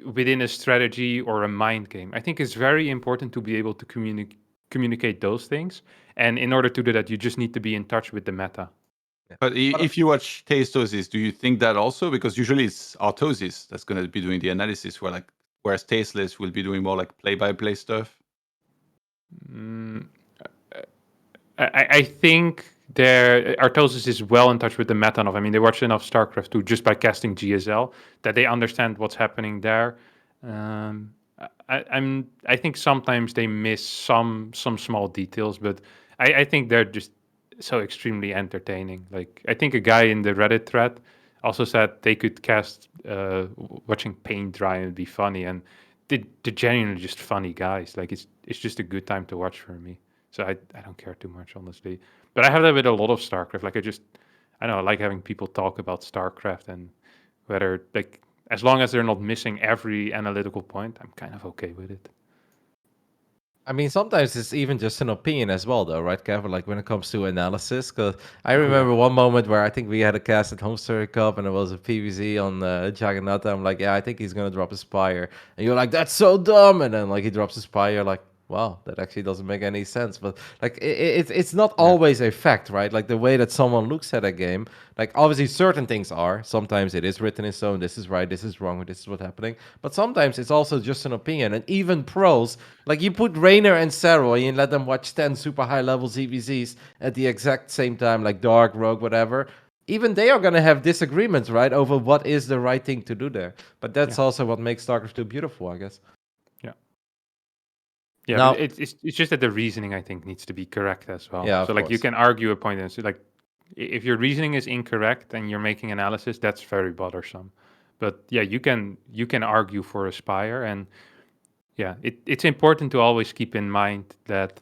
within a strategy or a mind game. I think it's very important to be able to communicate those things. And in order to do that, you just need to be in touch with the meta. But if you watch Tastosis, do you think that also? Because usually it's Artosis that's going to be doing the analysis, whereas Tasteless will be doing more like play-by-play stuff. I think Artosis is well in touch with the meta enough. I mean, they watch enough StarCraft 2 just by casting GSL that they understand what's happening there. I think sometimes they miss some small details, but I think they're just so extremely entertaining. Like, I think a guy in the Reddit thread also said they could cast watching paint dry and it'd be funny, and they're genuinely just funny guys. Like, it's just a good time to watch for me. So I don't care too much, honestly. But I have that with a lot of StarCraft. Like, I know, I like having people talk about StarCraft, and whether, like, as long as they're not missing every analytical point, I'm kind of okay with it. I mean, sometimes it's even just an opinion as well, though, right, Kevin? Like when it comes to analysis, because I remember one moment where I think we had a cast at Home Story Cup, and it was a PvZ on Jagannatha. I'm like, yeah, I think he's gonna drop a Spire, and you're like, that's so dumb, and then like he drops a Spire, like, wow, that actually doesn't make any sense. But like, it's not always a fact, right? Like the way that someone looks at a game, like obviously certain things are. Sometimes it is written in stone. This is right. This is wrong. Or this is what's happening. But sometimes it's also just an opinion. And even pros, like you put Raynor and Saroy and let them watch 10 super high level ZVZs at the exact same time, like Dark, Rogue, whatever. Even they are going to have disagreements, right, over what is the right thing to do there. But that's also what makes StarCraft 2 beautiful, I guess. Yeah, now, it's just that the reasoning, I think, needs to be correct as well. Yeah, so like you can argue a point, and so like if your reasoning is incorrect and you're making analysis, that's very bothersome. But yeah, you can argue for a Spire, and yeah, it's important to always keep in mind that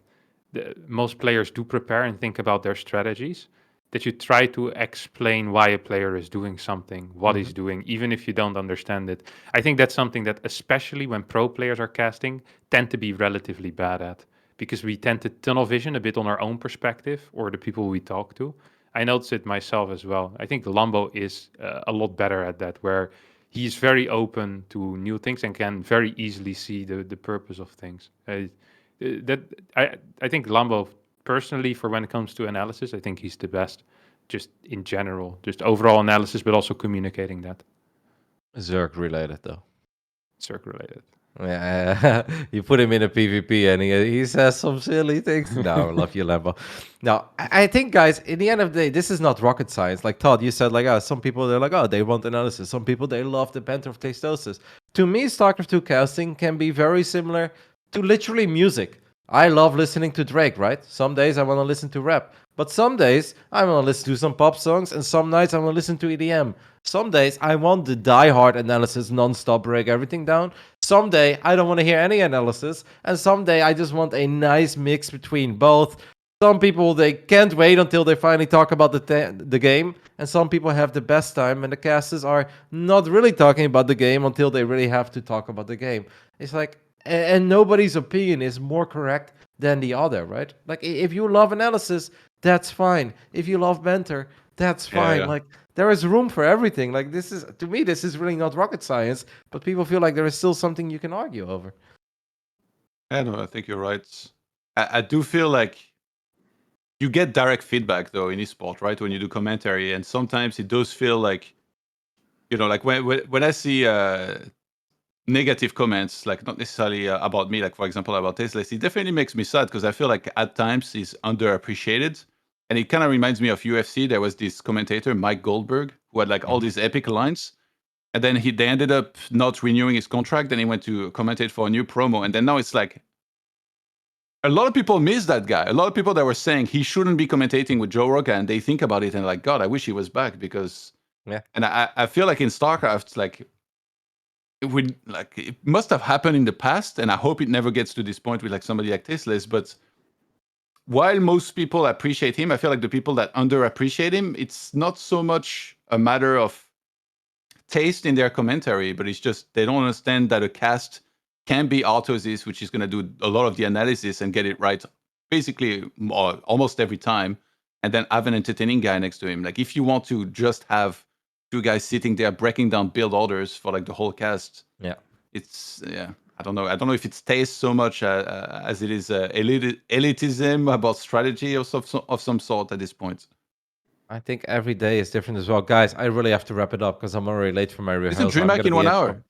most players do prepare and think about their strategies. That you try to explain why a player is doing something, what he's doing, even if you don't understand it. I think that's something that, especially when pro players are casting, tend to be relatively bad at, because we tend to tunnel vision a bit on our own perspective or the people we talk to. I noticed it myself as well. I think Lambo is a lot better at that, where he's very open to new things and can very easily see the purpose of things. That I think Lambo personally, for when it comes to analysis, I think he's the best. Just in general, just overall analysis, but also communicating that. Zerg related though. Circ related. Yeah, you put him in a PvP and he says some silly things. No, I love you, Lambo. Now, I think, guys, in the end of the day, this is not rocket science. Like Todd, you said, like, some people, they're like, oh, they want analysis. Some people, they love the banter of tastosis. To me, StarCraft 2 casting can be very similar to literally music. I love listening to Drake, right? Some days I want to listen to rap. But some days I want to listen to some pop songs, and some nights I want to listen to EDM. Some days I want the die-hard analysis, non-stop, break everything down. Someday I don't want to hear any analysis, and someday I just want a nice mix between both. Some people, they can't wait until they finally talk about the game, and some people have the best time, and the casters are not really talking about the game until they really have to talk about the game. It's like, and nobody's opinion is more correct than the other, right? Like, if you love analysis, that's fine. If you love banter, that's fine. Yeah. Like, there is room for everything. Like, this is, to me, this is really not rocket science, but people feel like there is still something you can argue over. I know, I think you're right. I do feel like you get direct feedback though in esport, right? When you do commentary, and sometimes it does feel like, like when I see negative comments, like not necessarily about me, like for example about Tasteless, it definitely makes me sad because I feel like at times he's underappreciated. And it kind of reminds me of UFC. There was this commentator, Mike Goldberg, who had like all these epic lines. And then they ended up not renewing his contract. Then he went to commentate for a new promo. And then now it's like, a lot of people miss that guy. A lot of people that were saying he shouldn't be commentating with Joe Rogan, they think about it and like, God, I wish he was back because... Yeah. And I feel like in StarCraft, like, it must have happened in the past, and I hope it never gets to this point with like somebody like Tasteless. But while most people appreciate him, I feel like the people that underappreciate him, it's not so much a matter of taste in their commentary, but it's just they don't understand that a cast can be autosys, which is going to do a lot of the analysis and get it right basically almost every time, and then have an entertaining guy next to him. Like, if you want to just have two guys sitting there breaking down build orders for like the whole cast, it's I don't know if it's taste so much as it is elitism about strategy of some sort at this point. I think every day is different as well. Guys, I really have to wrap it up because I'm already late for my rehearsal. Isn't DreamHack in 1 hour?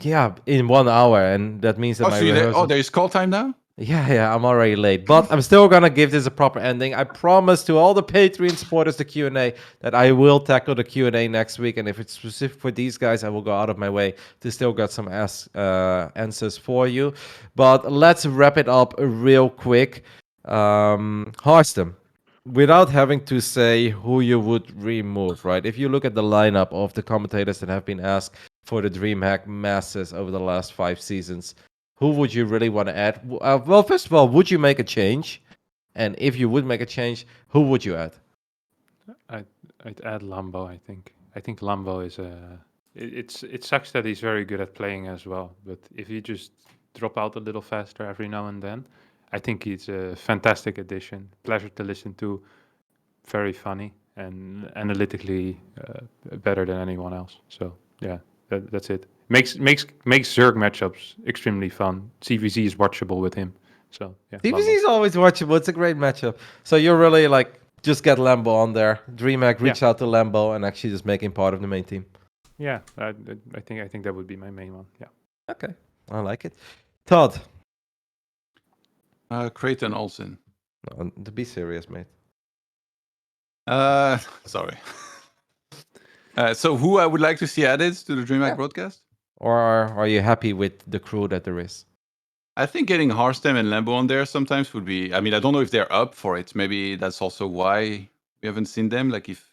Yeah, in 1 hour, and that means that my rehearsal... there is call time now? Yeah, I'm already late. But I'm still going to give this a proper ending. I promise to all the Patreon supporters, the Q&A, that I will tackle the Q&A next week. And if it's specific for these guys, I will go out of my way to still get some answers for you. But let's wrap it up real quick. Harstem, without having to say who you would remove, right? If you look at the lineup of the commentators that have been asked for the DreamHack Masters over the last 5 seasons, who would you really want to add? Well, first of all, would you make a change? And if you would make a change, who would you add? I'd add Lambo, I think. I think Lambo is it sucks that he's very good at playing as well, but if you just drop out a little faster every now and then, I think he's a fantastic addition. Pleasure to listen to. Very funny and analytically better than anyone else. So yeah, that's it. Makes Zerg matchups extremely fun. CVZ is watchable with him. So yeah. CVZ is always watchable. It's a great matchup. So you're really like, just get Lambo on there. DreamHack, reach out to Lambo and actually just make him part of the main team. Yeah, I think that would be my main one. Yeah. Okay, I like it. Todd. Creighton Olsen. To be serious, mate. Sorry. So who I would like to see added to the DreamHack broadcast? Or are you happy with the crew that there is? I think getting Harstem and Lambo on there sometimes would be... I mean, I don't know if they're up for it. Maybe that's also why we haven't seen them. Like, if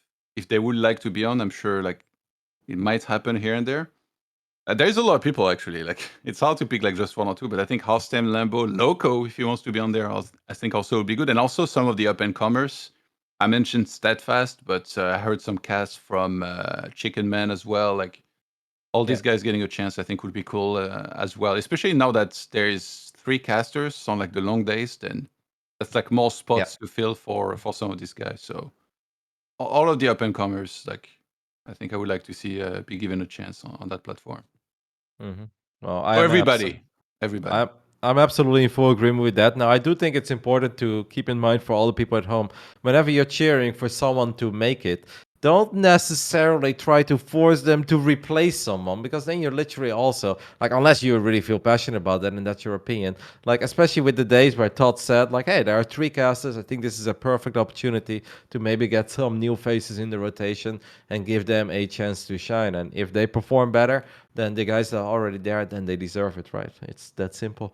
they would like to be on, I'm sure like it might happen here and there. There's a lot of people, actually. Like, it's hard to pick like just one or two, but I think Harstem, Lambo, Loco, if he wants to be on there, I think also would be good. And also some of the up-and-comers. I mentioned Steadfast, but I heard some casts from Chicken Man as well. Like, all these guys getting a chance, I think, would be cool as well. Especially now that there is 3 casters on like the long days, then that's like more spots to fill for some of these guys. So all of the up and comers, like I think I would like to see be given a chance on that platform. Well, For everybody. I'm absolutely in full agreement with that. Now, I do think it's important to keep in mind for all the people at home, whenever you're cheering for someone to make it, don't necessarily try to force them to replace someone, because then you're literally also, like, unless you really feel passionate about that and that's your opinion, like, especially with the days where Todd said, like, hey, there are 3 casters. I think this is a perfect opportunity to maybe get some new faces in the rotation and give them a chance to shine. And if they perform better than the guys that are already there, then they deserve it, right? It's that simple.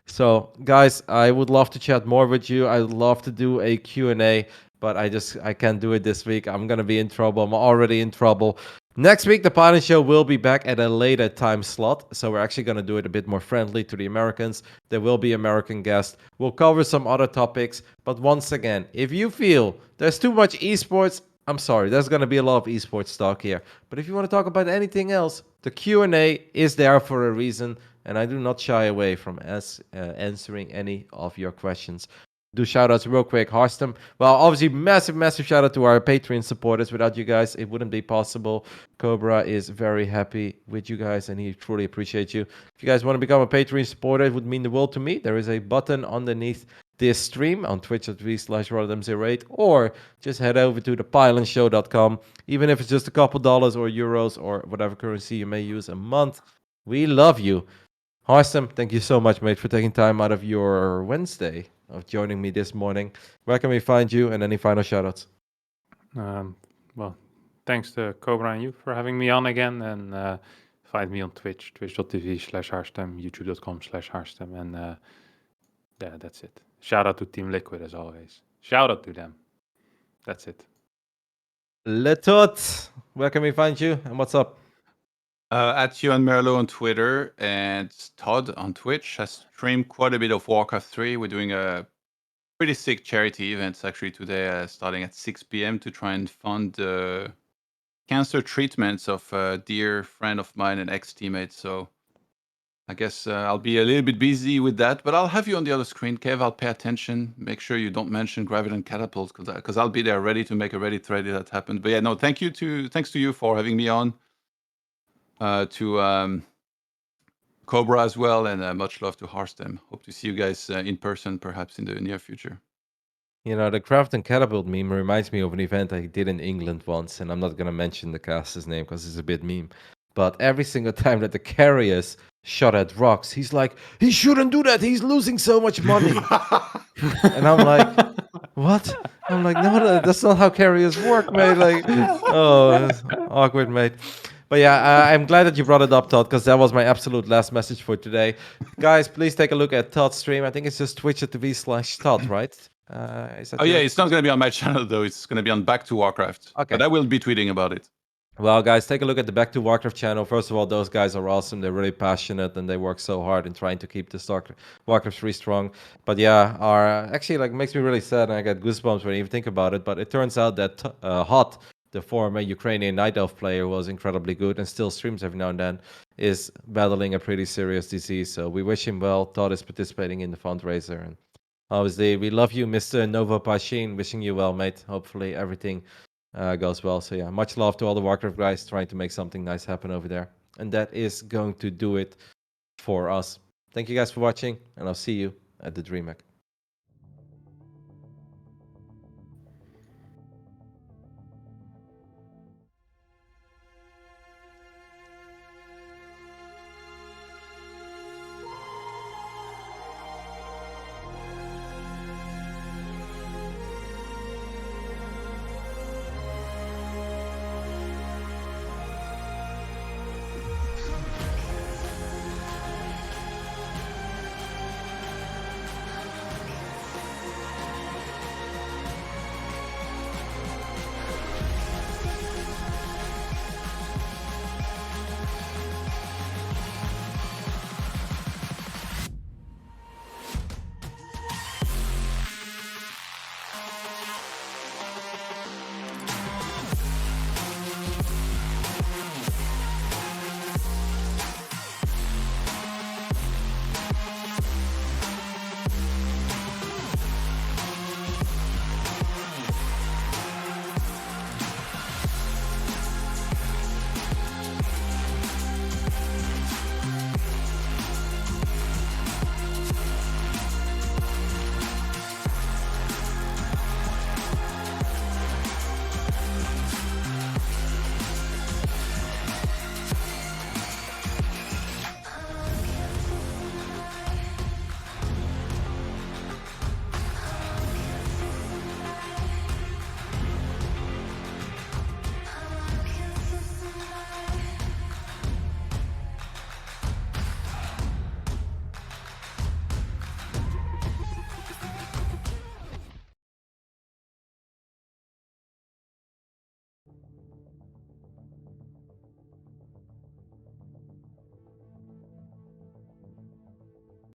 So, guys, I would love to chat more with you. I'd love to do a Q&A, but I can't do it this week. I'm going to be in trouble. I'm already in trouble. Next week, the Pylon Show will be back at a later time slot. So we're actually going to do it a bit more friendly to the Americans. There will be American guests. We'll cover some other topics. But once again, if you feel there's too much esports, I'm sorry, there's going to be a lot of esports talk here. But if you want to talk about anything else, the Q&A is there for a reason. And I do not shy away from answering any of your questions. Do shout outs real quick. Harstem. Well, obviously, massive shout out to our Patreon supporters. Without you guys, it wouldn't be possible. Cobra is very happy with you guys and he truly appreciates you. If you guys want to become a Patreon supporter, it would mean the world to me. There is a button underneath this stream on twitch.tv/Rotterdam08, or just head over to thepylonshow.com. Even if it's just a couple dollars or euros or whatever currency you may use a month, we love you. Harstem, thank you so much, mate, for taking time out of your Wednesday of joining me this morning. Where can we find you, and any final shoutouts? Well, thanks to Cobra and you for having me on again, and find me on Twitch, twitch.tv/Harstem, youtube.com/Harstem, and yeah, that's it. Shout out to Team Liquid as always. Shout out to them. That's it. Letot, where can we find you, and what's up? At you and Merlot on Twitter and Todd on Twitch. I stream quite a bit of Warcraft 3. We're doing a pretty sick charity event actually today, starting at 6 p.m. to try and fund the cancer treatments of a dear friend of mine and ex-teammate. So I guess I'll be a little bit busy with that, but I'll have you on the other screen. Kev, I'll pay attention. Make sure you don't mention Graviton Catapults because I'll be there ready to make a Reddit thread if that happens. But yeah, no, thanks to you for having me on. To Cobra as well, and much love to Harstem. Hope to see you guys in person, perhaps in the near future. You know, the Craft and Catapult meme reminds me of an event I did in England once, and I'm not going to mention the caster's name because it's a bit meme. But every single time that the carriers shot at rocks, he's like, he shouldn't do that. He's losing so much money. And I'm like, what? I'm like, no, that's not how carriers work, mate. Like, oh, that's awkward, mate. But yeah, I'm glad that you brought it up, Todd, because that was my absolute last message for today. Guys, please take a look at Todd's stream. I think it's just twitch.tv/Todd, right? Yeah, it's not going to be on my channel, though. It's going to be on Back to Warcraft. Okay. But I will be tweeting about it. Well, guys, take a look at the Back to Warcraft channel. First of all, those guys are awesome. They're really passionate, and they work so hard in trying to keep the Warcraft 3 strong. But yeah, actually, like, makes me really sad, and I get goosebumps when I even think about it. But it turns out that Hot, the former Ukrainian Night Elf player, was incredibly good and still streams every now and then, is battling a pretty serious disease. So we wish him well. Todd is participating in the fundraiser. And obviously, we love you, Mr. Nova Pashin. Wishing you well, mate. Hopefully everything goes well. So yeah, much love to all the Warcraft guys trying to make something nice happen over there. And that is going to do it for us. Thank you guys for watching, and I'll see you at the DreamHack.